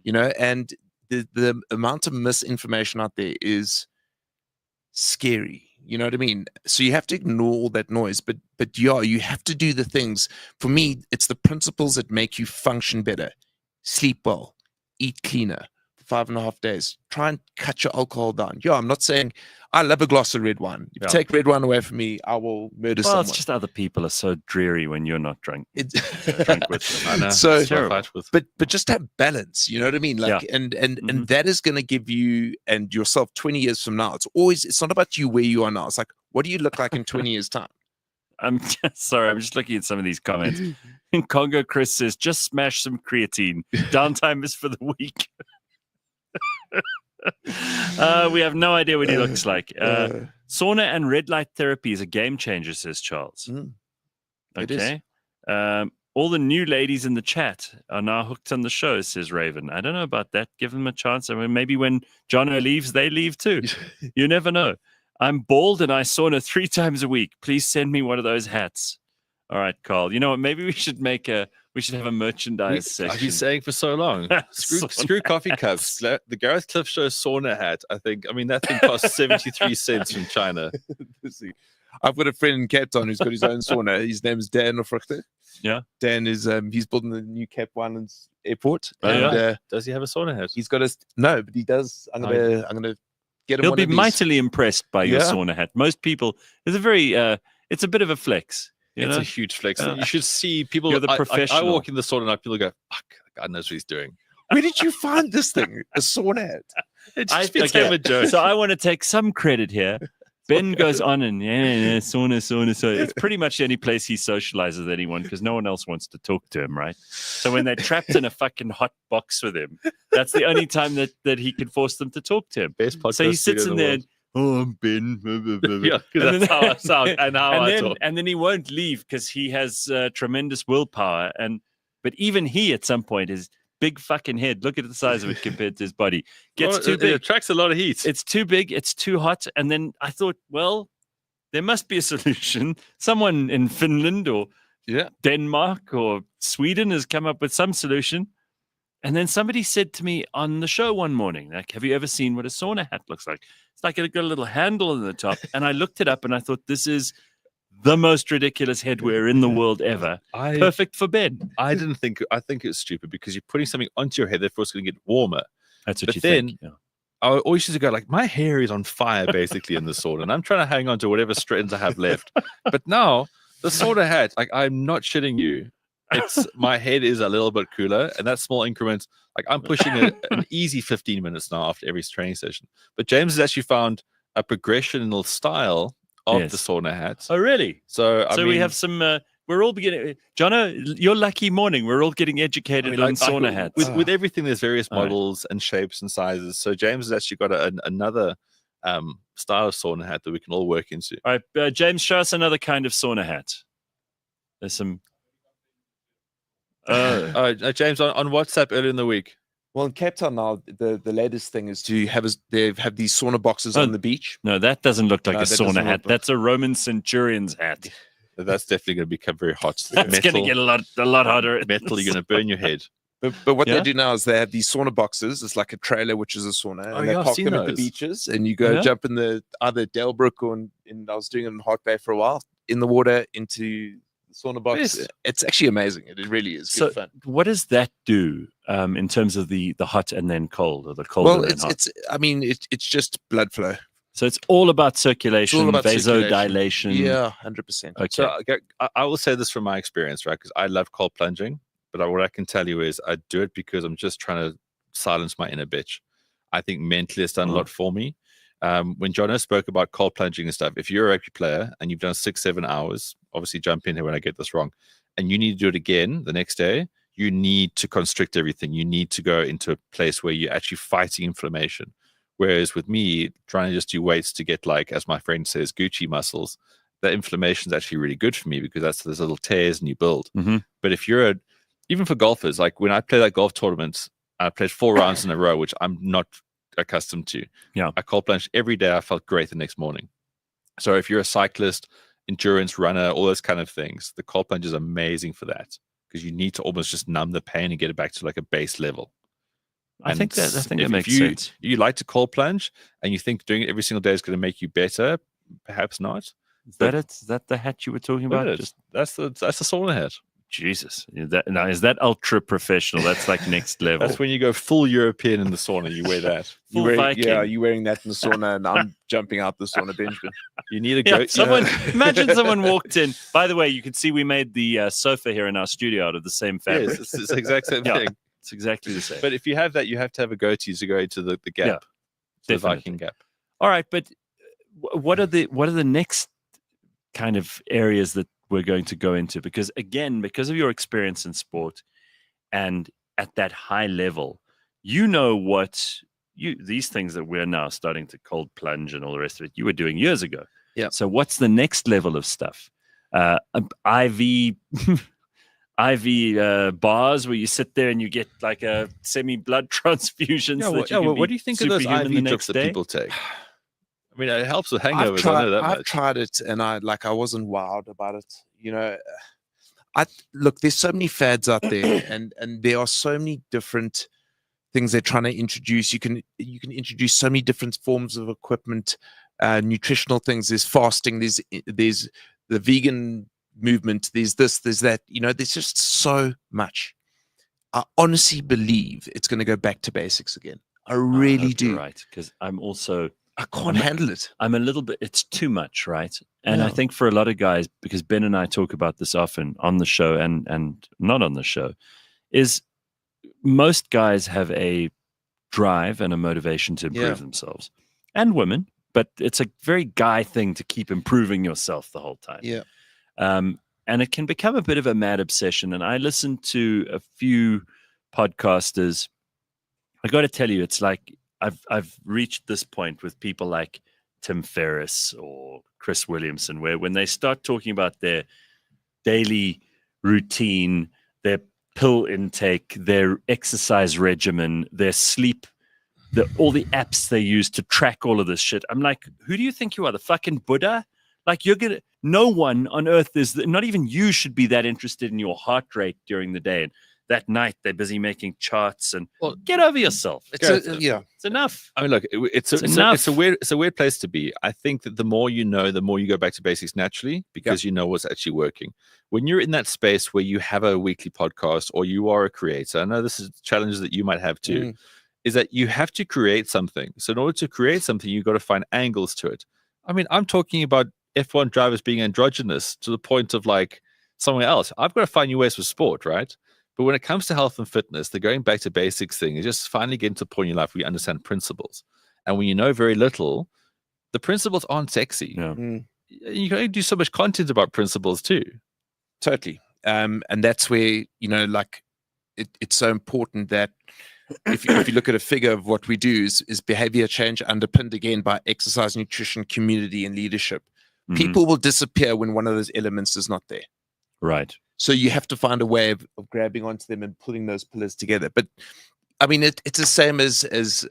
and the amount of misinformation out there is scary. You know what I mean? So you have to ignore all that noise, but you have to do the things. For me, it's the principles that make you function better. Sleep well, eat cleaner for 5.5 days. Try and cut your alcohol down. I'm not saying I love a glass of red wine. If you take red wine away from me, I will murder someone. It's just other people are so dreary when you're not drunk. Drunk with them. I know. So, it's terrible. But just have balance. You know what I mean? Like, and that is going to give you and yourself 20 years from now. It's not about you where you are now. It's like, what do you look like in 20 years' time? I'm sorry. I'm just looking at some of these comments. In Congo, Chris says, just smash some creatine. Downtime is for the weak. We have no idea what he looks like. Sauna and red light therapy is a game changer, says Charles. It okay. all the new ladies in the chat are now hooked on the show, says Raven. I don't know about that. Give them a chance. I mean, maybe when Jono leaves, they leave too. You never know. I'm bald and I sauna 3 times a week. Please send me one of those hats. All right, Carl. You know what? Maybe we should have a merchandise section. I've been saying for so long. Screw coffee cups. The Gareth Cliff Show sauna hat. I mean, that thing costs 73 cents from China. I've got a friend in Cape Town who's got his own sauna. His name is Dan Ofruchte. Yeah. Dan is he's building the new Cape Winelands airport. Oh, and, yeah. Does he have a sauna hat? He's got no, but he does. I'm gonna get him. He'll one be of these. mightily impressed by your sauna hat. Most people, it's a very, it's a bit of a flex. It's a huge flex. You should see people. You're the I professional. walk in the sauna and people go, "Fuck, God knows what he's doing." Where did you find this thing? A sauna hat? It just became a joke. So I want to take some credit here. Ben goes on and sauna. It's pretty much any place he socializes with anyone because no one else wants to talk to him, right? So when they're trapped in a fucking hot box with him, that's the only time that he can force them to talk to him. Best podcast so he sits in there. I'm Ben. Yeah, that's how I sound and how I talk. And then he won't leave because he has tremendous willpower. But even he at some point is big fucking head. Look at the size of it compared to his body. Gets too big. It attracts a lot of heat. It's too big. It's too hot. And then I thought, well, there must be a solution. Someone in Finland or Denmark or Sweden has come up with some solution. And then somebody said to me on the show one morning, like, have you ever seen what a sauna hat looks like? It's like it's got a little handle on the top. And I looked it up and I thought, this is the most ridiculous headwear in the world ever. Perfect for Ben. I think it's stupid because you're putting something onto your head, therefore it's going to get warmer. That's what but you then, think. Yeah. I always used to go like, my hair is on fire basically in the sauna, and I'm trying to hang on to whatever strands I have left. But now the sauna hat, like, I'm not shitting you. It's my head is a little bit cooler, and that small increment, like, I'm pushing an easy 15 minutes now after every training session. But James has actually found a progressional style of the sauna hats. Oh, really? So I mean, we have some. We're all beginning. Jono, your lucky morning. We're all getting educated on sauna hats. With everything, there's various models and shapes and sizes. So James has actually got another style of sauna hat that we can all work into. All right, James, show us another kind of sauna hat. There's some. James, on WhatsApp earlier in the week. Well, in Cape Town now, the latest thing is to have these sauna boxes on the beach. No, that doesn't look like a sauna hat. That's a Roman centurion's hat. That's definitely going to become very hot. That's going to get a lot hotter. Metal, you're going to burn your head. But what they do now is they have these sauna boxes. It's like a trailer, which is a sauna. And they park them at the beaches. And you go jump in either Delbrook or I was doing it in Hot Bay for a while, in the water into the sauna box. Yes. It's actually amazing. It really is good fun. What does that do in terms of the hot and then cold, or the cold and then hot? It's just blood flow. So it's all about circulation, all about vasodilation. Yeah, 100%. Okay. So I will say this from my experience, right? Because I love cold plunging, but what I can tell you is I do it because I'm just trying to silence my inner bitch. I think mentally it's done a lot for me. When Jono spoke about cold plunging and stuff, if you're a rugby player and you've done 6-7 hours, obviously jump in here when I get this wrong, and you need to do it again the next day, you need to constrict everything. You need to go into a place where you're actually fighting inflammation. Whereas with me, trying to just do weights to get, like, as my friend says, Gucci muscles, that inflammation is actually really good for me because that's those little tears and you build. Mm-hmm. But if you're even for golfers, like when I play that golf tournament, I played 4 rounds in a row, which I'm not accustomed to. Yeah. I cold plunged every day. I felt great the next morning. So if you're a cyclist, endurance runner, all those kind of things, the cold plunge is amazing for that because you need to almost just numb the pain and get it back to like a base level. I think that makes sense. You like to cold plunge and you think doing it every single day is going to make you better, perhaps not. Is that it? Is that the hat you were talking about? That's the sauna hat. Jesus. Is that ultra professional? That's like next level. That's when you go full European in the sauna. You wear that. Full Viking. Yeah, you're wearing that in the sauna, and I'm jumping out the sauna, Benjamin. You need a goat. Imagine someone walked in. By the way, you can see we made the sofa here in our studio out of the same fabric. Yes, it's the exact same thing. It's exactly the same. But if you have that, you have to have a goatee to go into the gap, the Viking gap. All right, but what are the next kind of areas that we're going to go into? Because again, because of your experience in sport and at that high level, you know what these things that we're now starting to cold plunge and all the rest of it, you were doing years ago. Yeah. So what's the next level of stuff? IV IV bars where you sit there and you get like a semi-blood transfusion. Yeah, so that you can what be do you think of those superhuman the IV next drips that day? people take? I mean, it helps with hangovers. I know that I've much. tried it, and I wasn't wild about it. I look. There's so many fads out there, and there are so many different things they're trying to introduce. You can introduce so many different forms of equipment, nutritional things. There's fasting. There's the vegan movement. There's this. There's that. There's just so much. I honestly believe it's going to go back to basics again. I really do. You're right, because I can't handle it. I'm a little bit, it's too much, right? And I Yeah. think for a lot of guys, because Ben and I talk about this often on the show and not on the show, is most guys have a drive and a motivation to improve themselves, and women, but it's a very guy thing to keep improving yourself the whole time. Yeah. And it can become a bit of a mad obsession. And I listened to a few podcasters. I got to tell you, it's like I've reached this point with people like Tim Ferriss or Chris Williamson, where when they start talking about their daily routine, their pill intake, their exercise regimen, their sleep, all the apps they use to track all of this shit, I'm like, who do you think you are, the fucking Buddha? Like, no one on earth not even you should be that interested in your heart rate during the day. And that night they're busy making charts and get over yourself. It's enough. I mean, look, it's a weird place to be. I think that the more you know, the more you go back to basics naturally, because you know what's actually working. When you're in that space where you have a weekly podcast or you are a creator, I know this is challenges that you might have too, is that you have to create something. So in order to create something, you've got to find angles to it. I mean, I'm talking about F1 drivers being androgynous to the point of like somewhere else. I've got to find new ways for sport, right? But when it comes to health and fitness, the going back to basics thing is just finally getting to a point in your life where you understand principles. And when you know very little, the principles aren't sexy. Yeah. You can only do so much content about principles too. Totally. And that's where, it's so important that if you look at a figure of what we do is behavior change underpinned again by exercise, nutrition, community, and leadership. People will disappear when one of those elements is not there. Right. So you have to find a way of grabbing onto them and pulling those pillars together. But I mean, it's the same as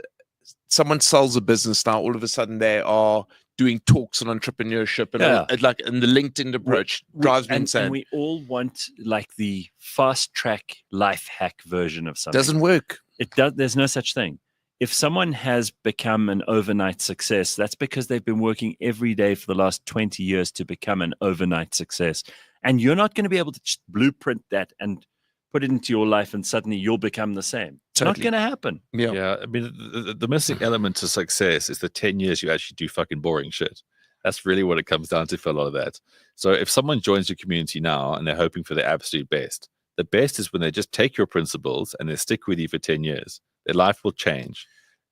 someone sells a business now. All of a sudden, they are doing talks on entrepreneurship and the LinkedIn approach drives me insane. And we all want like the fast track life hack version of something. Doesn't work. There's no such thing. If someone has become an overnight success, that's because they've been working every day for the last 20 years to become an overnight success. And you're not going to be able to just blueprint that and put it into your life and suddenly you'll become the same. It's not going to happen. Yeah. I mean, the missing element to success is the 10 years you actually do fucking boring shit. That's really what it comes down to for a lot of that. So if someone joins your community now and they're hoping for the absolute best, the best is when they just take your principles and they stick with you for 10 years. Their life will change.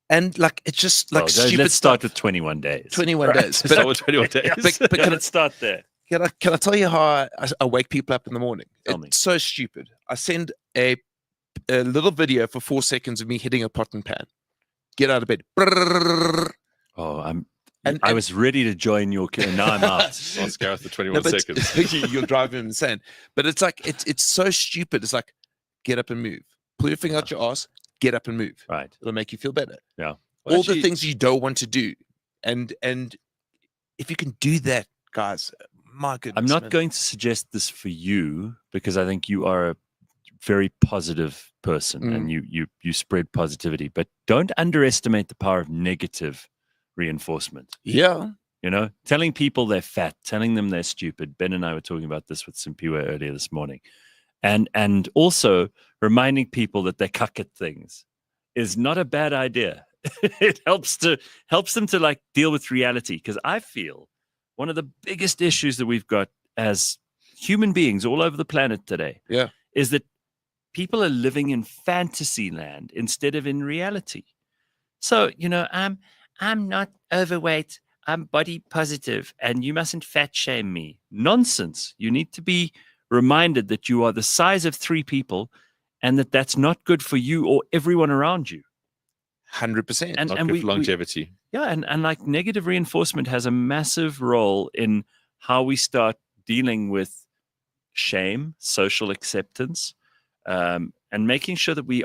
And like, it's just like stupid let's start stuff. with 21 days. 21 days. Start with 21 days. But can Let's start there. Can I tell you how I wake people up in the morning? Tell me. It's so stupid. I send a little video for 4 seconds of me hitting a pot and pan. Get out of bed. Oh, I was ready to join your. Now I'm out. I'll scare for 21 seconds. You'll drive him insane. But it's like it's so stupid. It's like, get up and move. Pull your finger out your ass. Get up and move. Right. It'll make you feel better. Yeah. Well, All the things you don't want to do, and if you can do that, guys, my goodness. I'm not going to suggest this for you because I think you are a very positive person and you spread positivity. But don't underestimate the power of negative reinforcement. Yeah. Telling people they're fat, telling them they're stupid. Ben and I were talking about this with Simpiwe earlier this morning. And also reminding people that they cuck at things is not a bad idea. It helps them to like deal with reality. Because I feel one of the biggest issues that we've got as human beings all over the planet today is that people are living in fantasy land instead of in reality. So, I'm not overweight. I'm body positive and you mustn't fat shame me. Nonsense. You need to be reminded that you are the size of 3 people and that's not good for you or everyone around you. 100%. And good for longevity. And like negative reinforcement has a massive role in how we start dealing with shame, social acceptance, and making sure that we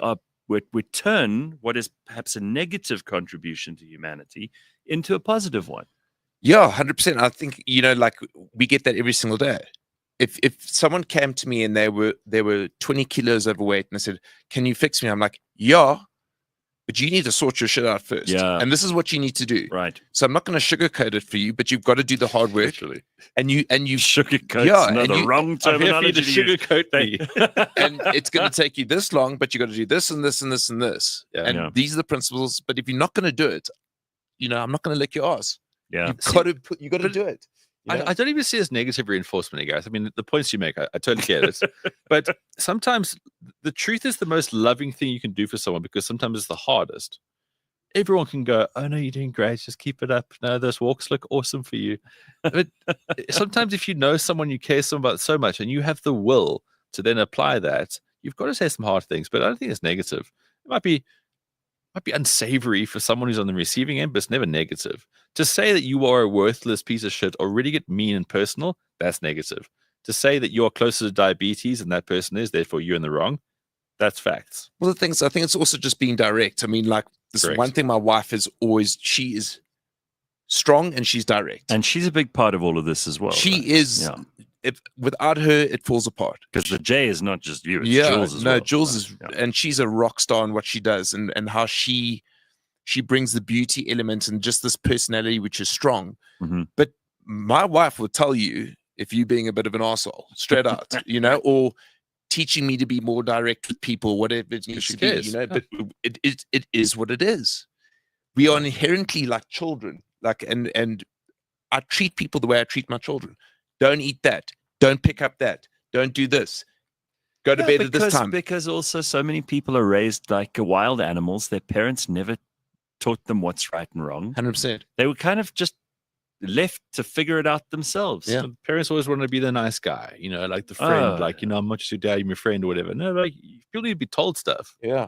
turn what is perhaps a negative contribution to humanity into a positive one. Yeah, 100%. I think, like we get that every single day. If someone came to me and they were 20 kilos overweight and I said, "Can you fix me?" I'm like, "Yeah, but you need to sort your shit out first. Yeah. And this is what you need to do." Right. So I'm not going to sugarcoat it for you, but you've got to do the hard work. Literally. And you Sugarcoat's and wrong I'm here for you terminology to to use. sugarcoat me. and it's going to take you this long, but you got to do this and this and this and this. Yeah. And Yeah. these are the principles. But if you're not going to do it, I'm not going to lick your ass. Yeah. You got to do it. I don't even see it as negative reinforcement, guys. I mean, the points you make, I totally get it. But sometimes the truth is the most loving thing you can do for someone, because sometimes it's the hardest. Everyone can go, "Oh no, you're doing great. Just keep it up. No, those walks look awesome for you." But sometimes if you know someone you care about so much and you have the will to then apply that, you've got to say some hard things. But I don't think it's negative. It might be unsavory for someone who's on the receiving end, but it's never negative. To say that you are a worthless piece of shit or really get mean and personal, that's negative. To say that you're closer to diabetes than that person is, therefore you're in the wrong, that's facts. Well, the things, I think it's also just being direct. I mean, like this Correct. one thing my wife is always, she is strong and she's direct. And she's a big part of all of this as well. She right? is, Yeah. if without her, it falls apart. Because the J is not just you, it's Yeah, Jules as well. Jules is, Yeah. and she's a rock star in what she does, and how she brings the beauty element and just this personality which is strong. Mhm. But my wife will tell you if you being a bit of an arsehole, straight out, or teaching me to be more direct with people, whatever it needs to be, but it is what it is. We are inherently like children, and I treat people the way I treat my children. Don't eat that. Don't pick up that. Don't do this. Go to bed at this time. Because also so many people are raised like wild animals. Their parents never taught them what's right and wrong. 100%. They were kind of just left to figure it out themselves. Yeah. So parents always want to be the nice guy, like the friend, Oh, like, I'm not just your dad, you're my friend or whatever. No, like, people need to be told stuff. Yeah.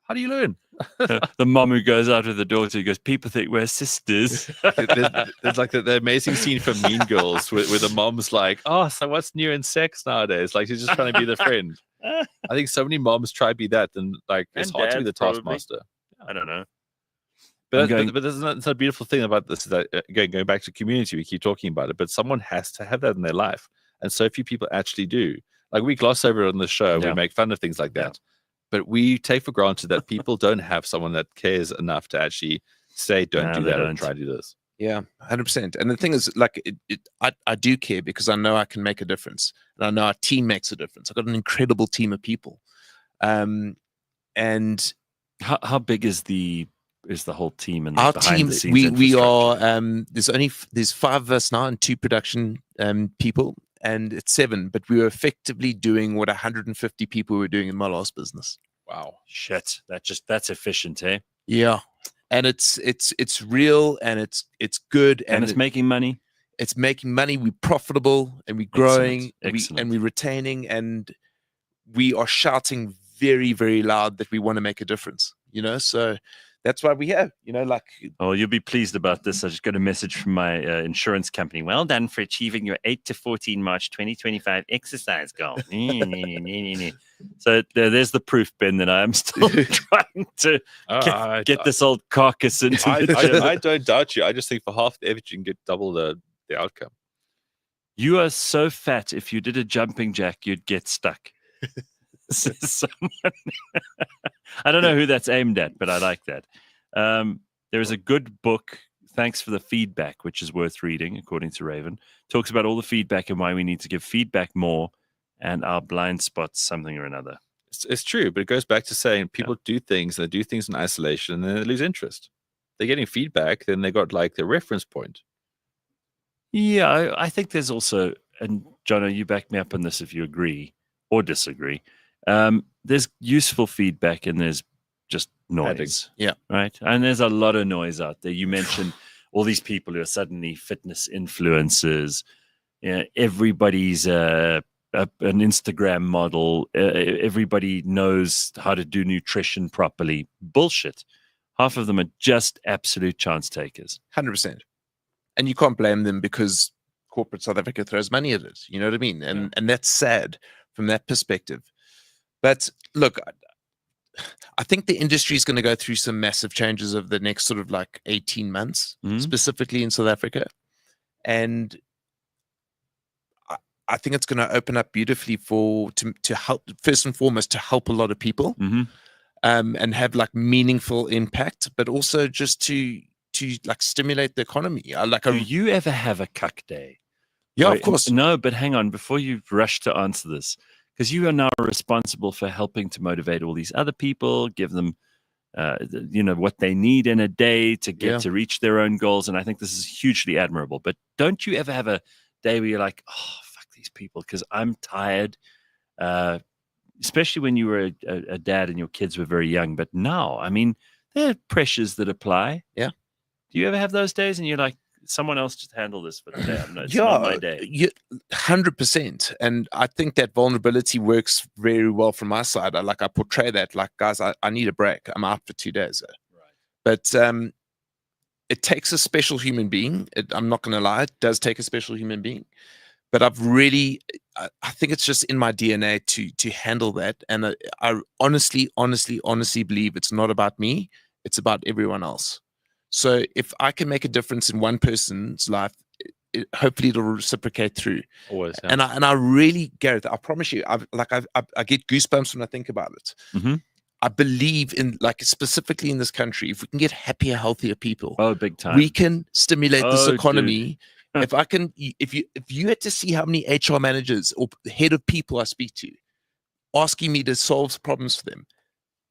How do you learn? The mom who goes out with the daughter who goes, "People think we're sisters." There's like the amazing scene from Mean Girls where the mom's like, "Oh, so what's new in sex nowadays?" Like, she's just trying to be the friend. I think so many moms try to be that, and like it's And hard to be dads, the probably. taskmaster. I don't know. But that's a beautiful thing about this is that going back to community, we keep talking about it, but someone has to have that in their life, and so few people actually do. Like, we gloss over it on the show, we make fun of things like that, but we take for granted that people don't have someone that cares enough to actually say, "Don't do they that," or don't. "Try to do this." Yeah, 100%. And the thing is, like, I do care because I know I can make a difference, and I know our team makes a difference. I've got an incredible team of people, and how big is the whole team and our behind team? the scenes We are infrastructure? there's 5 of us now and 2 production people, and it's 7. But we were effectively doing what 150 people were doing in my last business. Wow, shit! That's efficient, eh? Yeah, and it's real, and it's good, And it's making money. It's making money. We're profitable, and we're growing, Excellent. and we're retaining, and we are shouting very, very loud that we want to make a difference. So that's why we have. Oh, you'll be pleased about this. I just got a message from my insurance company. Well done for achieving your 8 to 14 March 2025 exercise goal. So there's the proof, Ben, that I am still trying to get this old carcass into the gym. I don't doubt you. I just think for half the effort, you can get double the outcome. You are so fat, if you did a jumping jack, you'd get stuck. I don't know who that's aimed at, but I like that. There is a good book, thanks for the feedback, which is worth reading, according to Raven. Talks about all the feedback and why we need to give feedback more and our blind spots, something or another. It's true, but it goes back to saying people do things, and they do things in isolation, and then they lose interest. They're getting feedback, then they got like the reference point. Yeah, I think there's also, and Jono, you back me up on this if you agree or disagree. There's useful feedback and there's just noise. Yeah. Right. And there's a lot of noise out there. You mentioned all these people who are suddenly fitness influencers. Everybody's an Instagram model. Everybody knows how to do nutrition properly. Bullshit. Half of them are just absolute chance takers. 100%. And you can't blame them because corporate South Africa throws money at it. You know what I mean? And that's sad from that perspective. But look, I think the industry is going to go through some massive changes over the next sort of like 18 months, specifically in South Africa. And I think it's going to open up beautifully to help, first and foremost, to help a lot of people and have like meaningful impact, but also just to like stimulate the economy. Do you ever have a cuck day? Yeah, of course. No, but hang on, before you rush to answer this, because you are now responsible for helping to motivate all these other people, give them, what they need in a day to get to reach their own goals. And I think this is hugely admirable. But don't you ever have a day where you're like, oh, fuck these people, because I'm tired, especially when you were a dad and your kids were very young. But now, I mean, there are pressures that apply. Yeah. Do you ever have those days and you're like, someone else just handle this for today? It's not my day. 100%. And I think that vulnerability works very well from my side. I portray that like, guys, I need a break. I'm out for 2 days. Right. But it takes a special human being. I'm not going to lie. It does take a special human being. But I think it's just in my DNA to handle that. And I honestly believe it's not about me. It's about everyone else. So if I can make a difference in one person's life, hopefully it'll reciprocate through. Always. Yeah. And I really, Gareth, I promise you, I get goosebumps when I think about it. I believe in, like, specifically in this country, if we can get happier, healthier people, big time, we can stimulate this economy. If you had to see how many HR managers or head of people I speak to asking me to solve problems for them,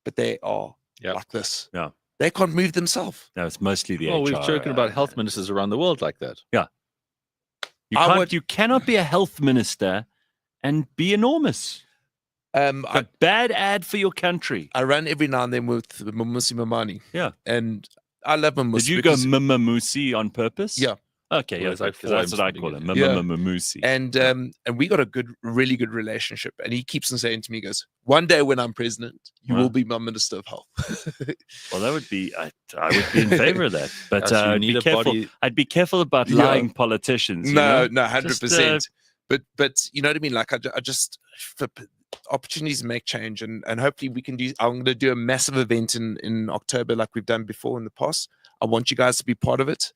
but they are like this. Yeah. They can't move themselves. No, it's mostly the HR. Well, we've spoken about health ministers around the world like that. Yeah. You cannot be a health minister and be enormous. A bad ad for your country. I run every now and then with Mamusi Mamani. Yeah. And I love Mamusi. Did you go Mamusi on purpose? Yeah. Okay, yeah, that's what I call him, Mamusi. And we got a really good relationship. And he keeps on saying to me, he goes, one day when I'm president, you will be my Minister of Health. Well, that would be, I would be in favor of that. But you need body. I'd be careful about lying politicians. No, 100%. But you know what I mean? Like, I just, for opportunities to make change. And hopefully we can I'm going to do a massive event in October like we've done before in the past. I want you guys to be part of it.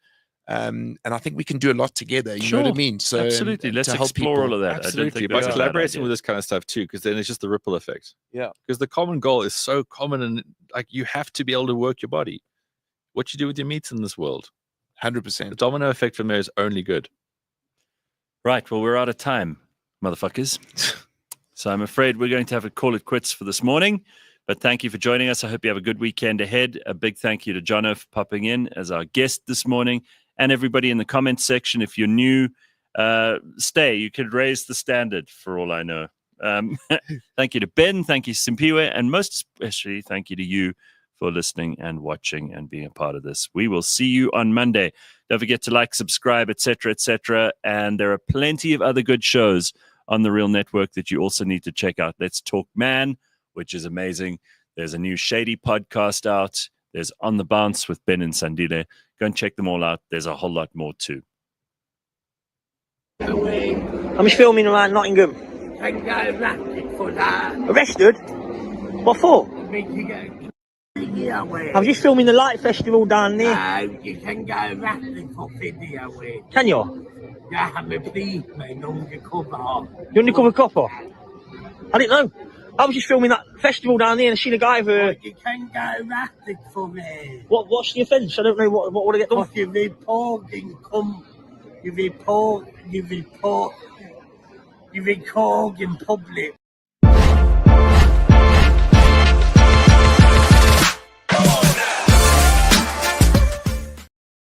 And I think we can do a lot together. You know what I mean? So absolutely, let's explore all of that. Absolutely, by collaborating with this kind of stuff too, because then it's just the ripple effect. Yeah, because the common goal is so common, and like you have to be able to work your body. What you do with your meats in this world, 100%. The domino effect from there is only good. Right. Well, we're out of time, motherfuckers. So I'm afraid we're going to have to call it quits for this morning. But thank you for joining us. I hope you have a good weekend ahead. A big thank you to Johno for popping in as our guest this morning. And everybody in the comments section, if you're new, stay. You could raise the standard for all I know. Thank you to Ben. Thank you, Simpiwe. And most especially, thank you to you for listening and watching and being a part of this. We will see you on Monday. Don't forget to like, subscribe, etc., etc. And there are plenty of other good shows on the Real Network that you also need to check out. Let's Talk Man, which is amazing. There's a new Shady podcast out. There's On the Bounce with Ben and Sandile. Go and check them all out. There's a whole lot more too. I'm just filming around Nottingham. Can go arrested for that. Arrested? What for? Video with. I'm just filming the Light Festival down there. No, you can go arrested for video with. Can you? Yeah, I'm a policeman, undercover. You're undercover copper? I didn't know. I was just filming that festival down there and I seen a guy who... You can go arrested for me. What's the offence? I don't know what would I get done? Because you record in public.